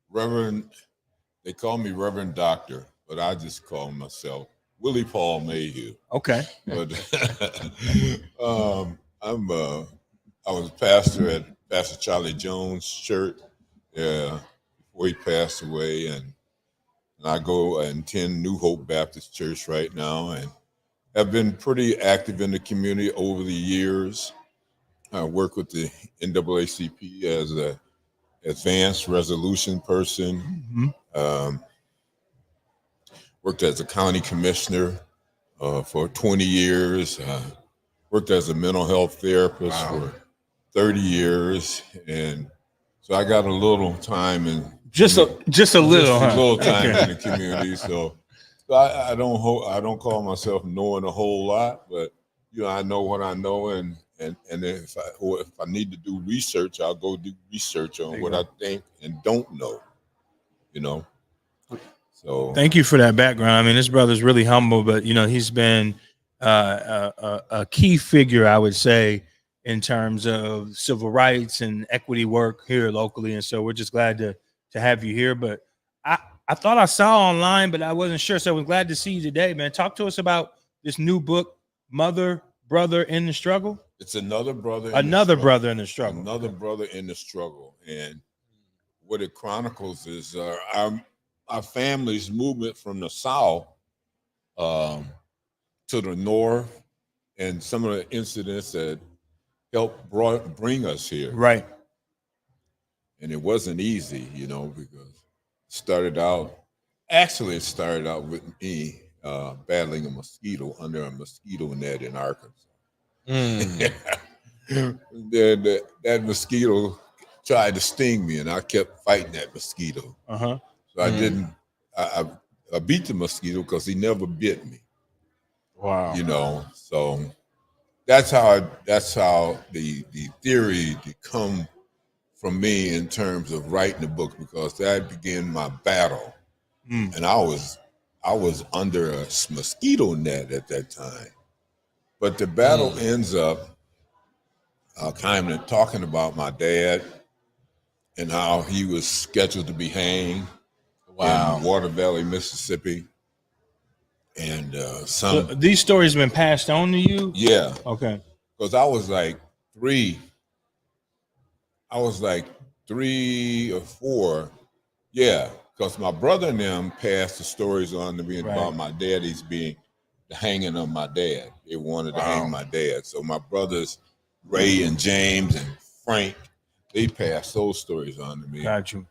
Reverend, they call me Reverend Doctor, but I just call myself Willie Paul Mayhew. Okay. But I was pastor at Pastor Charlie Jones' church before he passed away, and I go and attend New Hope Baptist Church right now, and have been pretty active in the community over the years. I work with the NAACP as a advanced resolution person. Worked as a county commissioner for 20 years. Worked as a mental health therapist for 30 years, and so I got a little time in just a little time in the community. So I don't call myself knowing a whole lot, but I know what I know, and if I need to do research, I'll go do research on what I think and don't know. So thank you for that background. I mean, this brother's really humble, but he's been a key figure, I would say, in terms of civil rights and equity work here locally. And so we're just glad to have you here. But I thought I saw online, but I wasn't sure. So I'm glad to see you today, man. Talk to us about this new book, Mother, Brother in the Struggle. It's another brother. Another brother in the struggle. Another brother in the struggle. And what it chronicles is our family's movement from the South to the North, and some of the incidents that helped bring us here. Right. And it wasn't easy, because it started out with me battling a mosquito under a mosquito net in Arkansas. That mosquito tried to sting me, and I kept fighting that mosquito. So I didn't. I beat the mosquito because he never bit me. Wow. So that's how the theory come from me in terms of writing the book, because that began my battle, and I was under a mosquito net at that time. But the battle ends up kind of talking about my dad and how he was scheduled to be hanged in Water Valley, Mississippi. And so these stories have been passed on to you? Yeah. Okay. Because I was like 3 or 4. Yeah. Because my brother and them passed the stories on to me about my daddy's being the hanging of my dad. They wanted to hang my dad. So my brothers, Ray and James and Frank, they passed those stories on to me. Got you.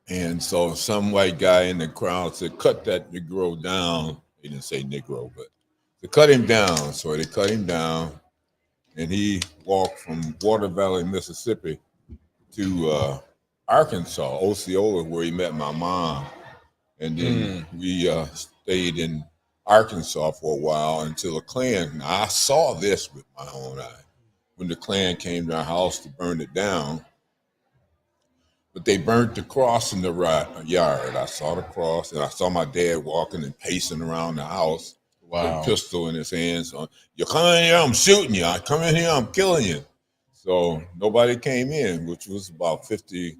And so some white guy in the crowd said, cut that Negro down. He didn't say Negro, but to cut him down. So they cut him down, and he walked from Water Valley, Mississippi to Arkansas, Osceola, where he met my mom. And then we stayed in Arkansas for a while until the Klan. Now, I saw this with my own eye when the Klan came to our house to burn it down. But they burnt the cross in the yard. I saw the cross, and I saw my dad walking and pacing around the house with a pistol in his hands. You come in here, I'm shooting you. I come in here, I'm killing you. So nobody came in, which was about 50,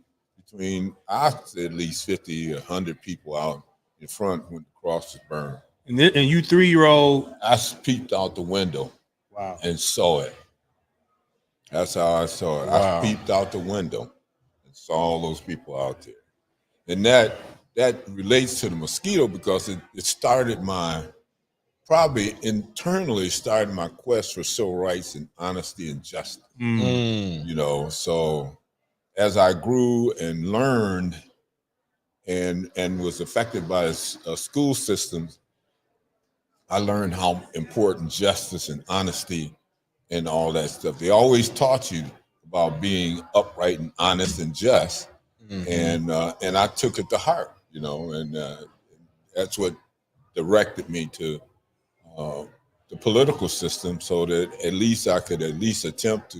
at least 50, 100 people out in front when the cross was burned. And you 3-year-old? I peeped out the window and saw it. That's how I saw it. I peeped out the window. saw all those people out there. And that relates to the mosquito because it started probably internally started my quest for civil rights and honesty and justice. You know, so as I grew and learned and was affected by school systems, I learned how important justice and honesty and all that stuff. They always taught you about being upright and honest and just, and I took it to heart, you know, and that's what directed me to the political system, so that at least I could attempt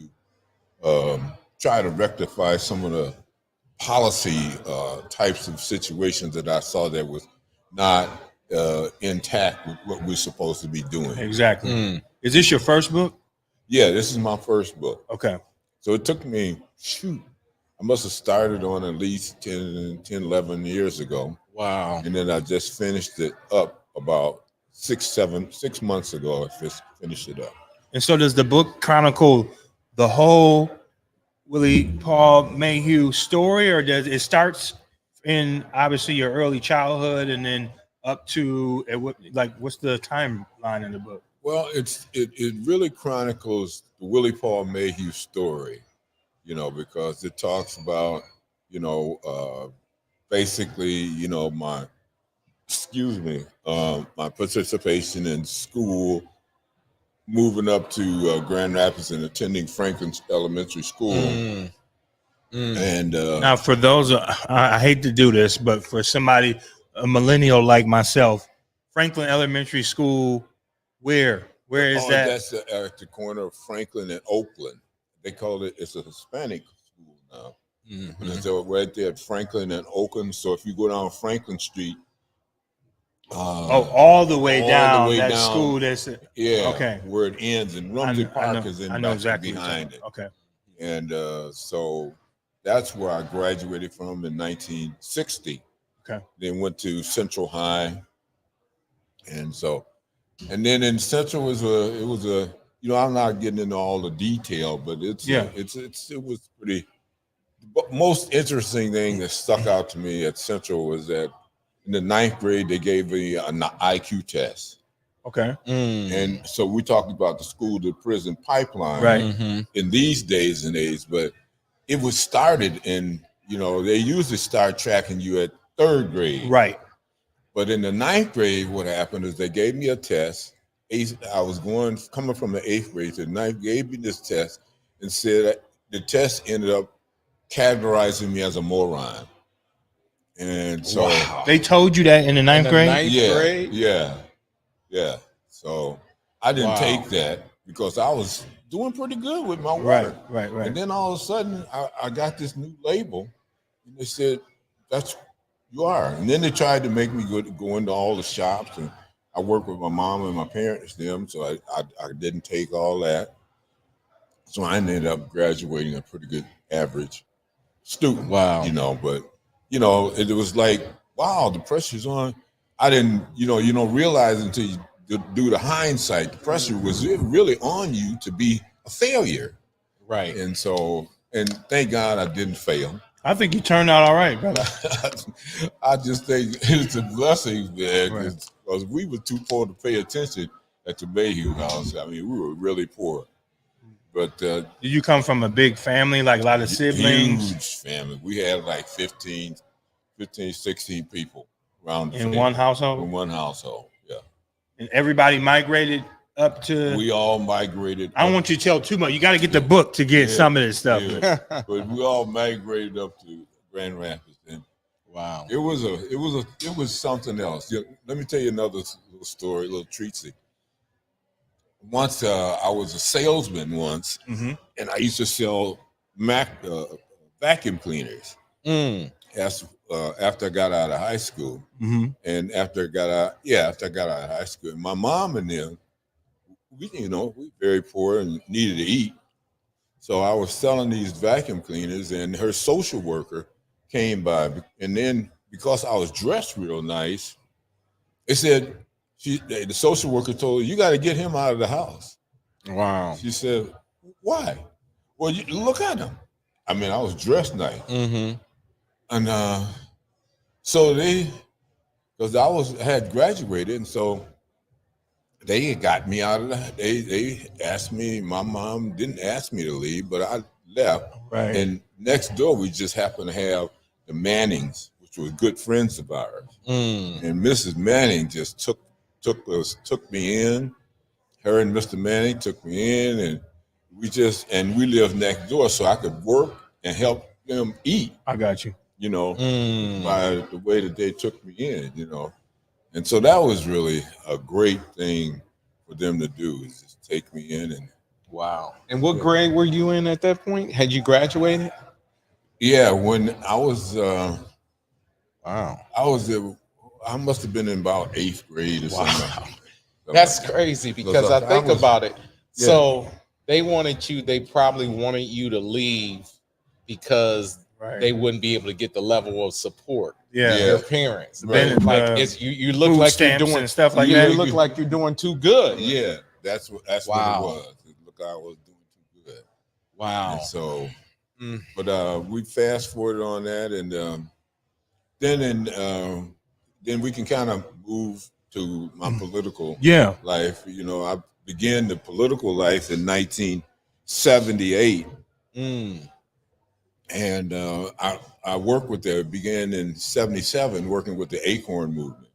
to try to rectify some of the policy types of situations that I saw that was not intact with what we're supposed to be doing. Exactly. Is this your first book? Yeah, this is my first book. Okay. So it took me, I must have started on at least 10, 11 years ago. Wow. And then I just finished it up about 6 months ago. I finished it up. And so does the book chronicle the whole Willie Paul Mayhew story, or does it starts in obviously your early childhood and then up to what's the timeline in the book? Well, it really chronicles the Willie Paul Mayhew story, you know, because it talks about, you know, basically, you know, my participation in school, moving up to Grand Rapids and attending Franklin Elementary School. And now for those, I hate to do this, but for somebody, a millennial like myself, Franklin Elementary School, where is that? That's at the corner of Franklin and Oakland. They call it's a Hispanic school now. And so right there at Franklin and Oakland. So if you go down Franklin Street, all the way down that school. That's okay. Where it ends, and Rumsey Park is in exactly behind it. Okay. And so that's where I graduated from in 1960. Okay. Then went to Central High, and then in Central it was a you know, I'm not getting into all the detail, but it was pretty. The most interesting thing that stuck out to me at Central was that in the 9th grade they gave me an IQ test. Okay. And so we talked about the school to prison pipeline, right? In these days and age, but it was started in, you know, they usually start tracking you at 3rd grade, right? But in the 9th grade, what happened is they gave me a test. I was coming from the 8th grade to the 9th, gave me this test and said that the test ended up categorizing me as a moron. And so they told you that in the 9th grade? Grade? Yeah. So I didn't take that because I was doing pretty good with my work. Right. And then all of a sudden I got this new label and they said, you are. And then they tried to make me go into all the shops, and I worked with my mom and my parents, so I didn't take all that. So I ended up graduating a pretty good average student. Wow. You know, but you know, it was like, wow, the pressure's on. I didn't, you know, realize until you do the hindsight, the pressure was really on you to be a failure. Right. And so, and thank God I didn't fail. I think you turned out all right, brother. I just think it's a blessing, man, because we were too poor to pay attention at the Mayhew house. I mean, we were really poor. But did you come from a big family, like a lot of siblings? Huge family. We had like 15, 16 people around the family. One household? In one household, yeah. And everybody migrated up to... We all migrated. I don't want you to tell too much. You got to get the book to get some of this stuff. Yeah. But we all migrated up to Grand Rapids. And wow. It was something else. Let me tell you another little story, a little treatsy. Once I was a salesman once, and I used to sell vacuum cleaners. After I got out of high school, and after I got out of high school, my mom and them, we very poor and needed to eat. So I was selling these vacuum cleaners, and her social worker came by, and then because I was dressed real nice, they said, the social worker told her, you got to get him out of the house. Wow. She said, why? Well, look at him. I mean, I was dressed nice. Mm-hmm. And so because I had graduated, and so they had got me out of that. They asked me, my mom didn't ask me to leave, but I left. Right. And next door, we just happened to have the Mannings, which were good friends of ours. Mm. And Mrs. Manning just took me in. Her and Mr. Manning took me in, and we lived next door, so I could work and help them eat. I got you. You know, Mm. by the way that they took me in. You know, and so that was really a great thing for them to do, is just take me in. And Wow. And what grade were you in at that point? Had you graduated? yeah, when I was Wow. I must have been in about 8th grade or something. Wow. That's crazy, because I think about it. Yeah. So they probably wanted you to leave because they wouldn't be able to get the level of support. Yeah. Your parents. Right. Like you look food like you're stamps doing and stuff like you that. look like you're doing too good. Yeah, that's what it was. Look, I was doing too good. Wow. And so, but we fast forwarded on that, and then we can kind of move to my political life. You know, I began the political life in 1978. And I began in 77 working with the ACORN movement.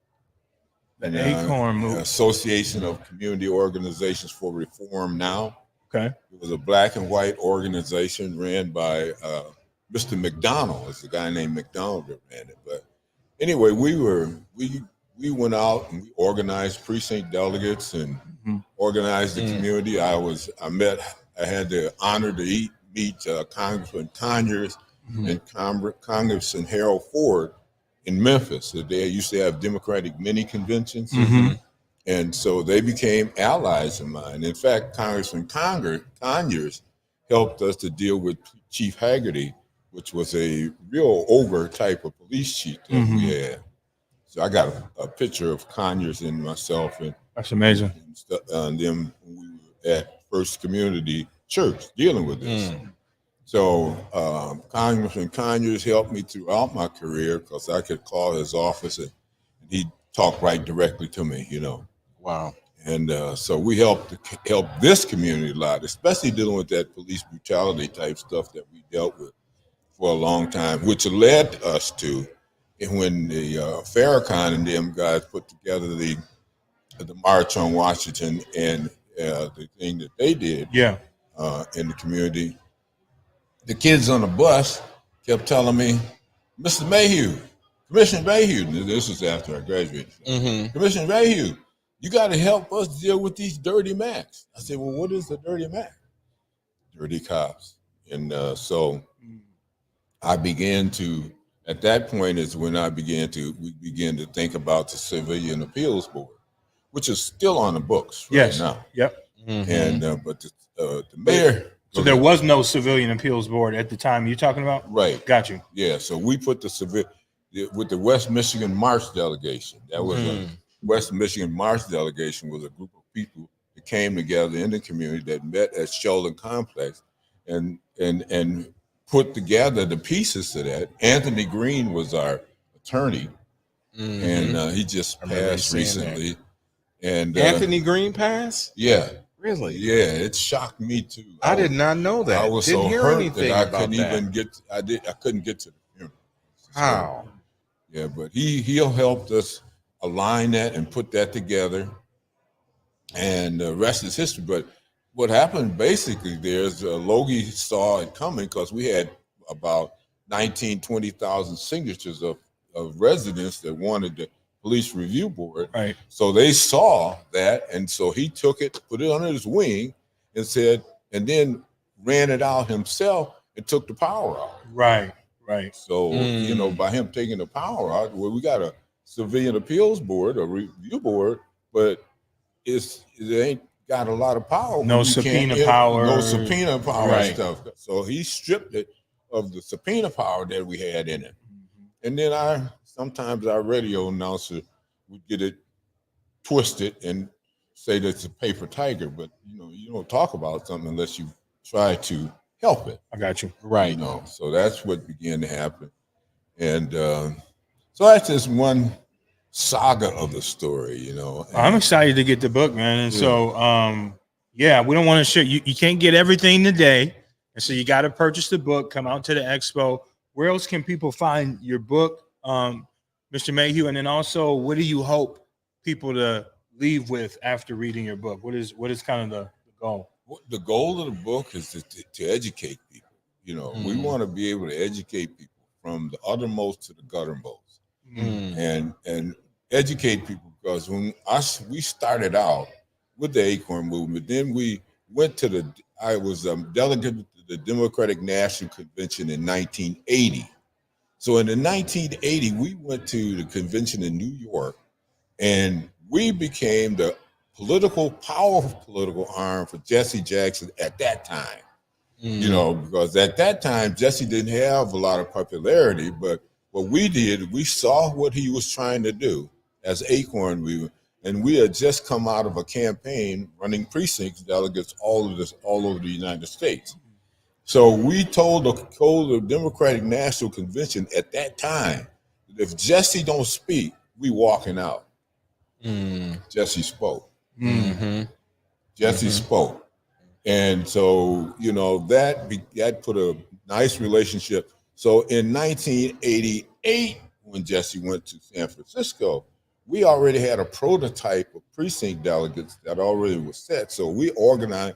The ACORN movement. Association of Community Organizations for Reform Now. Okay. It was a black and white organization ran by Mr. McDonald. It's a guy named McDonald that ran it. But anyway, we went out and we organized precinct delegates and organized the community. I had the honor to meet Congressman Conyers and Congressman Harold Ford in Memphis. They used to have Democratic mini conventions. And so they became allies of mine. In fact, Congressman Conyers helped us to deal with Chief Haggerty, which was a real ogre type of police chief that we had. So I got a picture of Conyers and myself, and that's amazing. And them when we were at First Community Church dealing with this. So Congressman Conyers helped me throughout my career, because I could call his office and he'd talk right directly to me, you know. Wow. And so we help this community a lot, especially dealing with that police brutality type stuff that we dealt with for a long time, which led us to, and when the Farrakhan and them guys put together the March on Washington and the thing that they did in the community, the kids on the bus kept telling me, Mr. Mayhew, Commissioner Mayhew, this was after I graduated. Commissioner Mayhew, you got to help us deal with these dirty Macs. I said, well, what is the dirty Mac? Dirty cops. And so I began to, at that point is when we began to think about the Civilian Appeals Board, which is still on the books right now. Yep. And but the mayor. So there was no Civilian Appeals Board at the time you're talking about? Right. Got you. Yeah. So we put with the West Michigan March delegation. That was a West Michigan March delegation was a group of people that came together in the community that met at Sheldon Complex and put together the pieces to that. Anthony Green was our attorney, and he just passed recently. And Anthony Green passed? Yeah. Really? Yeah, it shocked me too. I did not know that. I was Didn't so hear hurt anything that I about couldn't that. even get. I couldn't get to the funeral. How? Yeah, but he helped us align that and put that together, and the rest is history. But what happened basically there's Logie saw it coming because we had about 20,000 signatures of residents that wanted the police review board. Right. So they saw that, and so he took it, put it under his wing, and said, and then ran it out himself and took the power out. Right. Right. So you know, by him taking the power out, well, we got a Civilian Appeals Board, a review board, but it ain't got a lot of power. No subpoena power. No subpoena power Right. stuff. So he stripped it of the subpoena power that we had in it. And then sometimes our radio announcer would get it twisted and say that it's a paper tiger, but you know, you don't talk about something unless you try to help it. I got you. Right. You know, so that's what began to happen. And so that's just one saga of the story, you know. I'm excited to get the book, man. And so, yeah, we don't want to share. You can't get everything today. And so you got to purchase the book, come out to the expo. Where else can people find your book, Mr. Mayhew? And then also, what do you hope people to leave with after reading your book? What is kind of the goal? The goal of the book is to educate people. You know, we want to be able to educate people from the uttermost to the guttermost, and educate people, because when we started out with the Acorn movement, then we went to I was delegate to the Democratic National Convention in 1980. So in the 1980, we went to the convention in New York, and we became the powerful political arm for Jesse Jackson at that time. You know, because at that time, Jesse didn't have a lot of popularity, but what we did, we saw what he was trying to do as Acorn. We had just come out of a campaign running precincts delegates all over the United States. So we told the Democratic National Convention at that time, if Jesse don't speak, we walking out. Jesse spoke. Jesse spoke. And so, you know, that put a nice relationship. So in 1988, when Jesse went to San Francisco, we already had a prototype of precinct delegates that already was set. So we organized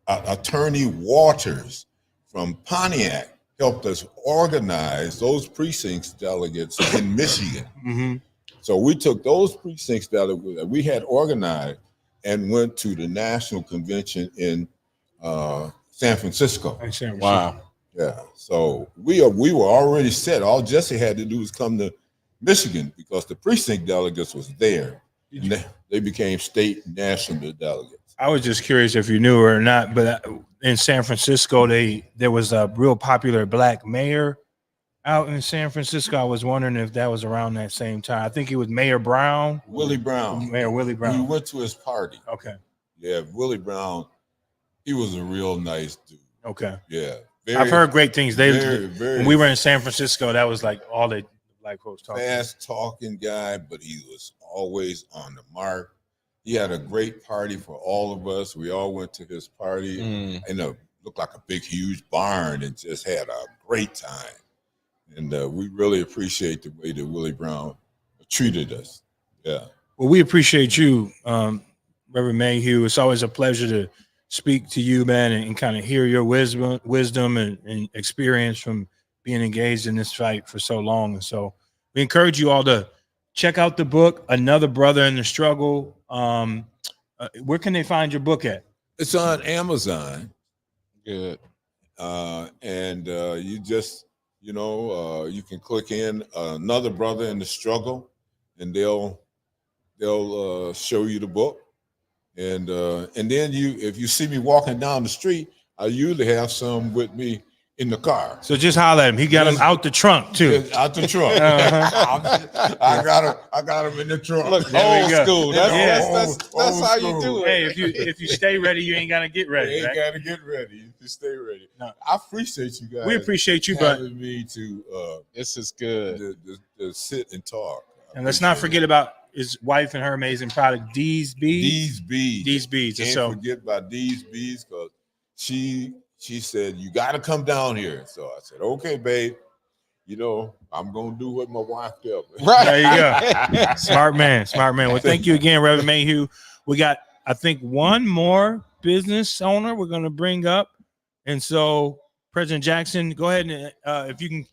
Attorney Waters from Pontiac helped us organize those precincts delegates in Michigan. So we took those precincts delegates that we had organized and went to the national convention in San Francisco. Wow. Yeah. So we were already set. All Jesse had to do was come to Michigan because the precinct delegates was there. And they became state and national delegates. I was just curious if you knew or not, but in San Francisco, there was a real popular black mayor out in San Francisco. I was wondering if that was around that same time. I think it was Mayor Brown. Willie Brown. Mayor Willie Brown. We went to his party. Okay. Yeah, Willie Brown, he was a real nice dude. Okay. Yeah. I've heard great things. Very when we were in San Francisco, that was like all the black folks talking. Fast talking guy, but he was always on the mark. He had a great party for all of us. We all went to his party, and it looked like a big, huge barn, and just had a great time. And we really appreciate the way that Willie Brown treated us. Yeah. Well, we appreciate you, Reverend Mayhew. It's always a pleasure to speak to you, man, and kind of hear your wisdom and experience from being engaged in this fight for so long. And so we encourage you all to check out the book, Another Brother in the Struggle. Where can they find your book at? It's on Amazon. Good. And you just, you can click in Another Brother in the Struggle, and they'll show you the book. And then if you see me walking down the street, I usually have some with me in the car. So just holler at him. He got him out the trunk too. Out the trunk. I got him in the trunk. Look, old school. That's how you do it. Hey, if you stay ready, you ain't gotta get ready. You ain't right? gotta get ready. You just stay ready. No. I appreciate you guys. We appreciate you, having me to this is good. To sit and talk. And let's not forget about his wife and her amazing product, D's Bees. These bees. And Can't so forget about these bees, because she said, you got to come down here. So I said, okay, babe. I'm going to do what my wife tells me. Right. There you go. Smart man. Well, thank you again, Reverend Mayhew. We got, I think, one more business owner we're going to bring up. And so, President Jackson, go ahead and if you can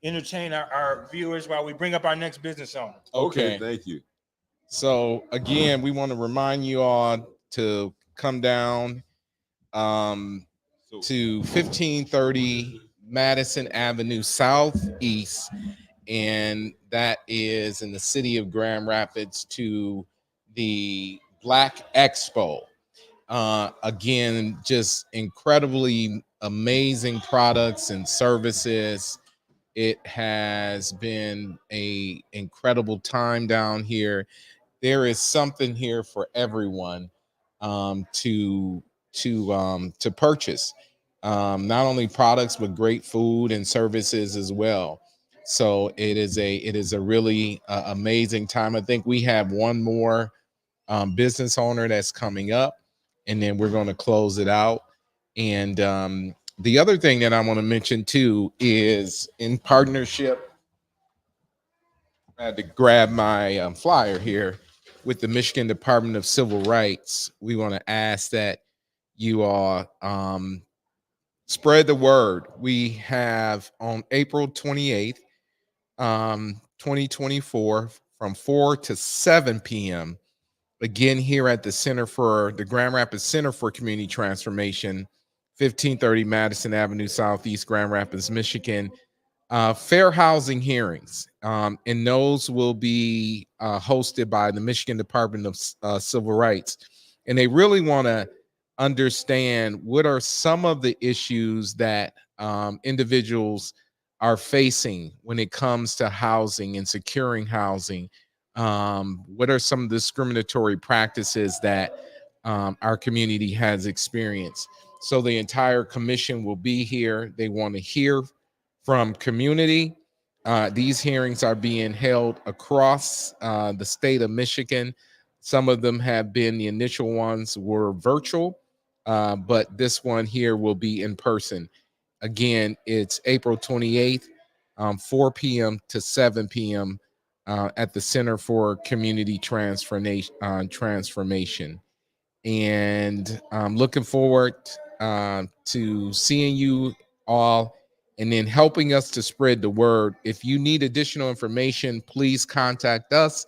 entertain our viewers while we bring up our next business owner. Okay. Thank you. So, again, we want to remind you all to come down to 1530 Madison Avenue Southeast, and that is in the city of Grand Rapids, to the Black Expo. Again, just incredibly amazing products and services. It has been an incredible time down here. There is something here for everyone to to purchase not only products but great food and services as well. So it is a really amazing time. I think we have one more business owner that's coming up, and then we're going to close it out. And the other thing that I want to mention too is in partnership. I had to grab my flyer here with the Michigan Department of Civil Rights. We want to ask that you all spread the word. We have on April 28th, 2024, from 4 to 7 p.m. Again, here at the Grand Rapids Center for Community Transformation, 1530 Madison Avenue Southeast, Grand Rapids, Michigan. Fair housing hearings, and those will be hosted by the Michigan Department of Civil Rights. And they really want to understand what are some of the issues that individuals are facing when it comes to housing and securing housing. What are some discriminatory practices that our community has experienced? So the entire commission will be here. They want to hear from community. These hearings are being held across the state of Michigan. Some of them have been, the initial ones were virtual, but this one here will be in person. Again, it's April 28th, 4 p.m. to 7 p.m. At the Center for Community Transformation. And I'm looking forward to seeing you all and then helping us to spread the word. If you need additional information, please contact us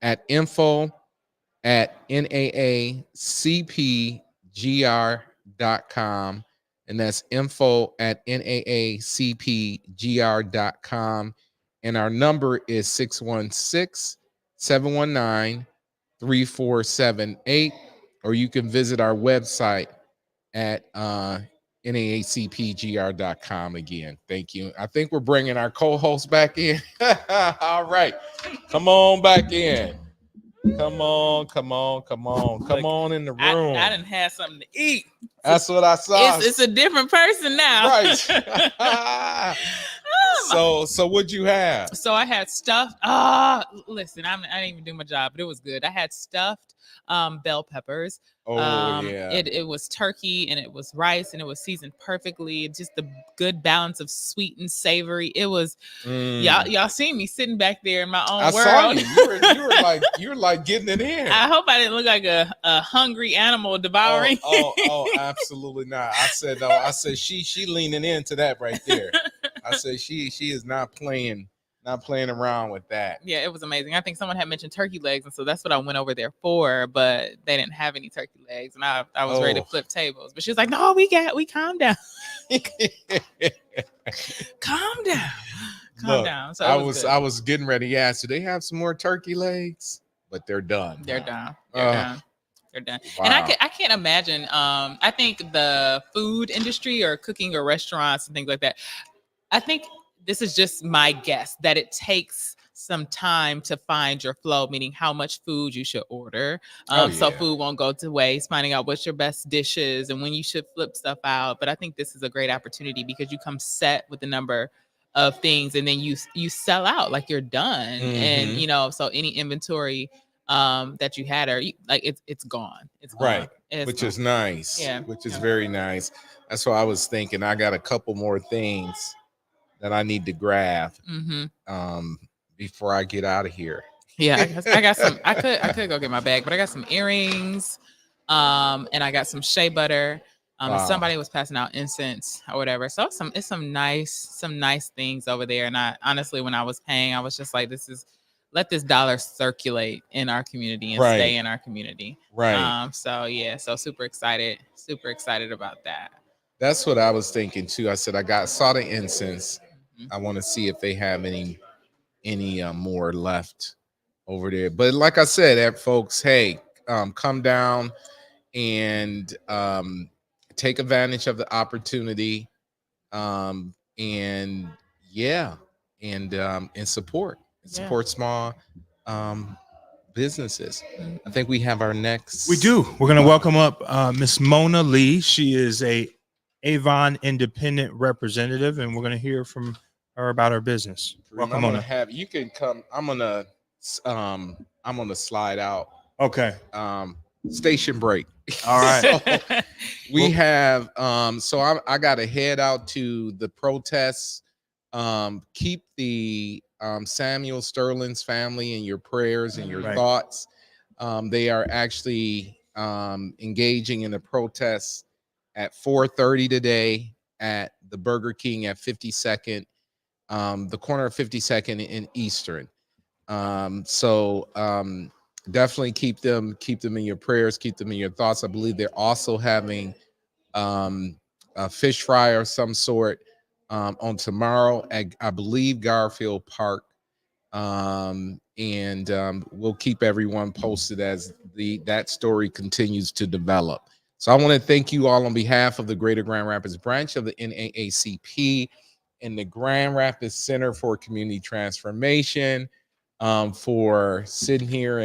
at info@naacpgr.com. And that's info@naacpgr.com. And our number is 616-719-3478. Or you can visit our website at naacpgr.com. Again, thank you. I think we're bringing our co-host back in. All right, come on back in. Come on in the room. I didn't have something to eat. That's what I saw. It's a different person now. Right. So what'd you have? So I had stuffed. Listen, I didn't even do my job, but it was good. I had stuffed bell peppers. Yeah. It was turkey and it was rice and it was seasoned perfectly. Just the good balance of sweet and savory. It was y'all seen me sitting back there in my own I world. saw you. You were like getting it in. I hope I didn't look like a hungry animal devouring. Oh, absolutely not. I said no. I said she leaning into that right there. I said she is not playing around with that. Yeah, it was amazing. I think someone had mentioned turkey legs, and so that's what I went over there for. But they didn't have any turkey legs, and I was ready to flip tables. But she was like, "No, we calm down, calm down." So I was getting ready to ask, do they have some more turkey legs? But they're done. They're done. They're done. Wow. And I can't imagine. I think the food industry or cooking or restaurants and things like that. I think this is just my guess that it takes some time to find your flow, meaning how much food you should order. So food won't go to waste, finding out what's your best dishes and when you should flip stuff out. But I think this is a great opportunity because you come set with a number of things and then you sell out like you're done. Mm-hmm. And so any inventory that you had it's gone. It's gone. Right. Which is nice. Yeah. Which is very nice. That's what I was thinking. I got a couple more things that I need to grab before I get out of here. Yeah, I got some. I could go get my bag, but I got some earrings, and I got some shea butter. And somebody was passing out incense or whatever. So it's some nice things over there. And I honestly, when I was paying, I was just like, let this dollar circulate in our community and stay in our community. Right. So super excited about that. That's what I was thinking too. I said saw the incense. I want to see if they have any more left over there. But like I said, folks, hey, come down and take advantage of the opportunity, and support small businesses. I think we have our next. We do. We're going to welcome up Miss Mona Lee. She is a Avon independent representative, and we're going to hear from her about her business. Welcome, I'm Mona. gonna have you can come. I'm gonna slide out. Okay. Station break. All right. So we have so I got to head out to the protests. Keep the Samuel Sterling's family in your prayers and your thoughts. They are actually engaging in a protest at 4:30 today at the Burger King at 52nd, the corner of 52nd in Eastern. Definitely keep them in your prayers, keep them in your thoughts. I believe they're also having a fish fry of some sort on tomorrow at, I believe, Garfield Park. We'll keep everyone posted as that story continues to develop. So I want to thank you all on behalf of the Greater Grand Rapids branch of the NAACP and the Grand Rapids Center for Community Transformation for sitting here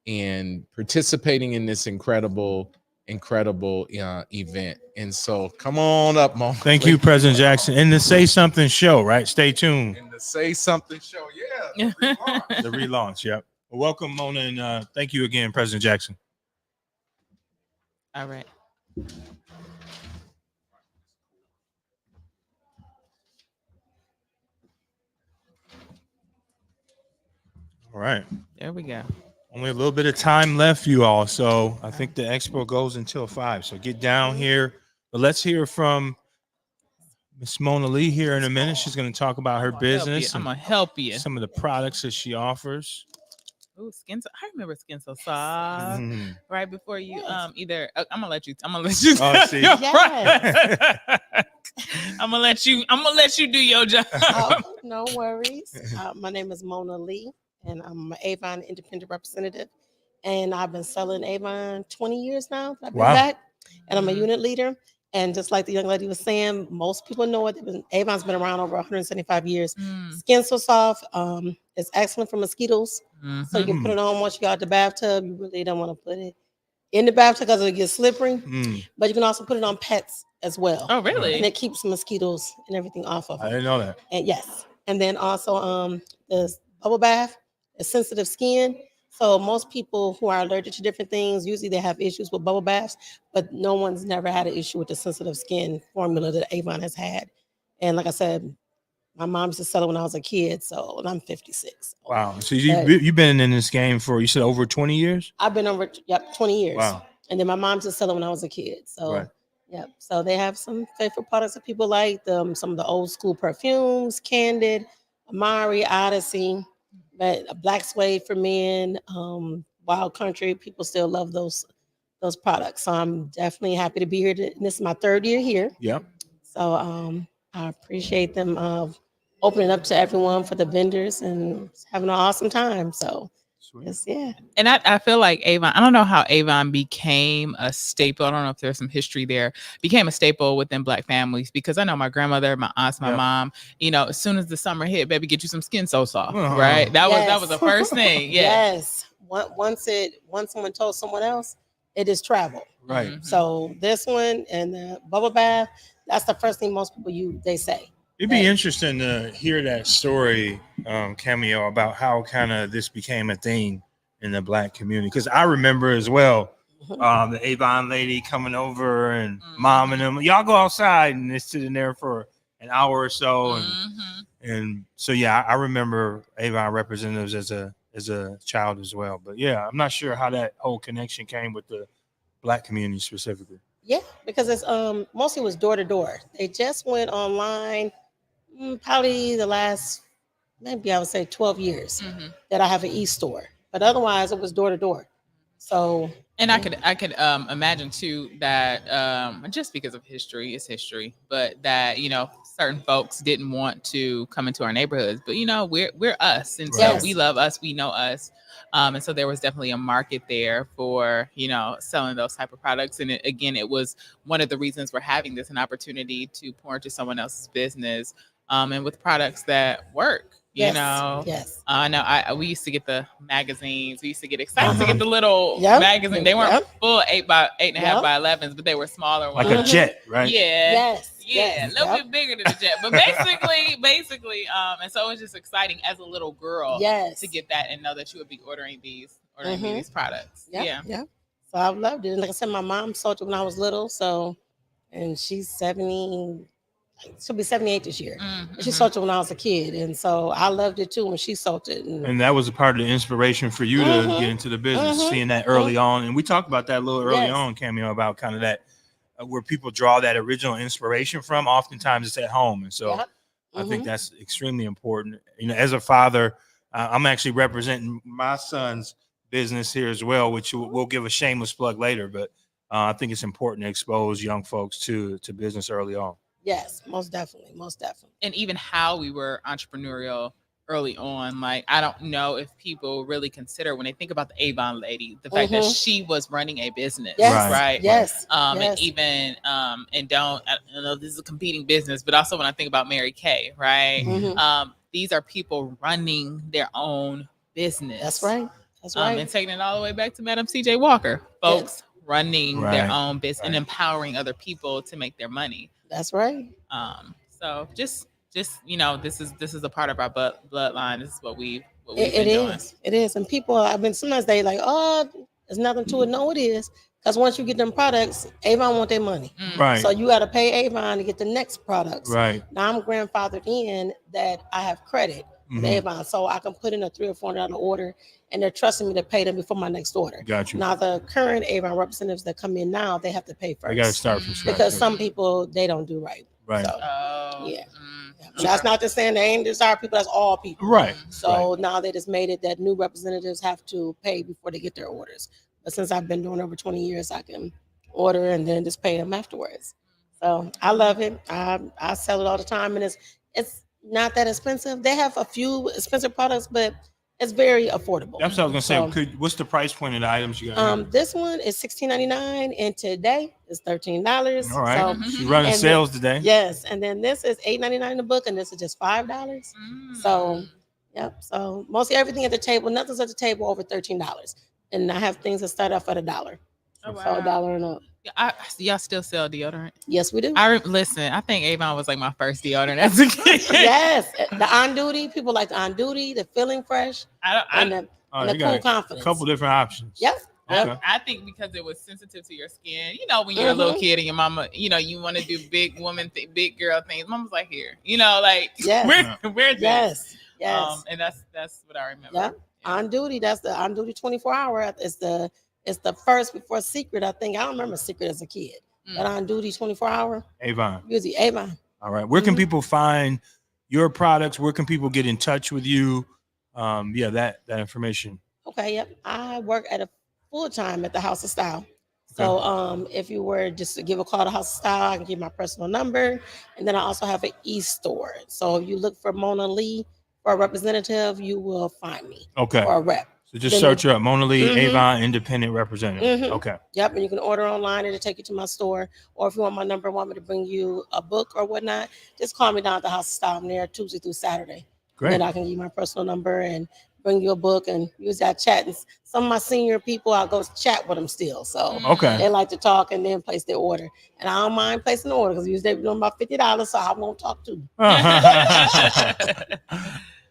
and participating in this incredible event. And so come on up, Mo. Thank you, President Jackson. And the Say Something show, right? Stay tuned. And the Say Something show, yeah. The relaunch, yep. Well, welcome, Mona, and thank you again, President Jackson. All right. All right. There we go. Only a little bit of time left, you all. So I think the expo goes until 5. So get down here. But let's hear from Miss Mona Lee here in a minute. She's going to talk about her business. I'm gonna help you. Some of the products that she offers. Oh, I remember Skin So Soft. Right before you either I'm gonna let you Oh, see. yes. I'm gonna let you do your job. No worries. My name is Mona Lee, and I'm an Avon independent representative, and I've been selling Avon 20 years now. I've been back, and I'm a unit leader. And just like the young lady was saying, most people know it. Avon's been around over 175 years. Skin So Soft is excellent for mosquitoes. So you can put it on once you got out the bathtub. You really don't want to put it in the bathtub because it gets slippery. But you can also put it on pets as well. Oh, really? And it keeps mosquitoes and everything off of it. I didn't know that. And yes. And then also the bubble bath is sensitive skin. So most people who are allergic to different things, usually they have issues with bubble baths, but no one's never had an issue with the sensitive skin formula that Avon has had. And like I said, my mom used to sell it when I was a kid, and I'm 56. Wow. So you've been in this game for, you said, over 20 years? I've been over 20 years. Wow. And then my mom used to sell it when I was a kid. So so they have some favorite products that people like, some of the old school perfumes, Candid, Amari, Odyssey, but a Black Suede for men, Wild Country. People still love those products. So I'm definitely happy to be here. This is my 3rd year here. Yep. So I appreciate them opening up to everyone for the vendors and having an awesome time. So yeah. And I feel like Avon, I don't know how Avon became a staple. I don't know if there's some history there. Became a staple within Black families, because I know my grandmother, my aunts, my mom, as soon as the summer hit, baby, get you some Skin So Soft, right? That was the first thing. Yeah. Yes. Once someone told someone else, it is travel. Right. So this one and the bubble bath, that's the first thing most people they say. It'd be interesting to hear that story, Cameo, about how kind of this became a thing in the Black community. Because I remember as well, the Avon lady coming over and mom and them, y'all go outside, and they're sitting there for an hour or so. And so, yeah, I remember Avon representatives as a child as well. But yeah, I'm not sure how that whole connection came with the Black community specifically. Yeah, because it's mostly was door to door. They just went online. Probably the last, maybe I would say 12 years that I have an e-store, but otherwise it was door to door. So, and I could imagine too that just because of history is history, but that certain folks didn't want to come into our neighborhoods, but we're us, and so we love us, we know us, and so there was definitely a market there for selling those type of products, and it was one of the reasons we're having this an opportunity to pour into someone else's business. And with products that work, You Yes, know, yes. I know. We used to get the magazines. We used to get excited to get the little Yep. magazine. They weren't Yep. full 8.5 Yep. by 11s, but they were smaller Like ones. a jet, right? Yeah. Yes. Yeah, Yes. a little Yep. bit bigger than the jet, but basically, and so it was just exciting as a little girl Yes. to get that and know that you would be ordering these products. Yep. Yeah. Yep. So I've loved it. And like I said, my mom sold it when I was little. So, and she's 70. She'll be 78 this year. And she sold it when I was a kid. And so I loved it too when she sold it. And that was a part of the inspiration for you to get into the business, seeing that early on. And we talked about that a little early on, Cameo, about kind of that where people draw that original inspiration from. Oftentimes it's at home. And so I think that's extremely important. You know, as a father, I'm actually representing my son's business here as well, which we'll give a shameless plug later. But I think it's important to expose young folks to business early on. Yes, most definitely. Most definitely. And even how we were entrepreneurial early on. Like, I don't know if people really consider when they think about the Avon lady, the fact that she was running a business, right? Yes. And even, and don't, I know this is a competing business, but also when I think about Mary Kay, right? These are people running their own business. That's right. That's right. And taking it all the way back to Madam C.J. Walker, folks running their own business and empowering other people to make their money. That's right. So just you know, this is a part of our bloodline. This is what we've been doing. It is. And people, I've been sometimes they like, oh, there's nothing to it. No, it is. Because once you get them products, Avon want their money. Right. So you got to pay Avon to get the next products. Right. Now I'm grandfathered in that I have credit with Avon, so I can put in a $300 or $400 order, and they're trusting me to pay them before my next order. Got you. Now the current Avon representatives that come in now, they have to pay first. They got to start from scratch. Because some people, they don't do right. Right. So, yeah. That's not just saying they ain't just our people, that's all people. Right. So now they just made it that new representatives have to pay before they get their orders. But since I've been doing over 20 years, I can order and then just pay them afterwards. So I love it. I sell it all the time, and it's not that expensive. They have a few expensive products, but it's very affordable. That's what I was gonna say. What's the price point of the items you got? This one is $16.99, and today is $13. All right. So, She's running sales today. Yes, and then this is $8.99 a book, and this is just $5. So, yep. So mostly everything at the table, nothing's at the table over $13, and I have things that start off at $1. Oh, wow. So $1 and up. Y'all still sell deodorant? Yes, we do. Listen, I think Avon was like my first deodorant as a kid. Yes, the On Duty. People like the On Duty, the Feeling Fresh, and the Cool Confidence. A couple different options. Yep. Okay. I think because it was sensitive to your skin. You know, when you're a little kid and your mama, you know, you want to do big woman, big girl things. Mama's like, here, you know, like, wear this. Yes. And that's what I remember. Yep. On Duty. That's the On Duty 24-hour. It's the first before Secret. I think I don't remember Secret as a kid, but On Duty 24-hour. Avon. Usually Avon. All right. Where can people find your products? Where can people get in touch with you? That information. Okay. Yep. I work at a full-time at the House of Style. So if you were just to give a call to House of Style, I can give my personal number. And then I also have an e-store. So if you look for Mona Lee for a representative, you will find me. Okay. Or a rep. So just search her up, Mona Lee, Avon Independent Representative. Okay. Yep, and you can order online, it'll take you to my store. Or if you want my number, want me to bring you a book or whatnot, just call me down at the House of Style. I'm there Tuesday through Saturday. Great. And then I can give you my personal number and bring you a book and use that chat. And some of my senior people, I'll go chat with them still. So they like to talk and then place their order. And I don't mind placing the order because usually they're doing about $50, so I won't talk to them.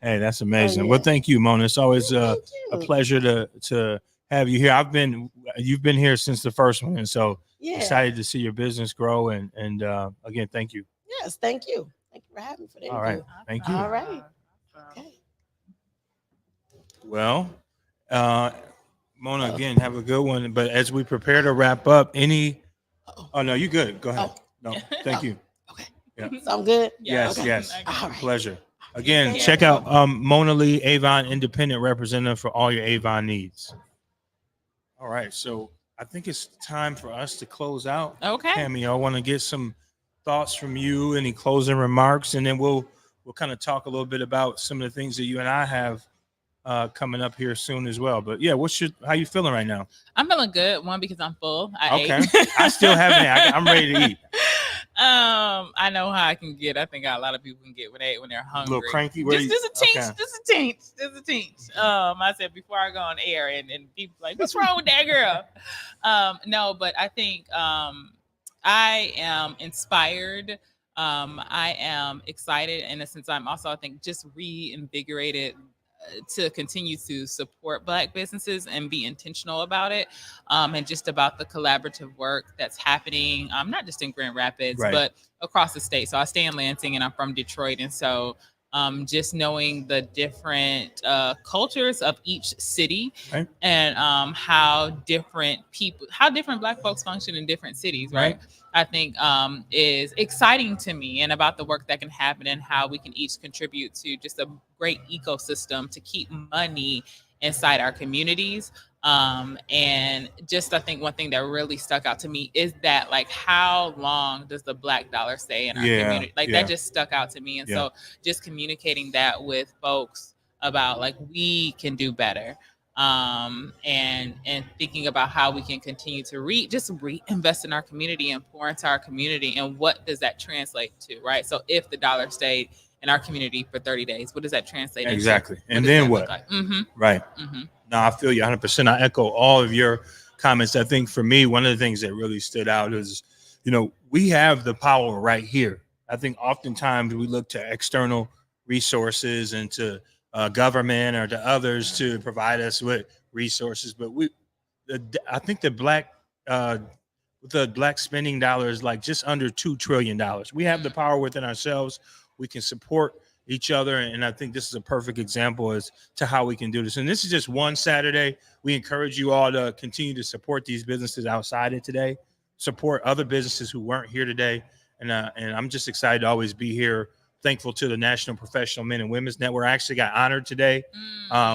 Hey, that's amazing. Well, thank you, Mona. It's always a pleasure to have you here. You've been here since the first one, and so excited to see your business grow. And again, thank you. Yes, thank you. Thank you for having me for the All right, thank you. All right. Okay. Well, Mona, again, have a good one. But as we prepare to wrap up, oh no, you good? Go ahead. No, thank you. Okay. Yeah. So I'm good. Yes, yes. All right. Pleasure. Again, check out Mona Lee, Avon Independent Representative for all your Avon needs. All right, so I think it's time for us to close out. Okay. Cameo, I want to get some thoughts from you, any closing remarks, and then we'll kind of talk a little bit about some of the things that you and I have coming up here soon as well. But yeah, how you feeling right now? I'm feeling good. One, because I'm full. I Okay. ate. I still haven't. I'm ready to eat. I know how I can get. I think a lot of people can get when they're hungry. A little cranky. Just a tinge, okay. just a tinge, just a tinge. I said before I go on air, and people like, what's wrong with that girl? No, but I think I am inspired. I am excited, and since I'm also, I think, just reinvigorated to continue to support Black businesses and be intentional about it, and just about the collaborative work that's happening, not just in Grand Rapids, Right. but across the state. So I stay in Lansing, and I'm from Detroit, and so just knowing the different cultures of each city, Right. and how different Black folks function in different cities, right? I think is exciting to me, and about the work that can happen and how we can each contribute to just a great ecosystem to keep money inside our communities. And just, I think one thing that really stuck out to me is that, like, how long does the Black dollar stay in our community? Like, that just stuck out to me. And so just communicating that with folks about, like, we can do better. And thinking about how we can continue to reinvest in our community and pour into our community, and what does that translate to, right? So if the dollar stayed in our community for 30 days, what does that translate into? Exactly. And then what? Like? Mm-hmm. Right. Mm-hmm. No, I feel you 100%. I echo all of your comments. I think for me, one of the things that really stood out is, we have the power right here. I think oftentimes we look to external resources and to government or to others to provide us with resources, but I think the Black spending dollar is like just under $2 trillion. We have the power within ourselves. We can support each other, and I think this is a perfect example as to how we can do this. And this is just one Saturday. We encourage you all to continue to support these businesses outside of today, support other businesses who weren't here today, and I'm just excited to always be here. Thankful to the National Professional Men and Women's Network. I actually got honored today,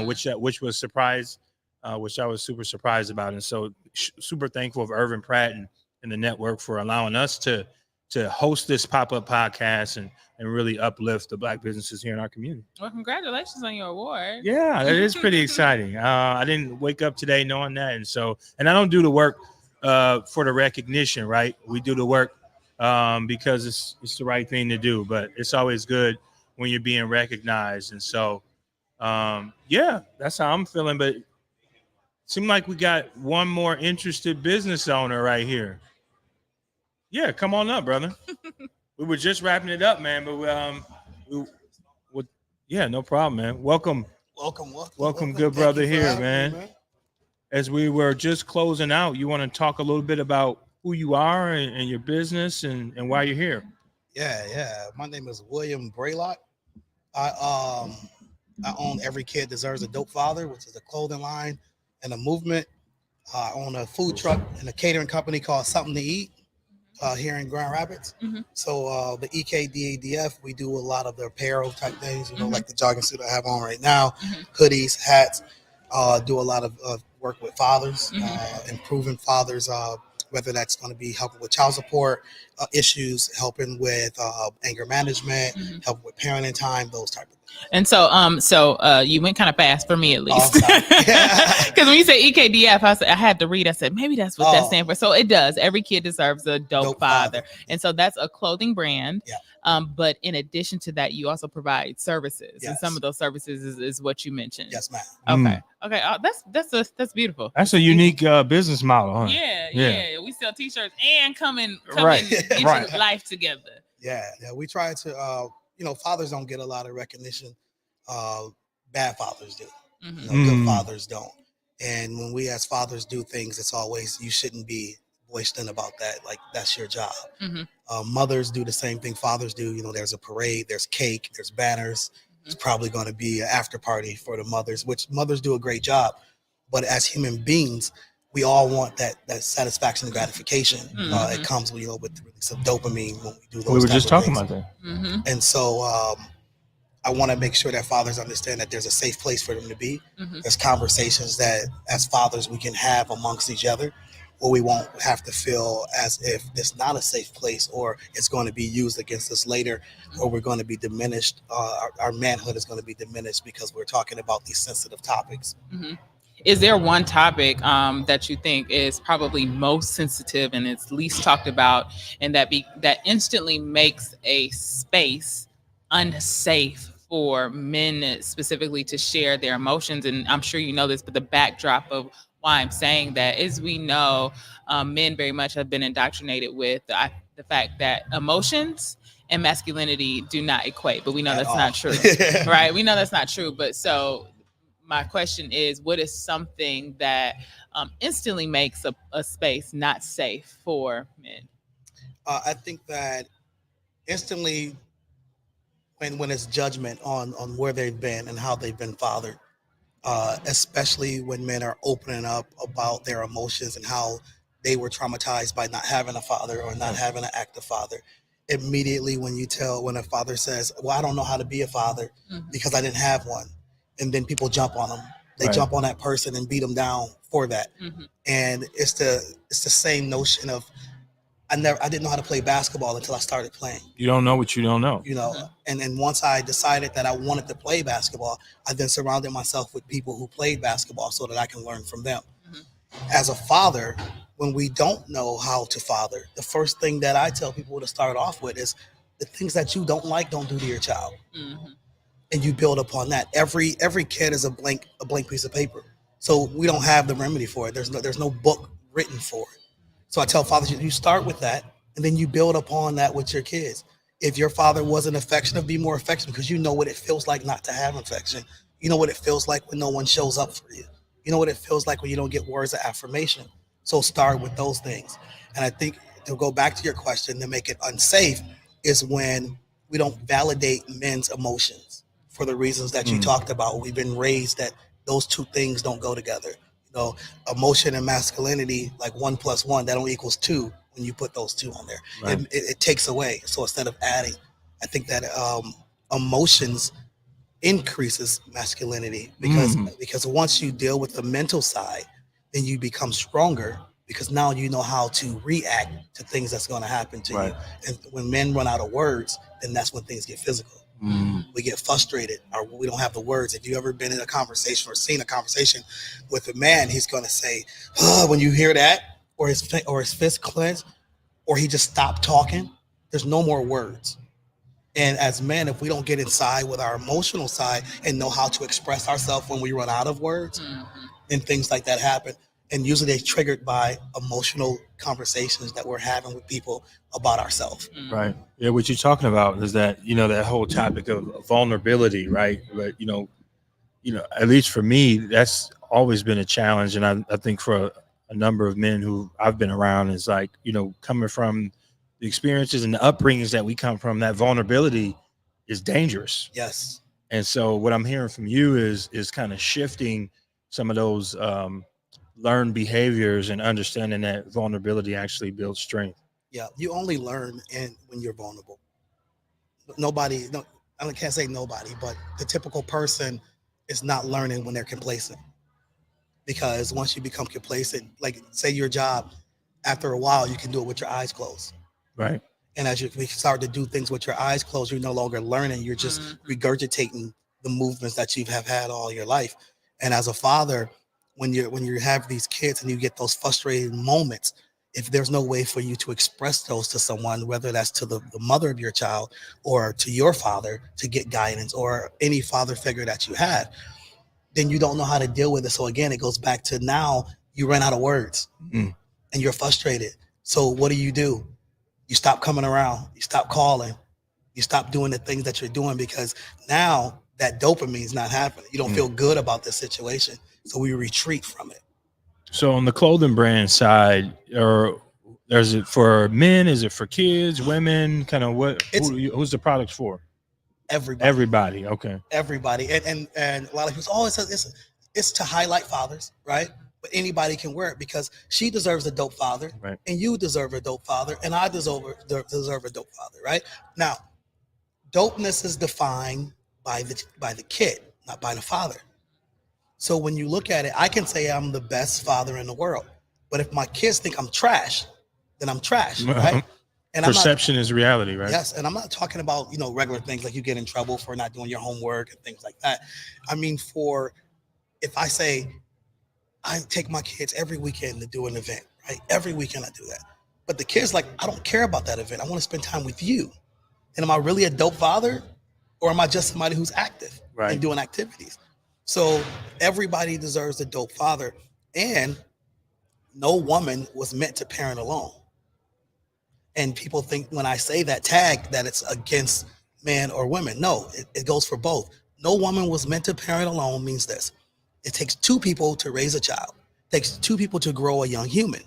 which was surprised, which I was super surprised about. And so super thankful of Irvin Pratt and the network for allowing us to host this pop-up podcast and really uplift the Black businesses here in our community. Well, congratulations on your award. Yeah, it is pretty exciting. I didn't wake up today knowing that. And I don't do the work for the recognition, right? We do the work because it's the right thing to do, but it's always good when you're being recognized. And so, that's how I'm feeling. But it seemed like we got one more interested business owner right here. Yeah, come on up, brother. We were just wrapping it up, man. But no problem, man. Welcome, good brother here, man. As we were just closing out, you want to talk a little bit about who you are and your business and why you're here? Yeah. My name is William Braylock. I own Every Kid Deserves a Dope Father, which is a clothing line and a movement. I own a food truck and a catering company called Something to Eat here in Grand Rapids. Mm-hmm. So the EKDADF, we do a lot of the apparel type things, like the jogging suit I have on right now, hoodies, hats, do a lot of work with fathers, improving fathers, whether that's going to be helping with child support issues, helping with anger management, helping with parenting time, those type of things. And so, you went kind of fast for me, at least, because when you say EKDF, I had to read. I said maybe that's what that stands for. So it does. Every kid deserves a dope father, and so that's a clothing brand. Yeah. But in addition to that, you also provide services, and some of those services is what you mentioned. Yes, ma'am. Okay. That's beautiful. That's a unique business model, huh? Yeah. We sell T-shirts and come and get your life together. Yeah. We try to. Fathers don't get a lot of recognition. Bad fathers do. Good fathers don't. And when we as fathers do things, it's always, you shouldn't be boasting about that. Like, that's your job. Mothers do the same thing fathers do. There's a parade, there's cake, there's banners. There's probably going to be an after party for the mothers, which mothers do a great job. But as human beings, we all want that satisfaction and gratification. It comes with the release of dopamine when we do those. We were just talking things. about that. And so I want to make sure that fathers understand that there's a safe place for them to be. There's conversations that as fathers we can have amongst each other, where we won't have to feel as if it's not a safe place, or it's going to be used against us later, or we're going to be diminished. Our manhood is going to be diminished because we're talking about these sensitive topics. Is there one topic that you think is probably most sensitive and it's least talked about, and that instantly makes a space unsafe for men specifically to share their emotions? And I'm sure you know this, but the backdrop of why I'm saying that is we know men very much have been indoctrinated with the fact that emotions and masculinity do not equate, but we know that's not true, right? We know that's not true. But so my question is, what is something that instantly makes a space not safe for men? I think that instantly, when it's judgment on where they've been and how they've been fathered, especially when men are opening up about their emotions and how they were traumatized by not having a father or not having an active father. Immediately, when a father says, "Well, I don't know how to be a father because I didn't have one," and then people jump on them. They jump on that person and beat them down for that. And it's the same notion of I didn't know how to play basketball until I started playing. You don't know what you don't know. And then once I decided that I wanted to play basketball, I then surrounded myself with people who played basketball so that I can learn from them. As a father, when we don't know how to father, the first thing that I tell people to start off with is the things that you don't like, don't do to your child. And you build upon that. Every kid is a blank piece of paper. So we don't have the remedy for it. There's no book written for it. So I tell fathers, you start with that, and then you build upon that with your kids. If your father wasn't affectionate, be more affectionate, because you know what it feels like not to have affection. You know what it feels like when no one shows up for you. You know what it feels like when you don't get words of affirmation. So start with those things. And I think to go back to your question, to make it unsafe is when we don't validate men's emotions for the reasons that you talked about. We've been raised that those two things don't go together. Emotion and masculinity, like 1 + 1, that only equals 2 when you put those two on there. Right. It takes away. So instead of adding, I think that emotions increases masculinity because once you deal with the mental side, then you become stronger because now you know how to react to things that's going to happen to you. And when men run out of words, then that's when things get physical. We get frustrated or we don't have the words. If you ever been in a conversation or seen a conversation with a man, he's going to say, when you hear that, or his fist clenched, or he just stopped talking, there's no more words. And as men, if we don't get inside with our emotional side and know how to express ourselves when we run out of words, then things like that happen. And usually they're triggered by emotional conversations that we're having with people about ourselves. Right. Yeah. What you're talking about is that, that whole topic of vulnerability, right? But, at least for me, that's always been a challenge. And I think for a number of men who I've been around is like, coming from the experiences and the upbringings that we come from, that vulnerability is dangerous. Yes. And so what I'm hearing from you is kind of shifting some of those learned behaviors and understanding that vulnerability actually builds strength. Yeah, you only learn when you're vulnerable. I can't say nobody, but the typical person is not learning when they're complacent. Because once you become complacent, like say your job, after a while, you can do it with your eyes closed. Right. And as you start to do things with your eyes closed, you're no longer learning. You're just regurgitating the movements that you have had all your life. And as a father, when you have these kids and you get those frustrating moments, if there's no way for you to express those to someone, whether that's to the mother of your child or to your father to get guidance or any father figure that you have, then you don't know how to deal with it. So again, it goes back to now you ran out of words and you're frustrated. So what do? You stop coming around, you stop calling, you stop doing the things that you're doing because now that dopamine is not happening. You don't feel good about this situation. So we retreat from it. So on the clothing brand side, or is it for men? Is it for kids, women? Kind of who's the products for? Everybody. Okay. Everybody. And a lot of people always say it's to highlight fathers, right? But anybody can wear it because she deserves a dope father, right? And you deserve a dope father, and I deserve a dope father, right? Now, dopeness is defined by the kid, not by the father. So when you look at it, I can say I'm the best father in the world, but if my kids think I'm trash, then I'm trash, right? And perception is reality, right? Yes, and I'm not talking about regular things like you get in trouble for not doing your homework and things like that. I mean, if I say I take my kids every weekend to do an event, right? Every weekend I do that. But the kid's like, I don't care about that event. I want to spend time with you. And am I really a dope father? Or am I just somebody who's active and doing activities? So everybody deserves a dope father. And no woman was meant to parent alone. And people think when I say that tag that it's against men or women. No, it goes for both. No woman was meant to parent alone means this. It takes two people to raise a child. It takes two people to grow a young human.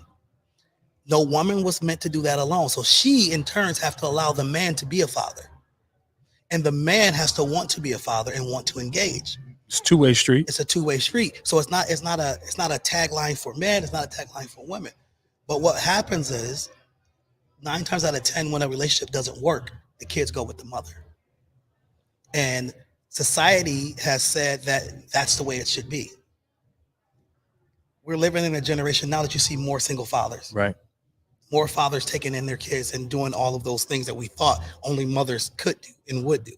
No woman was meant to do that alone. So she in turns have to allow the man to be a father. And the man has to want to be a father and want to engage. It's a two-way street. It's a two-way street. So it's not a tagline for men, it's not a tagline for women. But what happens is 9 times out of 10 when a relationship doesn't work, the kids go with the mother. And society has said that that's the way it should be. We're living in a generation now that you see more single fathers. Right. More fathers taking in their kids and doing all of those things that we thought only mothers could do and would do.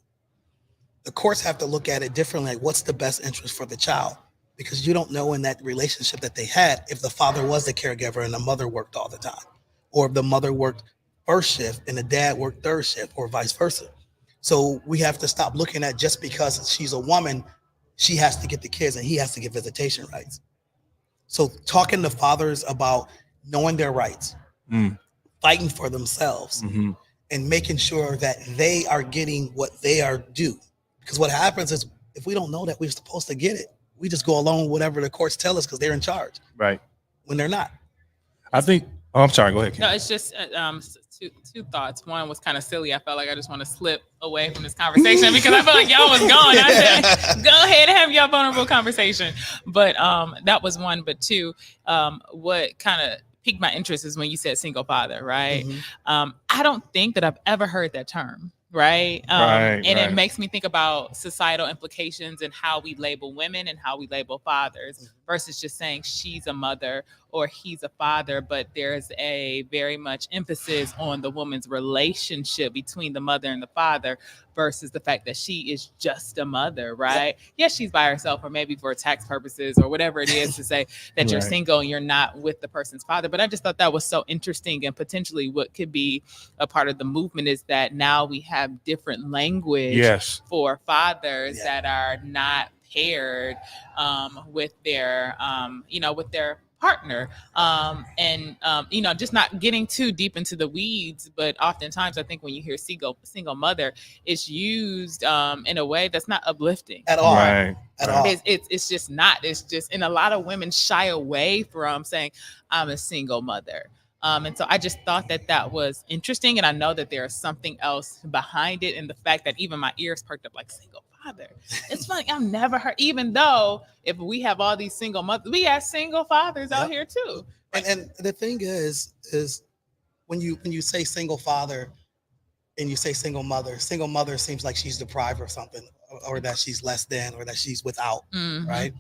The courts have to look at it differently. Like, what's the best interest for the child? Because you don't know in that relationship that they had if the father was the caregiver and the mother worked all the time, or if the mother worked first shift and the dad worked third shift, or vice versa. So we have to stop looking at just because she's a woman, she has to get the kids and he has to get visitation rights. So talking to fathers about knowing their rights, fighting for themselves, and making sure that they are getting what they are due. Because what happens is if we don't know that we're supposed to get it, we just go along with whatever the courts tell us because they're in charge. Right. When they're not. I think, I'm sorry, go ahead, Kim. No, it's just two thoughts. One was kind of silly. I felt like I just want to slip away from this conversation because I felt like y'all was gone. I said, go ahead and have your vulnerable conversation. But that was one. But two, what kind of piqued my interest is when you said single father, right? I don't think that I've ever heard that term. Right. It makes me think about societal implications and how we label women and how we label fathers versus just saying she's a mother or he's a father. But there's a very much emphasis on the woman's relationship between the mother and the father versus the fact that she is just a mother. Right. Yes, she's by herself or maybe for tax purposes or whatever it is to say that you're single and you're not with the person's father. But I just thought that was so interesting, and potentially what could be a part of the movement is that now we have different language for fathers that are not paired with their with their partner just not getting too deep into the weeds. But oftentimes I think when you hear single mother, it's used in a way that's not uplifting at all. It's just not. It's just, and a lot of women shy away from saying I'm a single mother. And so I just thought that was interesting. And I know that there is something else behind it. And the fact that even my ears perked up like single father. It's funny. I've never heard, even though if we have all these single mothers, we have single fathers out here too. And the thing is when you say single father and you say single mother seems like she's deprived or something, or that she's less than, or that she's without, right?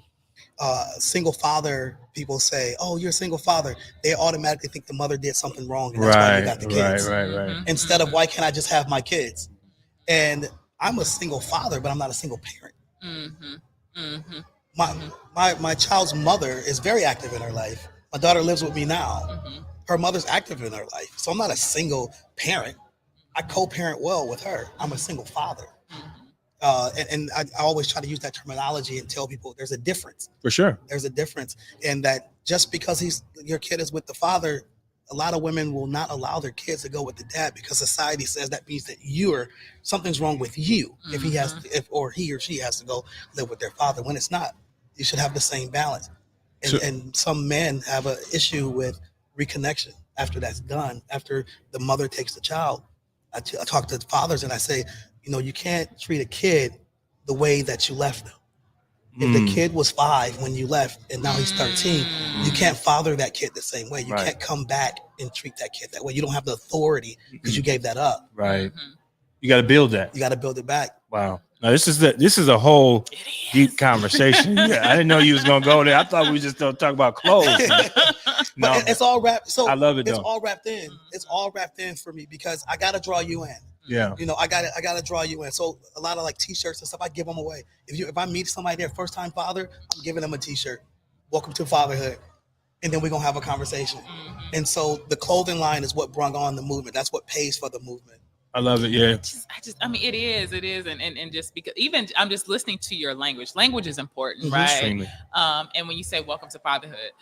Single father, people say, oh, you're a single father. They automatically think the mother did something wrong and that's why you got the kids. Right. Instead of why can't I just have my kids? And I'm a single father, but I'm not a single parent. My child's mother is very active in her life. My daughter lives with me now. Her mother's active in her life. So I'm not a single parent. I co-parent well with her. I'm a single father. And I always try to use that terminology and tell people there's a difference. For sure. There's a difference. And that just because your kid is with the father, a lot of women will not allow their kids to go with the dad because society says that means that something's wrong with you if he or she has to go live with their father, when it's not. You should have the same balance. And some men have an issue with reconnection after that's done, after the mother takes the child. I talk to fathers and I say, you can't treat a kid the way that you left them. If the kid was 5 when you left and now he's 13, you can't father that kid the same way. You can't come back and treat that kid that way. You don't have the authority because you gave that up. Right. You got to build that. You got to build it back. Wow. Now this is a whole deep conversation. I didn't know you was gonna go there. I thought we just don't talk about clothes. No, but it's all wrapped. So I love it. It's all wrapped in. It's all wrapped in for me because I got to draw you in. Yeah. I got to draw you in. So a lot of like t-shirts and stuff, I give them away. If I meet somebody there, first time father, I'm giving them a t-shirt. welcome to fatherhood. And then we're going to have a conversation. And so the clothing line is what brought on the movement. That's what pays for the movement. I love it. Yeah. I mean, it is, and just because even I'm just listening to your language. Language is important, right? Extremely. And when you say "Welcome to Fatherhood,"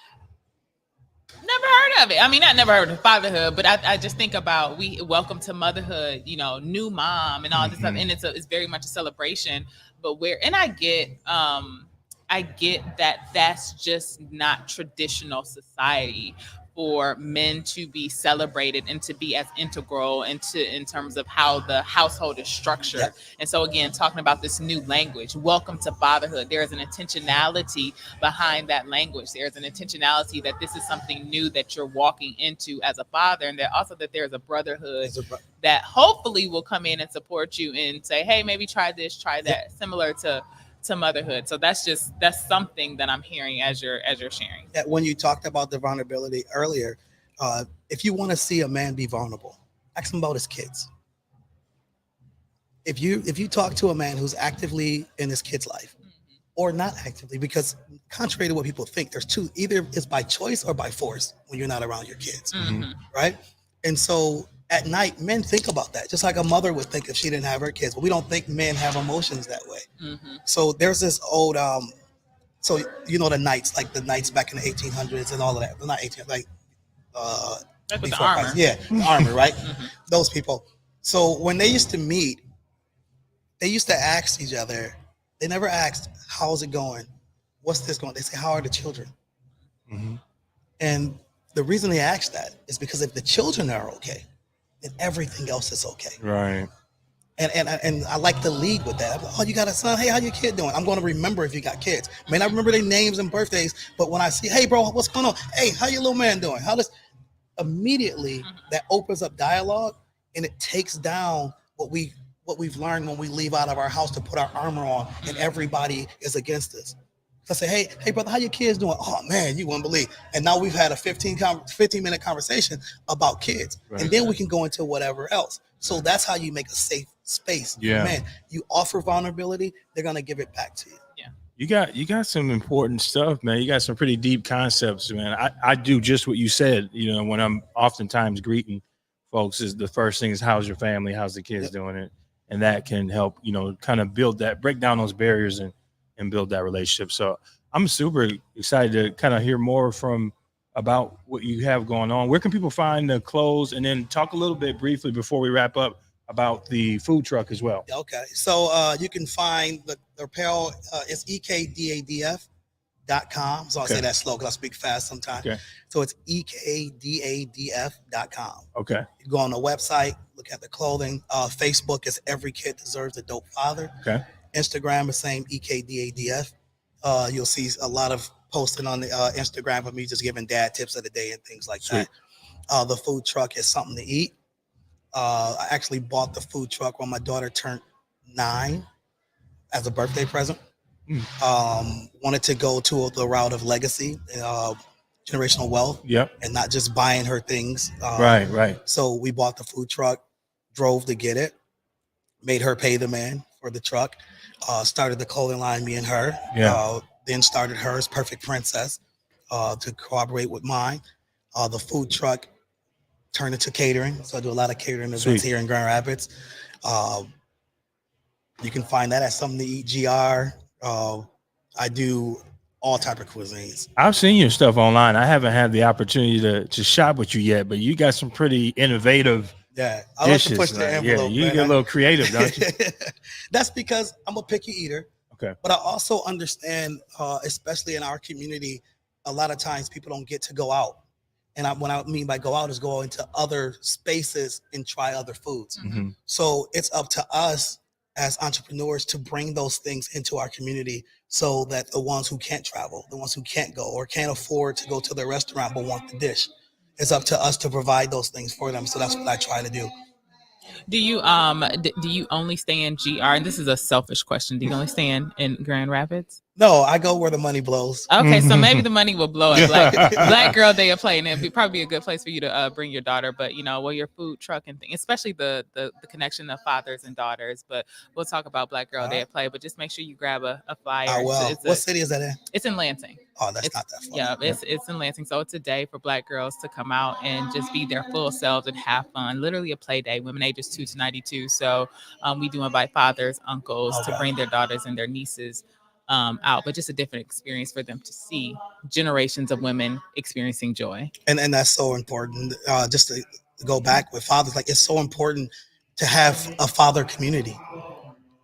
never heard of it. I mean, not never heard of fatherhood, but I just think about welcome to motherhood. You know, new mom and all this stuff, and it's very much a celebration. But I get that that's just not traditional society for men to be celebrated and to be as integral in terms of how the household is structured. Yep. And so again, talking about this new language, welcome to fatherhood, there is an intentionality behind that language. There's an intentionality that this is something new that you're walking into as a father, and that also that there's a brotherhood that hopefully will come in and support you and say, hey, maybe try this, try that, similar to motherhood. So that's something that I'm hearing as you're sharing. That when you talked about the vulnerability earlier, if you want to see a man be vulnerable, ask him about his kids. If you talk to a man who's actively in his kid's life, or not actively, because contrary to what people think, there's two: either it's by choice or by force when you're not around your kids, right? And so at night, men think about that, just like a mother would think if she didn't have her kids. But we don't think men have emotions that way. So there's this old, so you know the knights, like the knights back in the 1800s and all of that. They're not 18, like with the armor. Yeah, the armor, right? Those people. So when they used to meet, they used to ask each other. They never asked, "How's it going? What's this going?" They say, "How are the children?" And the reason they ask that is because if the children are okay, then everything else is okay. Right. And I like to lead with that. I'm like, oh, you got a son? Hey, how your kid doing? I'm going to remember if you got kids. May not remember their names and birthdays, but when I see, hey, bro, what's going on? Hey, how your little man doing? Immediately that opens up dialogue, and it takes down what we've learned when we leave out of our house to put our armor on and everybody is against us. I say, hey, brother, how your kids doing? Oh, man, you wouldn't believe. And now we've had a 15-minute conversation about kids. Right. And then we can go into whatever else. So that's how you make a safe space. Yeah. Man, you offer vulnerability, they're going to give it back to you. Yeah. You got some important stuff, man. You got some pretty deep concepts, man. I do just what you said. You know, when I'm oftentimes greeting folks, is the first thing is, how's your family? How's the kids doing it? And that can help, you know, kind of break down those barriers and build that relationship. So I'm super excited to kind of hear more about what you have going on. Where can people find the clothes? And then talk a little bit briefly before we wrap up about the food truck as well. Okay. So you can find the apparel. It's ekdadf.com. So I'll say that slow because I speak fast sometimes. Okay. So it's ekdadf.com. Okay. You go on the website, look at the clothing. Facebook is Every Kid Deserves a Dope Father. Okay. Instagram is same ekdadf. You'll see a lot of posting on the Instagram of me just giving dad tips of the day and things like that. The food truck is something to eat. I actually bought the food truck when my daughter turned 9 as a birthday present. Wanted to go to the route of legacy, generational wealth, and not just buying her things. Right. So we bought the food truck, drove to get it, made her pay the man for the truck, started the clothing line, me and her, then started hers, Perfect Princess, to cooperate with mine. The food truck turned into catering. So I do a lot of catering events here in Grand Rapids. You can find that at Something to Eat GR. I do all type of cuisines. I've seen your stuff online. I haven't had the opportunity to shop with you yet, but you got some pretty innovative I dishes. like to push the envelope. You get a little creative, don't you? That's because I'm a picky eater. Okay. But I also understand, especially in our community, a lot of times people don't get to go out. And what I mean by go out is go into other spaces and try other foods. Mm-hmm. So it's up to us as entrepreneurs to bring those things into our community so that the ones who can't travel, the ones who can't go or can't afford to go to the restaurant but want the dish, it's up to us to provide those things for them. So that's what I try to do. Do you only stay in GR? And this is a selfish question. Do you only stay in Grand Rapids? No, I go where the money blows. Okay, so maybe the money will blow at Black Girl Day of Play, and it'd probably be a good place for you to bring your daughter. But your food truck and thing, especially the connection of fathers and daughters. But we'll talk about Black Girl Day of Play. But just make sure you grab a flyer. I will. What city is that in? It's in Lansing. Oh, that's not that far. Yeah, it's in Lansing. So it's a day for Black girls to come out and just be their full selves and have fun. Literally a play day, women ages 2 to 92. So we do invite fathers, uncles to bring their daughters and their nieces out, but just a different experience for them to see generations of women experiencing joy. And that's so important. Just to go back with fathers, like it's so important to have a father community,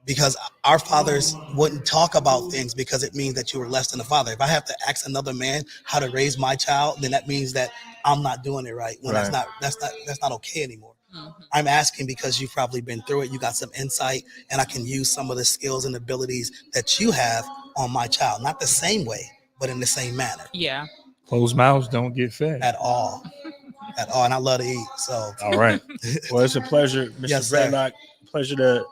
because our fathers wouldn't talk about things because it means that you were less than a father. If I have to ask another man how to raise my child, then that means that I'm not doing it right. When that's not okay anymore. Mm-hmm. I'm asking because you've probably been through it. You got some insight, and I can use some of the skills and abilities that you have on my child. Not the same way, but in the same manner. Yeah. Closed mouths don't get fed. At all. At all. And I love to eat. So. All right. Well, it's a pleasure, Mr. Yes, Braylock. Pleasure to.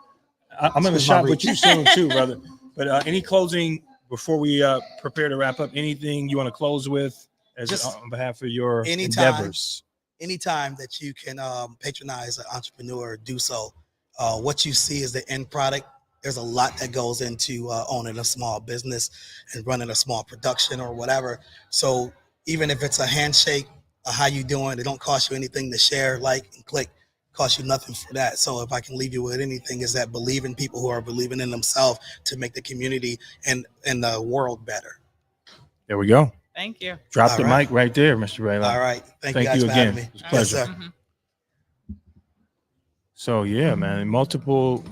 I'm going to shop with you soon too, brother. But any closing before we prepare to wrap up? Anything you want to close with on behalf of your endeavors? Anytime that you can patronize an entrepreneur, do so. What you see is the end product. There's a lot that goes into owning a small business and running a small production or whatever. So even if it's a handshake, how you doing? It don't cost you anything to share, like, and click. Cost you nothing for that. So if I can leave you with anything, is that believe in people who are believing in themselves to make the community and the world better. There we go. Thank you. Drop the mic right there, Mr. Braylock. All right. Thank you guys for again. having me. It's a pleasure. Yes, sir. So yeah, man, multiple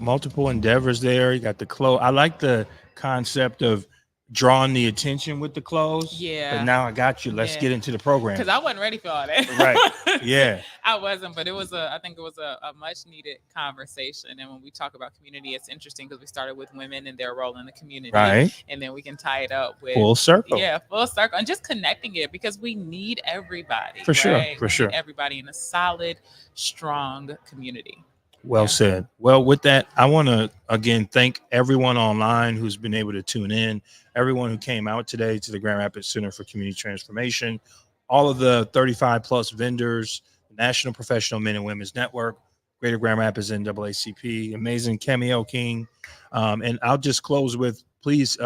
endeavors there. You got the clothes. I like the concept of drawing the attention with the clothes. Yeah. But now I got you. Let's get into the program. Because I wasn't ready for all that. Right. Yeah. I wasn't, but I think it was a much needed conversation. And when we talk about community, it's interesting because we started with women and their role in the community. Right. And then we can tie it up with full circle. Yeah, full circle. And just connecting it because we need everybody. For sure. Right? For sure. Need everybody in a solid, strong community. Well said. Well, with that, I want to again thank everyone online who's been able to tune in, everyone who came out today to the Grand Rapids Center for Community Transformation, all of the 35 plus vendors, the National Professional Men and Women's Network, Greater Grand Rapids NAACP, amazing Cameo King. And I'll just close with, please,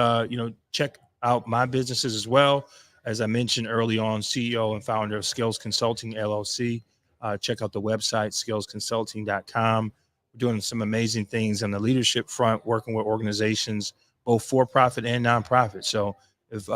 check out my businesses as well. As I mentioned early on, CEO and founder of Skills Consulting, LLC. Check out the website, skillsconsulting.com. We're doing some amazing things on the leadership front, working with organizations, both for-profit and nonprofit. So if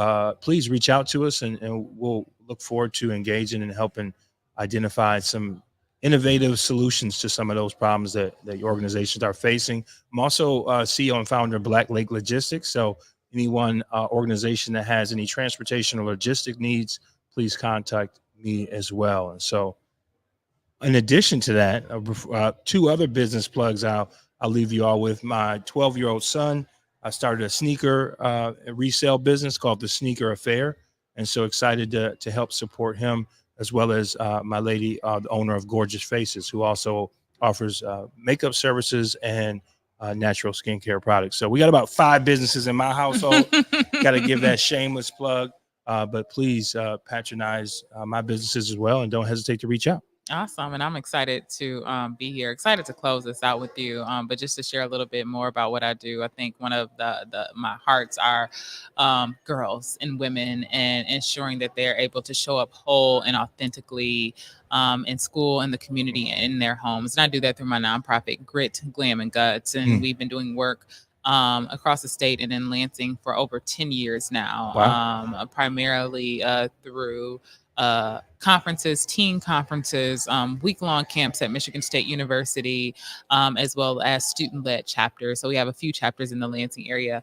please reach out to us and we'll look forward to engaging and helping identify some innovative solutions to some of those problems that your organizations are facing. I'm also CEO and founder of Black Lake Logistics. So anyone, organization that has any transportation or logistic needs, please contact me as well. And so in addition to that, 2 other business plugs I'll leave you all with. My 12-year-old son, I started a sneaker resale business called The Sneaker Affair. And so excited to help support him, as well as my lady, the owner of Gorgeous Faces, who also offers makeup services and natural skincare products. So we got about 5 businesses in my household. Got to give that shameless plug. But please patronize my businesses as well, and don't hesitate to reach out. Awesome. And I'm excited to be here, excited to close this out with you. But just to share a little bit more about what I do, I think one of my hearts are girls and women, and ensuring that they're able to show up whole and authentically in school, in the community, and in their homes. And I do that through my nonprofit, Grit, Glam, and Guts. And we've been doing work across the state and in Lansing for over 10 years now. Wow. Primarily through conferences, teen conferences, week-long camps at Michigan State University, as well as student-led chapters. So we have a few chapters in the Lansing area.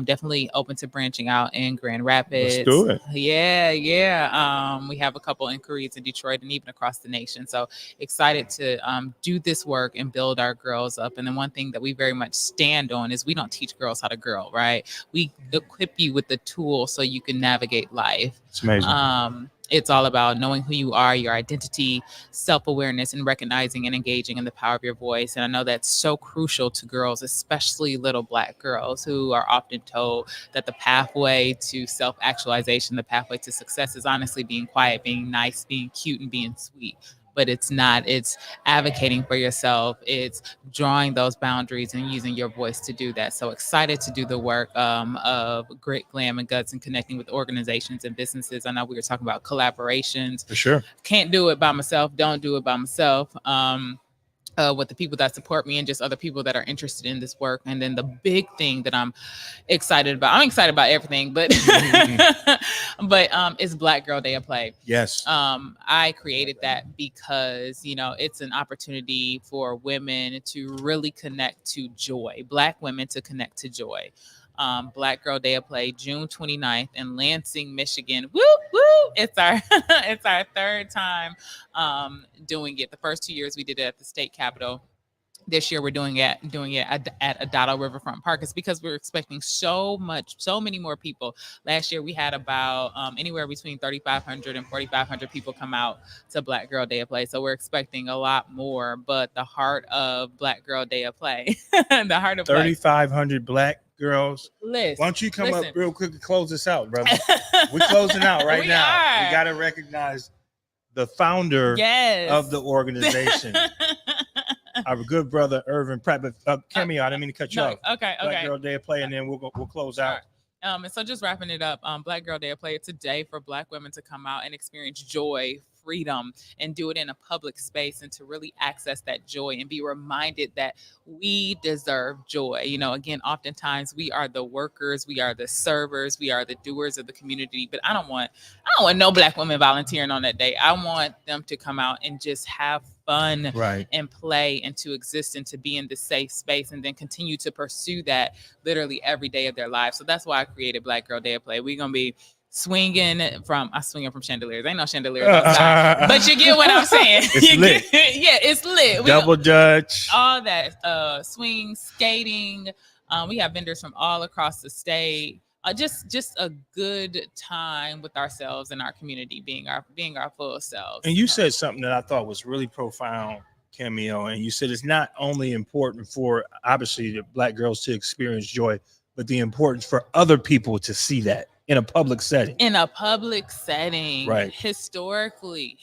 Definitely open to branching out in Grand Rapids. Let's do it. Yeah. We have a couple inquiries in Detroit and even across the nation. So excited to do this work and build our girls up. And then one thing that we very much stand on is we don't teach girls how to girl, right? We equip you with the tools so you can navigate life. It's amazing. It's all about knowing who you are, your identity, self-awareness, and recognizing and engaging in the power of your voice. And I know that's so crucial to girls, especially little Black girls who are often told that the pathway to self-actualization, the pathway to success is honestly being quiet, being nice, being cute, and being sweet. But it's not. It's advocating for yourself. It's drawing those boundaries and using your voice to do that. So excited to do the work of Grit, Glam, and Guts and connecting with organizations and businesses. I know we were talking about collaborations. For sure. Can't do it by myself. Don't do it by myself. With the people that support me and just other people that are interested in this work. And then the big thing that I'm excited about everything, but but it's Black Girl Day of Play. Yes. I created that because, you know, it's an opportunity for women to really connect to joy, Black women to connect to joy. Black Girl Day of Play, June 29th in Lansing, Michigan. Woo, woo! It's our it's our third time doing it. The first 2 years we did it at the state capitol. This year we're doing it at Adado Riverfront Park. It's because we're expecting so many more people. Last year we had about anywhere between 3,500 and 4,500 people come out to Black Girl Day of Play. So we're expecting a lot more. But the heart of Black Girl Day of Play, the heart of 3,500 Black girls. Listen, why don't you come up real quick and close this out, brother? We're closing out right now. We got to recognize the founder of the organization. Our good brother Irvin Pratt. But Cameo, I didn't mean to cut you off. Okay. Black Girl Day of Play, and then we'll close out. And so just wrapping it up, Black Girl Day of Play, it's a day for Black women to come out and experience joy, freedom, and do it in a public space, and to really access that joy and be reminded that we deserve joy. You know, again, oftentimes we are the workers, we are the servers, we are the doers of the community, but I don't want no Black women volunteering on that day. I want them to come out and just have fun, right, and play, and to exist and to be in the safe space, and then continue to pursue that literally every day of their lives. So that's why I created Black Girl Day of Play. We're gonna be swinging from chandeliers. Ain't no chandeliers outside, but you get what I'm saying. It's lit. It's lit. Double Dutch, all that, swing, skating. We have vendors from all across the state. Just a good time with ourselves and our community, being our full selves. And you said something that I thought was really profound, Cameo. And you said it's not only important for obviously the Black girls to experience joy, but the importance for other people to see that in a public setting. Right. Historically,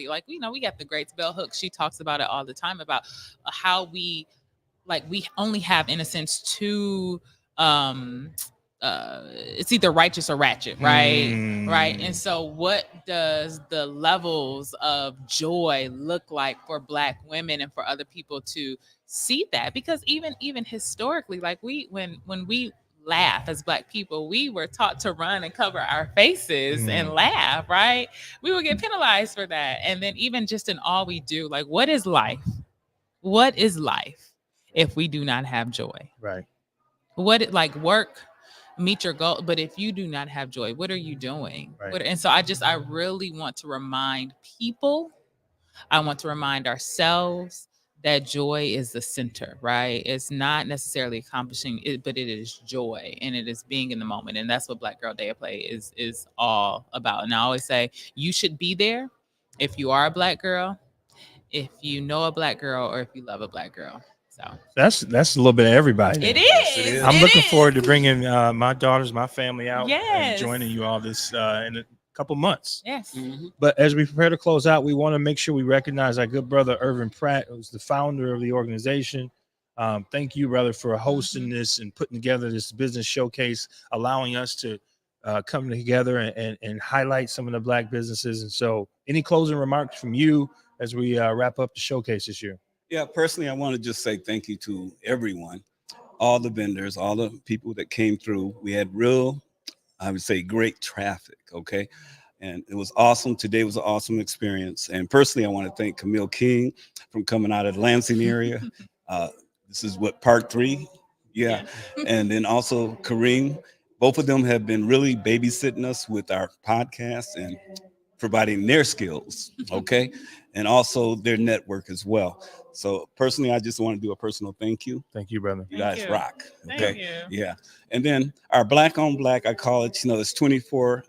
like, you know, we got the great Bell Hooks. She talks about it all the time about how we only have, in a sense, two it's either righteous or ratchet, right? Right. And so what does the levels of joy look like for Black women and for other people to see that? Because even historically, like when we laugh as Black people, we were taught to run and cover our faces and laugh, right? We would get penalized for that. And then even just in all we do, like, what is life? What is life if we do not have joy? Right. Work, meet your goal, but if you do not have joy, what are you doing? Right. And so I really want to remind people, I want to remind ourselves that joy is the center, right? It's not necessarily accomplishing it, but it is joy, and it is being in the moment. And that's what Black Girl Day of Play is all about. And I always say, you should be there if you are a Black girl, if you know a Black girl, or if you love a Black girl. So that's a little bit of everybody. It is. I'm looking forward to bringing my daughters, my family out, Yes. and joining you all this in a couple months. Yes. But as we prepare to close out, we want to make sure we recognize our good brother Irvin Pratt, who's the founder of the organization. Thank you, brother, for hosting this and putting together this business showcase, allowing us to come together and highlight some of the Black businesses. And so, any closing remarks from you as we wrap up the showcase this year? Yeah, personally, I want to just say thank you to everyone, all the vendors, all the people that came through. We had I would say, great traffic, okay? And it was awesome. Today was an awesome experience. And personally, I want to thank Camille King from coming out of the Lansing area. This is part 3. Yeah. And then also Kareem. Both of them have been really babysitting us with our podcast and providing their skills, okay? And also their network as well. So personally, I just want to do a personal thank you. Thank you, brother. You guys rock. Okay. Thank you. Yeah. And then our Black on Black, I call it, it's 24/7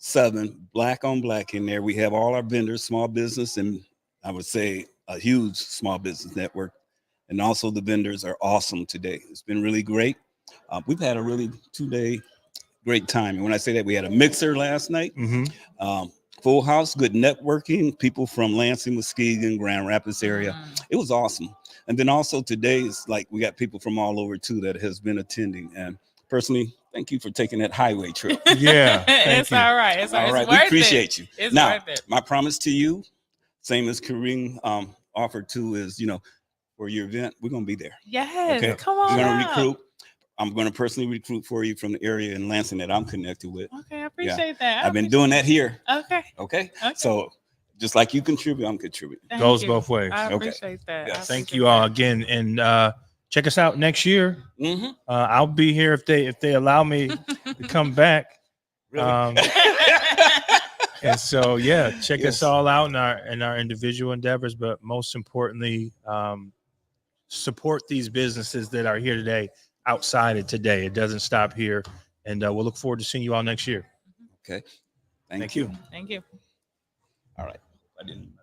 7 black on black in there. We have all our vendors, small business, and I would say a huge small business network. And also the vendors are awesome today. It's been really great. We've had a really 2-day great time. And when I say that, we had a mixer last night, full house, good networking, people from Lansing, Muskegon, Grand Rapids area. It was awesome. And then also today is like we got people from all over too that has been attending. And personally, thank you for taking that highway trip. Yeah, It's all right. It's all right. It's We worth appreciate you. It's Now, worth it. my promise to you, same as Kareem offered to, is for your event, we're gonna be there. Yes, Okay, come on. we're gonna out. recruit. I'm gonna personally recruit for you from the area in Lansing that I'm connected with. Okay, I appreciate that. I've been doing that here. Okay. Okay. So just like you contribute, I'm contributing. Goes both ways. I Okay. appreciate that. Yes. I Thank appreciate you all that. again, and check us out next year. Mhm. I'll be here if they allow me to come back. Really? And so check us Yes. all out in our individual endeavors, but most importantly, support these businesses that are here today outside of today. It doesn't stop here, and we'll look forward to seeing you all next year. Okay. Thank you. Thank you. All right. I didn't.